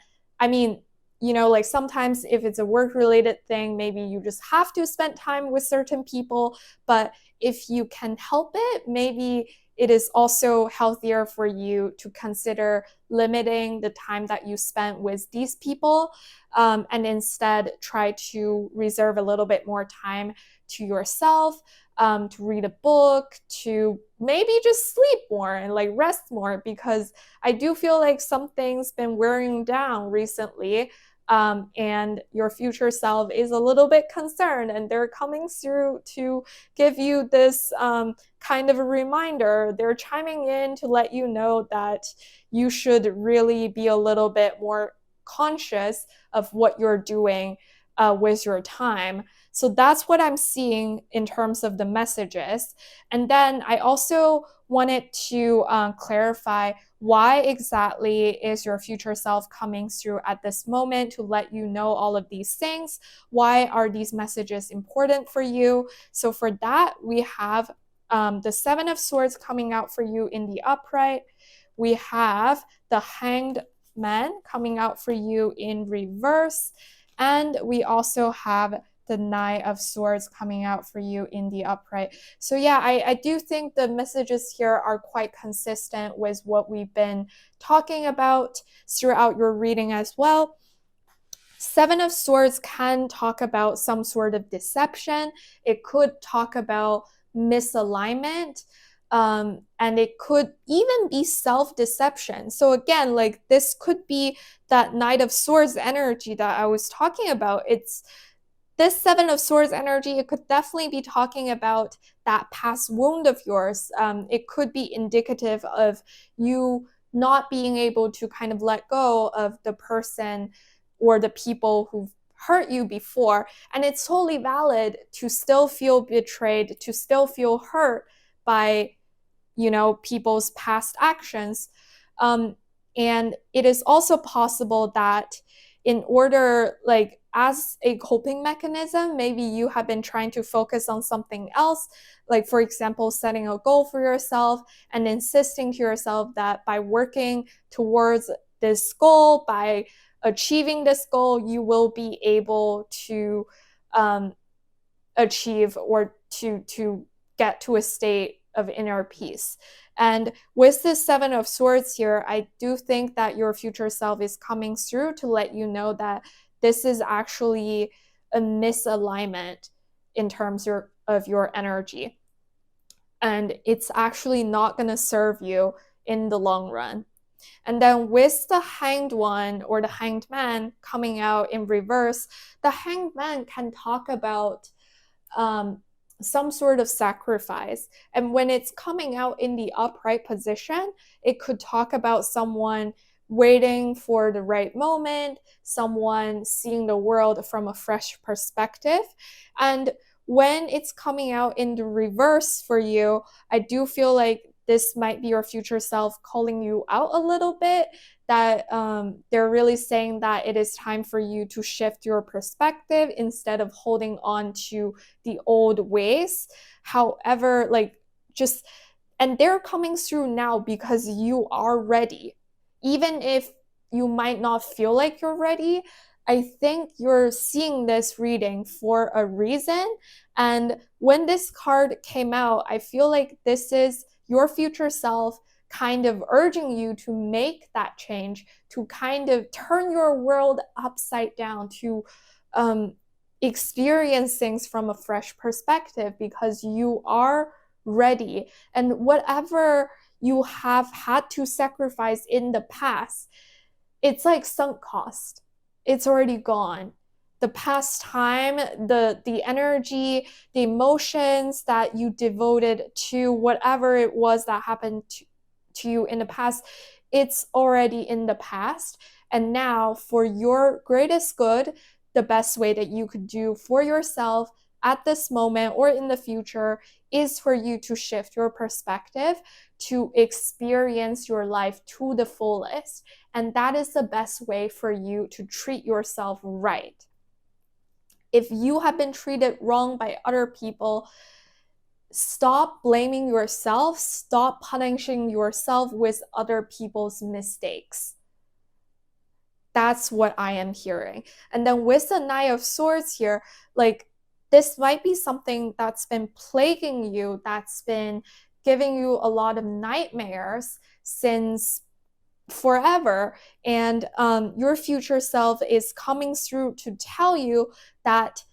mean, like, sometimes if it's a work related thing, maybe you just have to spend time with certain people. But if you can help it, maybe it is also healthier for you to consider limiting the time that you spent with these people, and instead try to reserve a little bit more time to yourself, to read a book, to maybe just sleep more and like rest more, because I do feel like something's been wearing down recently. and your future self is a little bit concerned, and they're coming through to give you this kind of a reminder. They're chiming in to let you know that you should really be a little bit more conscious of what you're doing with your time. So that's what I'm seeing in terms of the messages. And then I also wanted to clarify why exactly is your future self coming through at this moment to let you know all of these things. Why are these messages important for you? So for that, we have the Seven of Swords coming out for you in the upright. We have the Hanged Man coming out for you in reverse. And we also have the Knight of Swords coming out for you in the upright. So yeah, I do think the messages here are quite consistent with what we've been talking about throughout your reading as well. Seven of Swords can talk about some sort of deception. It could talk about misalignment. And it could even be self-deception. So again, like this could be that Knight of Swords energy that I was talking about. It's this Seven of Swords energy. It could definitely be talking about that past wound of yours. It could be indicative of you not being able to kind of let go of the person or the people who've hurt you before. And it's totally valid to still feel betrayed, to still feel hurt by, people's past actions. And it is also possible that in order, like, as a coping mechanism, maybe you have been trying to focus on something else, like, for example, setting a goal for yourself and insisting to yourself that by working towards this goal, by achieving this goal, you will be able to achieve or to get to a state of inner peace. And with this Seven of Swords here, I do think that your future self is coming through to let you know that this is actually a misalignment in terms of your energy. And it's actually not going to serve you in the long run. And then with the Hanged One or the Hanged Man coming out in reverse, the Hanged Man can talk about some sort of sacrifice. And when it's coming out in the upright position, it could talk about someone waiting for the right moment, someone seeing the world from a fresh perspective. And when it's coming out in the reverse for you, I do feel like this might be your future self calling you out a little bit, that they're really saying that it is time for you to shift your perspective instead of holding on to the old ways. However, and they're coming through now because you are ready. Even if you might not feel like you're ready, I think you're seeing this reading for a reason. And when this card came out, I feel like this is your future self kind of urging you to make that change, to kind of turn your world upside down, to experience things from a fresh perspective because you are ready. And whatever you have had to sacrifice in the past, it's like sunk cost. It's already gone. The past time, the energy, the emotions that you devoted to whatever it was that happened to you in the past, it's already in the past. And now, for your greatest good, the best way that you could do for yourself at this moment or in the future is for you to shift your perspective, to experience your life to the fullest. And that is the best way for you to treat yourself right. If you have been treated wrong by other people, stop blaming yourself, stop punishing yourself with other people's mistakes. That's what I am hearing. And then with the Knight of Swords here, like, this might be something that's been plaguing you, that's been giving you a lot of nightmares since forever. And your future self is coming through to tell you that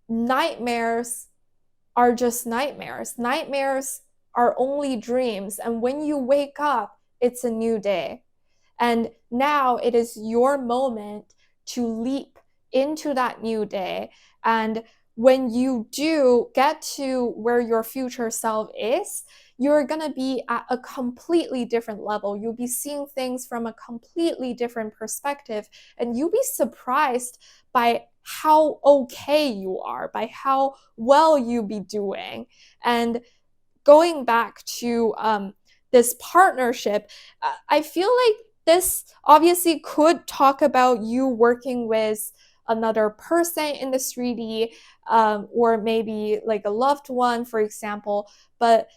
nightmares are just nightmares. Nightmares are only dreams. And when you wake up, it's a new day. And now it is your moment to leap into that new day. And when you do get to where your future self is, you're going to be at a completely different level. You'll be seeing things from a completely different perspective, and you'll be surprised by how okay you are, by how well you be doing. And going back to this partnership, I feel like this obviously could talk about you working with another person in the 3D, or maybe like a loved one, for example. But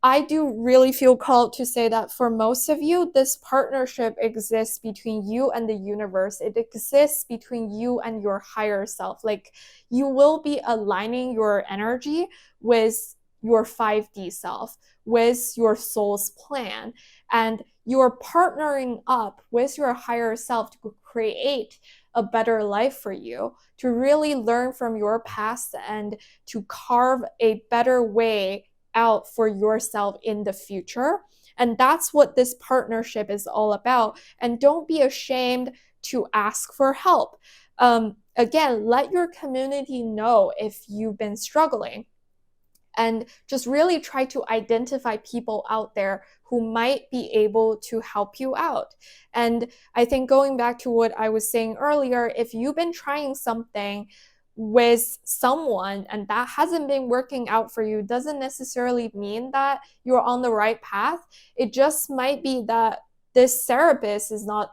I do really feel called to say that for most of you, this partnership exists between you and the universe. It exists between you and your higher self. Like, you will be aligning your energy with your 5D self, with your soul's plan. And you're partnering up with your higher self to create a better life for you, to really learn from your past and to carve a better way out for yourself in the future. And that's what this partnership is all about. And don't be ashamed to ask for help. Again, let your community know if you've been struggling. And just really try to identify people out there who might be able to help you out. And I think going back to what I was saying earlier, if you've been trying something with someone and that hasn't been working out for you, doesn't necessarily mean that you're on the right path. It just might be that this therapist is not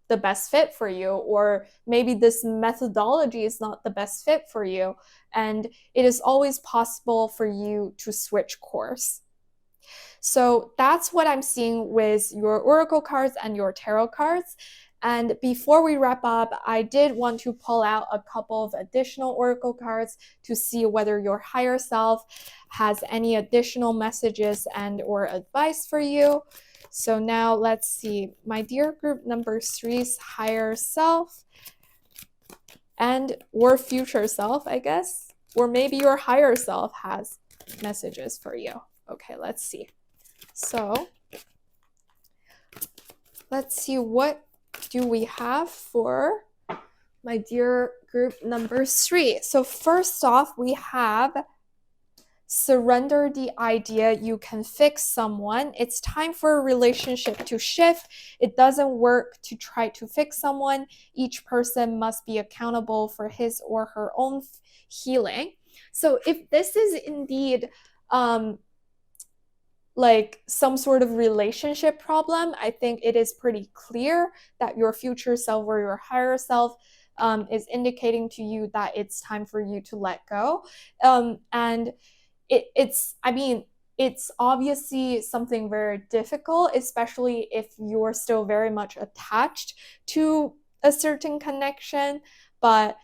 the best fit for you, or maybe this methodology is not the best fit for you. And it is always possible for you to switch course. So that's what I'm seeing with your oracle cards and your tarot cards. And before we wrap up, I did want to pull out a couple of additional oracle cards to see whether your higher self has any additional messages and or advice for you. So now let's see, my dear group number 3's higher self and or future self, I guess, or maybe your higher self has messages for you. Okay, let's see. So let's see, what do we have for my dear group number 3? So first off, we have surrender the idea you can fix someone. It's time for a relationship to shift. It doesn't work to try to fix someone. Each person must be accountable for his or her own healing. So if this is indeed like some sort of relationship problem, I think it is pretty clear that your future self or your higher self is indicating to you that it's time for you to let go. And it's obviously something very difficult, especially if you're still very much attached to a certain connection. But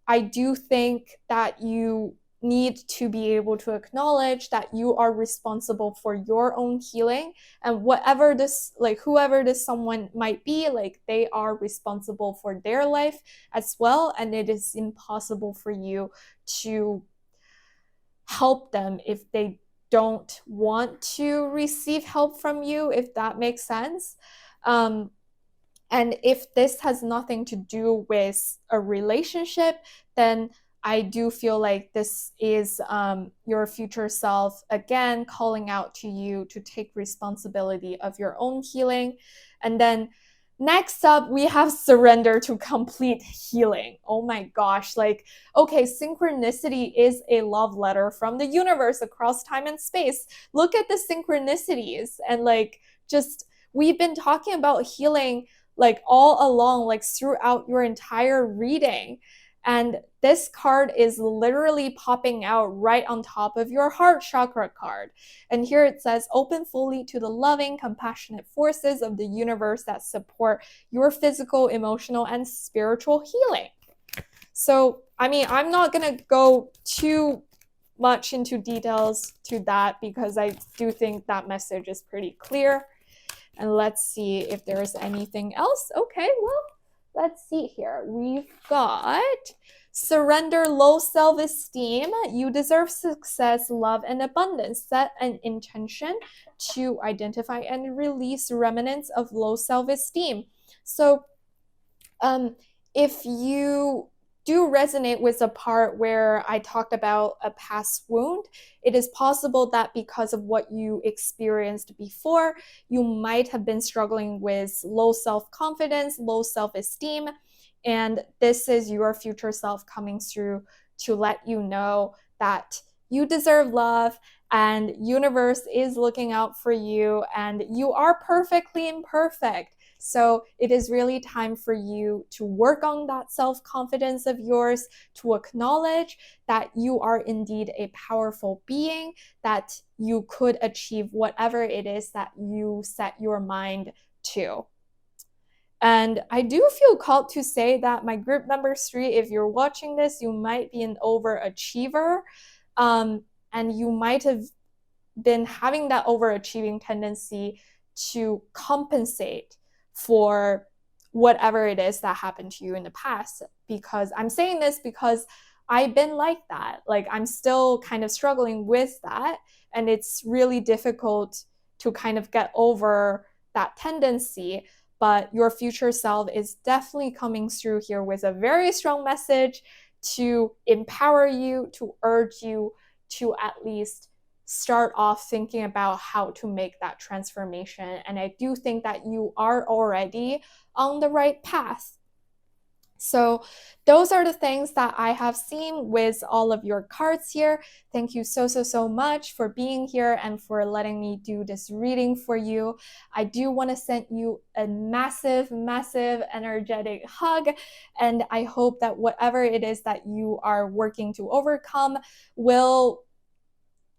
I do think that you need to be able to acknowledge that you are responsible for your own healing, and whoever this someone might be, like, they are responsible for their life as well, and it is impossible for you to help them if they don't want to receive help from you, if that makes sense. And if this has nothing to do with a relationship, then I do feel like this is your future self, again, calling out to you to take responsibility of your own healing. And then next up, we have surrender to complete healing. Oh my gosh, like, okay, synchronicity is a love letter from the universe across time and space. Look at the synchronicities, and like, just, we've been talking about healing like all along, like throughout your entire reading. And this card is literally popping out right on top of your heart chakra card. And here it says, open fully to the loving, compassionate forces of the universe that support your physical, emotional, and spiritual healing. So, I mean, I'm not going to go too much into details to that because I do think that message is pretty clear. And let's see if there's anything else. Okay, well, let's see here. We've got surrender low self-esteem. You deserve success, love, and abundance. Set an intention to identify and release remnants of low self-esteem. So if you do resonate with the part where I talked about a past wound, it is possible that because of what you experienced before, you might have been struggling with low self-confidence, low self-esteem, and this is your future self coming through to let you know that you deserve love and universe is looking out for you and you are perfectly imperfect. So it is really time for you to work on that self-confidence of yours, to acknowledge that you are indeed a powerful being, that you could achieve whatever it is that you set your mind to. And I do feel called to say that my group number 3, if you're watching this, you might be an overachiever. And you might have been having that overachieving tendency to compensate for whatever it is that happened to you in the past. Because I'm saying this because I've been like that. Like, I'm still kind of struggling with that. And it's really difficult to kind of get over that tendency. But your future self is definitely coming through here with a very strong message to empower you, to urge you to at least start off thinking about how to make that transformation. And I do think that you are already on the right path. So those are the things that I have seen with all of your cards here. Thank you so much for being here and for letting me do this reading for you. I do want to send you a massive energetic hug, and I hope that whatever it is that you are working to overcome will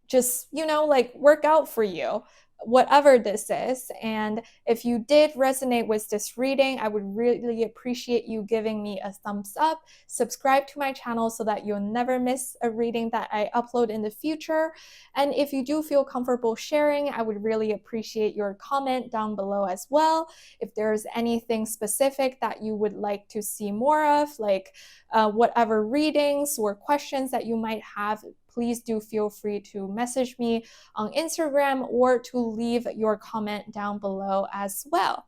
just, like, work out for you, whatever this is. And if you did resonate with this reading, I would really appreciate you giving me a thumbs up, subscribe to my channel so that you'll never miss a reading that I upload in the future. And if you do feel comfortable sharing, I would really appreciate your comment down below as well. If there's anything specific that you would like to see more of, like whatever readings or questions that you might have, please do feel free to message me on Instagram or to leave your comment down below as well.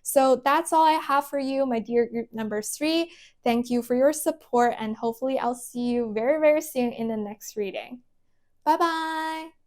So that's all I have for you, my dear group number 3. Thank you for your support, and hopefully I'll see you very soon in the next reading. Bye bye!